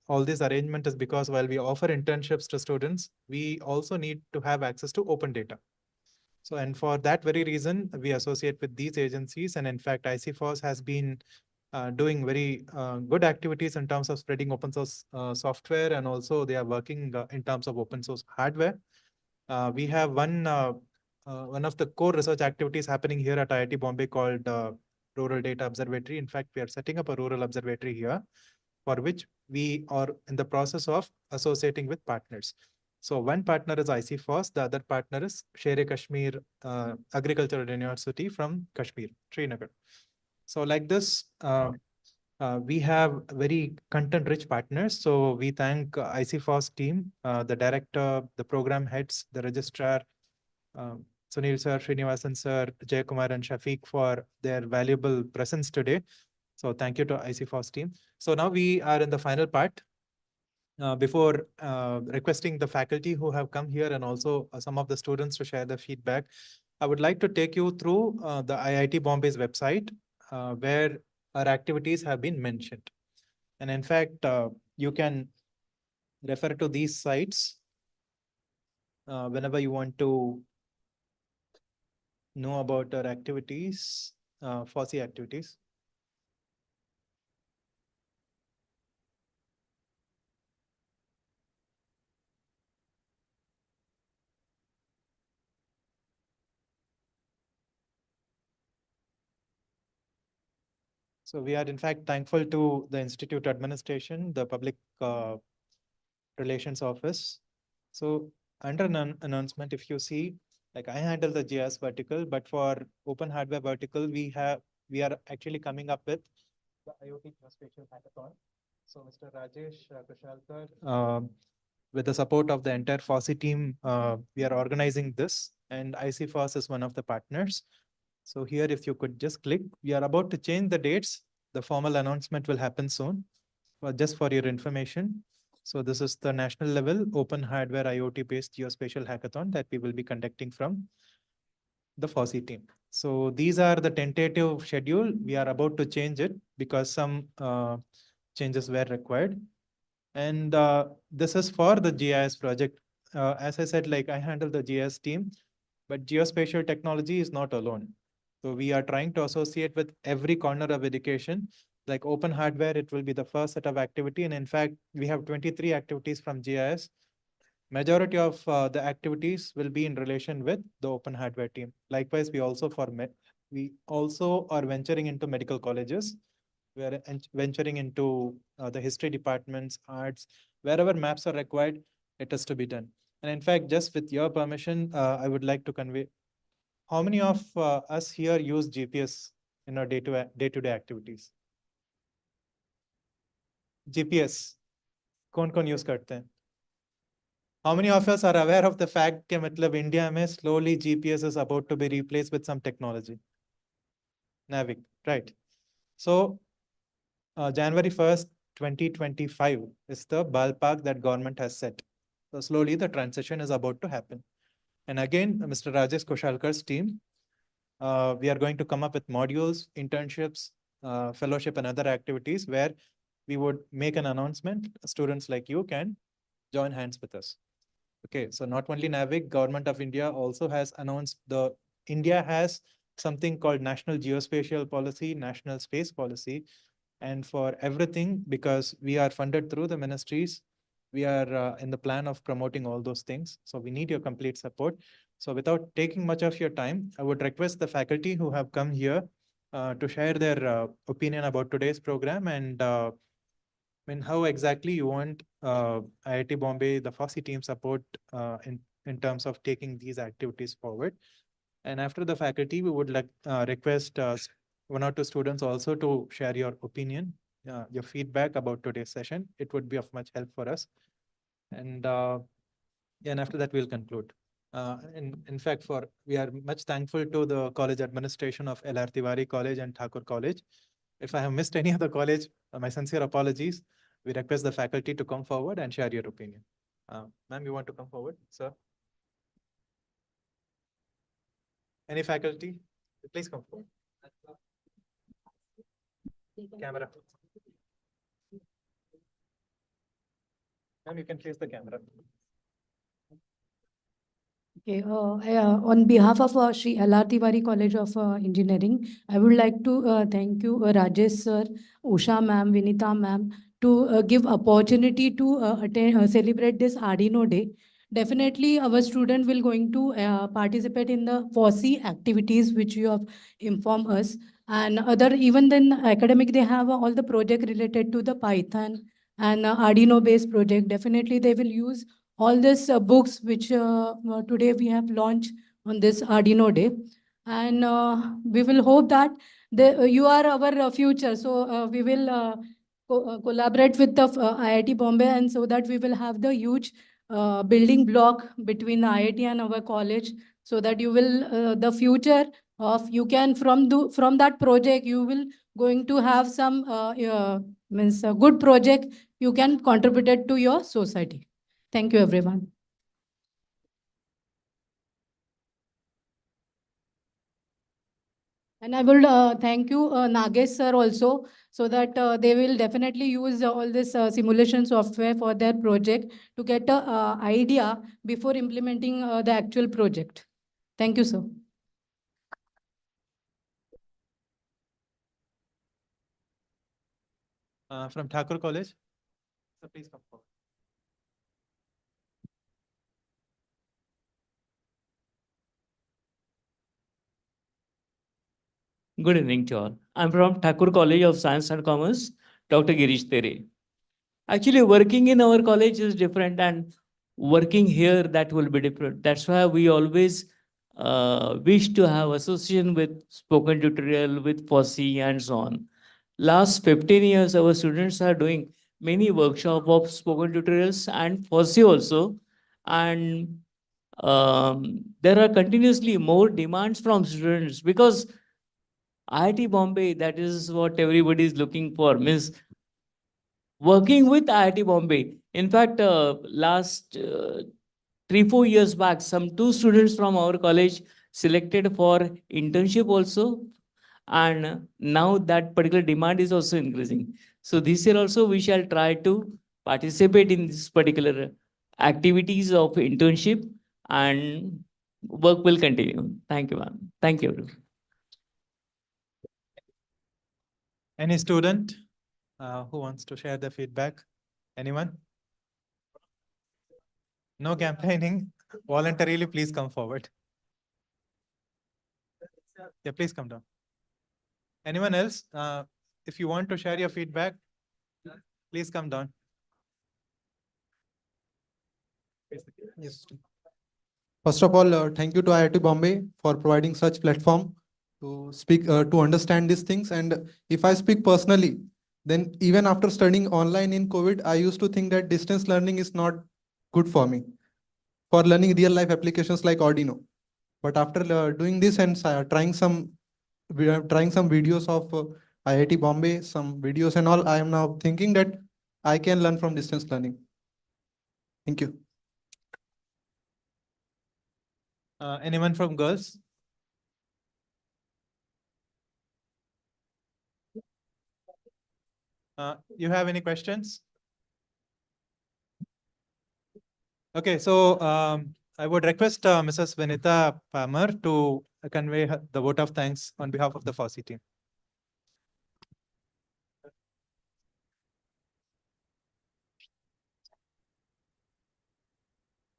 [SPEAKER 1] all this arrangement is because while we offer internships to students, we also need to have access to open data. So, and for that very reason, we associate with these agencies. And in fact, ICFOSS has been doing very good activities in terms of spreading open source software, and also they are working in terms of open source hardware. We have one of the core research activities happening here at IIT Bombay called Rural Data Observatory. In fact, we are setting up a rural observatory here, for which we are in the process of associating with partners. So one partner is ICFOSS, the other partner is Sher-e-Kashmir Agricultural University from Kashmir, Srinagar. So like this, we have very content-rich partners. So we thank ICFOSS team, the director, the program heads, the registrar, Sunil sir, Srinivasan sir, Jayakumar and Shafiq for their valuable presence today. So thank you to ICFOSS team. So now we are in the final part. Before requesting the faculty who have come here and also some of the students to share the feedback, I would like to take you through the IIT Bombay's website, where our activities have been mentioned. And in fact, you can refer to these sites whenever you want to know about our activities, FOSSI activities. So we are in fact thankful to the Institute administration, the public relations office. So under an announcement, if you see, like I handle the GIS vertical, but for open hardware vertical, we are actually coming up with the IoT Geospatial Hackathon. So Mr. Rajesh Kushalkar, with the support of the entire FOSSI team, we are organizing this, and ICFOSS is one of the partners. So here, if you could just click, we are about to change the dates. The formal announcement will happen soon, just for your information. So this is the national level open hardware IoT based geospatial hackathon that we will be conducting from the FOSSI team. So these are the tentative schedule. We are about to change it because some changes were required. And this is for the GIS project. As I said, like I handle the GIS team, but geospatial technology is not alone. So we are trying to associate with every corner of education. Like open hardware, it will be the first set of activity. And in fact, we have 23 activities from GIS. Majority of the activities will be in relation with the open hardware team. Likewise, we also are venturing into medical colleges. We are venturing into the history departments, arts, wherever maps are required, it is to be done. And in fact, just with your permission, I would like to convey, how many of us here use GPS in our day-to-day activities? GPS, कौन use करते हैं? How many of us are aware of the fact that मतलब India में slowly GPS is about to be replaced with some technology? Navic, right? So January 1st, 2025 is the ballpark that government has set. So slowly the transition is about to happen. And again, Mr. Rajesh Kushalkar's team, we are going to come up with modules, internships, fellowship and other activities where we would make an announcement. Students like you can join hands with us. Okay, so not only NAVIC, Government of India also has announced India has something called National Geospatial Policy, National Space Policy. And for everything, because we are funded through the ministries, we are in the plan of promoting all those things. So we need your complete support. So without taking much of your time, I would request the faculty who have come here to share their opinion about today's program and how exactly you want IIT Bombay, the FOSSI team support in terms of taking these activities forward. And after the faculty, we would like request one or two students also to share your opinion, your feedback about today's session. It would be of much help for us. And after that, we'll conclude. In fact, we are much thankful to the college administration of L.R. Tiwari College and Thakur College. If I have missed any of the college, my sincere apologies. We request the faculty to come forward and share your opinion. Ma'am, you want to come forward, sir? Any faculty? Please come forward. Camera. Ma'am, you can face the camera.
[SPEAKER 10] Okay, on behalf of Shri L.R. Tiwari College of Engineering, I would like to thank you, Rajesh sir, Usha ma'am, Vinita ma'am, to give opportunity to attend, celebrate this Arduino Day. Definitely, our student will going to participate in the FOSSI activities which you have informed us. And other, even then academic, they have all the project related to the Python and Arduino based project. Definitely, they will use all these books which today we have launched on this Arduino Day. And we will hope that you are our future. So we will collaborate with the IIT Bombay, and so that we will have the huge building block between the IIT and our college, so that you will, the future of you can from that project, you will going to have some means a good project you can contribute it to your society. Thank you, everyone. And I will thank you, Nagesh sir, also, so that they will definitely use all this simulation software for their project to get an idea before implementing the actual project. Thank you, sir.
[SPEAKER 1] From Thakur College. So please come forward.
[SPEAKER 11] Good evening to all. I'm from Thakur College of Science and Commerce, Dr. Girish Tere. Actually, working in our college is different, and working here, that will be different. That's why we always wish to have association with spoken tutorial, with FOSSI and so on. Last 15 years, our students are doing many workshops of spoken tutorials and FOSSI also. And there are continuously more demands from students, because IIT Bombay, that is what everybody is looking for, means working with IIT Bombay. In fact, last 3-4 years back, some 2 students from our college selected for internship also. And now that particular demand is also increasing. So this year also we shall try to participate in this particular activities of internship, and work will continue. Thank you, ma'am. Thank you, everyone.
[SPEAKER 1] Any student who wants to share the feedback? Anyone? No campaigning. Voluntarily, please come forward. Yeah, please come down. Anyone else? If you want to share your feedback, please come down.
[SPEAKER 12] Yes. First of all, thank you to IIT Bombay for providing such platform to speak, to understand these things. And if I speak personally, then even after studying online in COVID, I used to think that distance learning is not good for me for learning real life applications like Arduino. But after doing this and trying some videos of IIT Bombay, some videos and all, I am now thinking that I can learn from distance learning. Thank you.
[SPEAKER 1] Anyone from girls? You have any questions? Okay, so I would request Mrs. Vinita Palmer to convey the vote of thanks on behalf of the FOSSI team.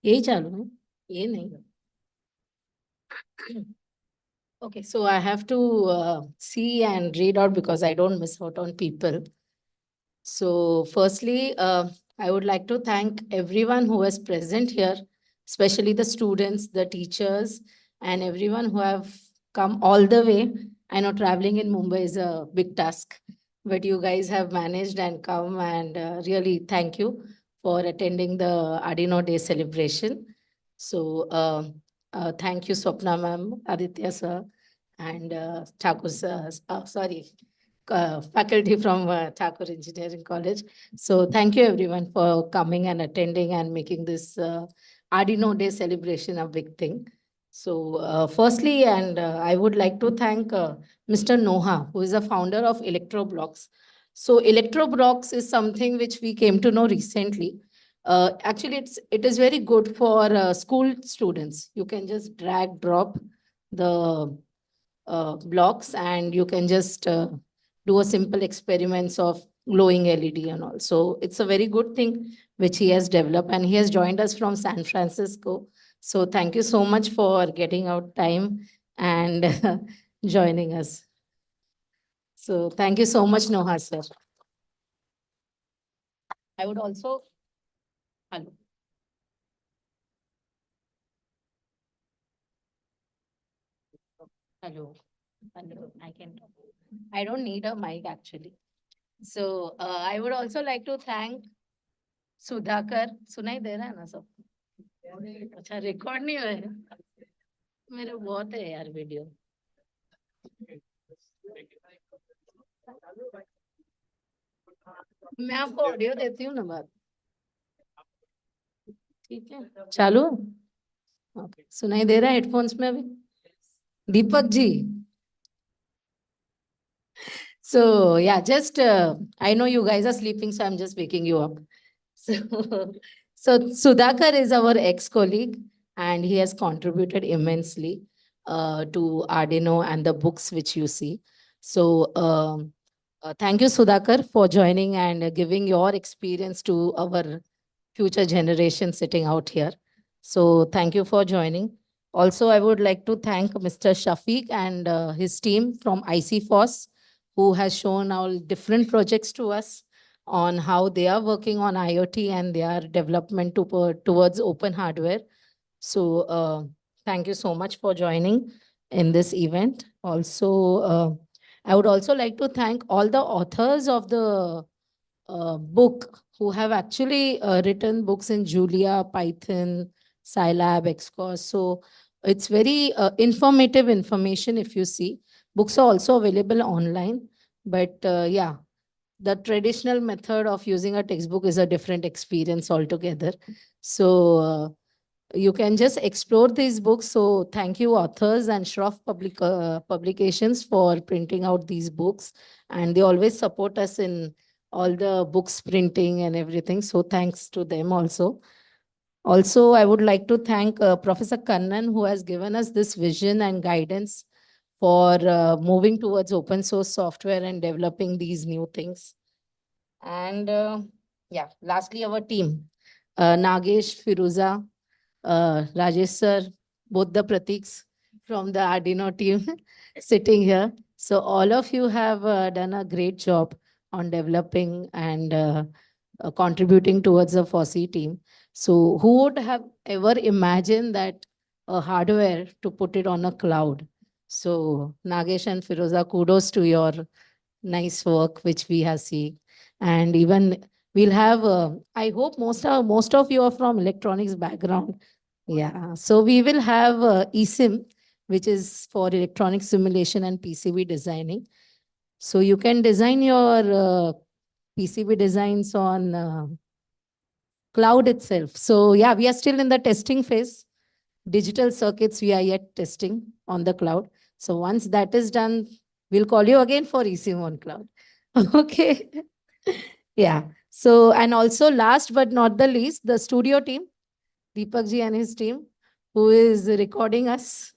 [SPEAKER 10] यही चालू है, ये नहीं. Okay, so I have to see and read out because I don't miss out on people. So firstly, I would like to thank everyone who was present here, especially the students, the teachers, and everyone who have come all the way. I know traveling in Mumbai is a big task, but you guys have managed and come, and really thank you for attending the Arduino Day celebration. So Thank you, Swapna ma'am, Aditya sir, and Thakur sir, faculty from Thakur Engineering College. So thank you everyone for coming and attending and making this Arduino Day celebration a big thing. So firstly, and I would like to thank Mr. Noha, who is the founder of Electroblocks. So Electroblocks is something which we came to know recently. Actually, it is very good for school students. You can just drag, drop the blocks, and you can just do a simple experiments of glowing LED and all. So it's a very good thing which he has developed, and he has joined us from San Francisco. So thank you so much for getting out time and joining us. So thank you so much, Noha sir. I would also, hello. Hello. Hello. I can talk. I don't need a mic actually. So I would also like to thank Sudhakar. सुनाई दे रहा है ना सब? अच्छा record नहीं हुआ है? मेरे बहुत है यार वीडियो. मैं आपको ऑडियो देती हूँ ना बात. ठीक है. चालू? Okay. सुनाई दे रहा है हेडफोन्स में अभी? Deepak ji. So yeah, just I know you guys are sleeping, so I'm just waking you up. So Sudhakar is our ex-colleague, and he has contributed immensely to Arduino and the books which you see. So thank you, Sudhakar, for joining and giving your experience to our future generation sitting out here. So thank you for joining. Also, I would like to thank Mr. Shafiq and his team from ICFOS, who has shown all different projects to us on how they are working on IoT and their development towards open hardware. So thank you so much for joining in this event. Also, I would also like to thank all the authors of the book who have actually written books in Julia, Python, Scilab, Xcos. So it's very informative information if you see. Books are also available online, but yeah, the traditional method of using a textbook is a different experience altogether. So you can just explore these books. So thank you authors and Shroff Publications for printing out these books. And they always support us in all the books printing and everything. So thanks to them also. Also, I would like to thank Professor Kannan, who has given us this vision and guidance for moving towards open source software and developing these new things. And yeah, lastly, our team, Nagesh, Firuza, Rajesh sir, both the Pratiks from the Arduino team sitting here. So all of you have done a great job on developing and contributing towards the FOSSEE team. So who would have ever imagined that a hardware to put it on a cloud? So Nagesh and Firoza, kudos to your nice work which we have seen. And even we'll have, I hope most of you are from electronics background. Yeah, so we will have eSIM, which is for electronic simulation and PCB designing. So you can design your PCB designs on cloud itself. So yeah, we are still in the testing phase. Digital circuits, we are yet testing on the cloud. So once that is done, we'll call you again for eSIM on cloud. Okay. Yeah. So, and also last but not the least, the studio team, Deepak ji and his team, who is recording us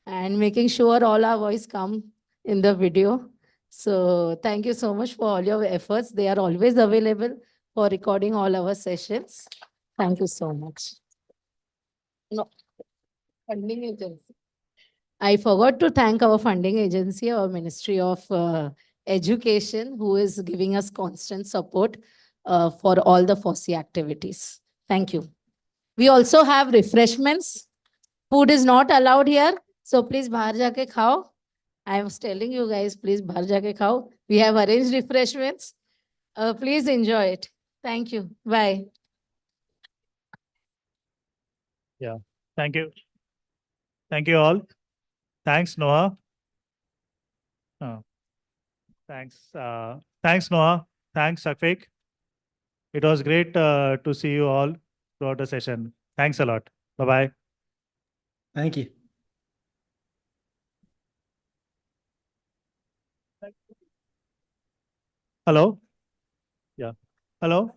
[SPEAKER 10] and making sure all our voice come in the video. So thank you so much for all your efforts. They are always available for recording all our sessions. Thank you so much. No, funding agency. I forgot to thank our funding agency, our Ministry of Education, who is giving us constant support for all the FOSSEE activities. Thank you. We also have refreshments. Food is not allowed here. So please bahar jaake khao. I was telling you guys, please bahar jaake khao. We have arranged refreshments. Please enjoy it. Thank you. Bye.
[SPEAKER 2] Yeah, thank you. Thank you all. Thanks, Noah. Thanks. Thanks, Noah. Thanks, Shafiq. It was great to see you all throughout the session. Thanks a lot. Bye-bye.
[SPEAKER 5] Thank you.
[SPEAKER 2] Hello? Yeah. Hello?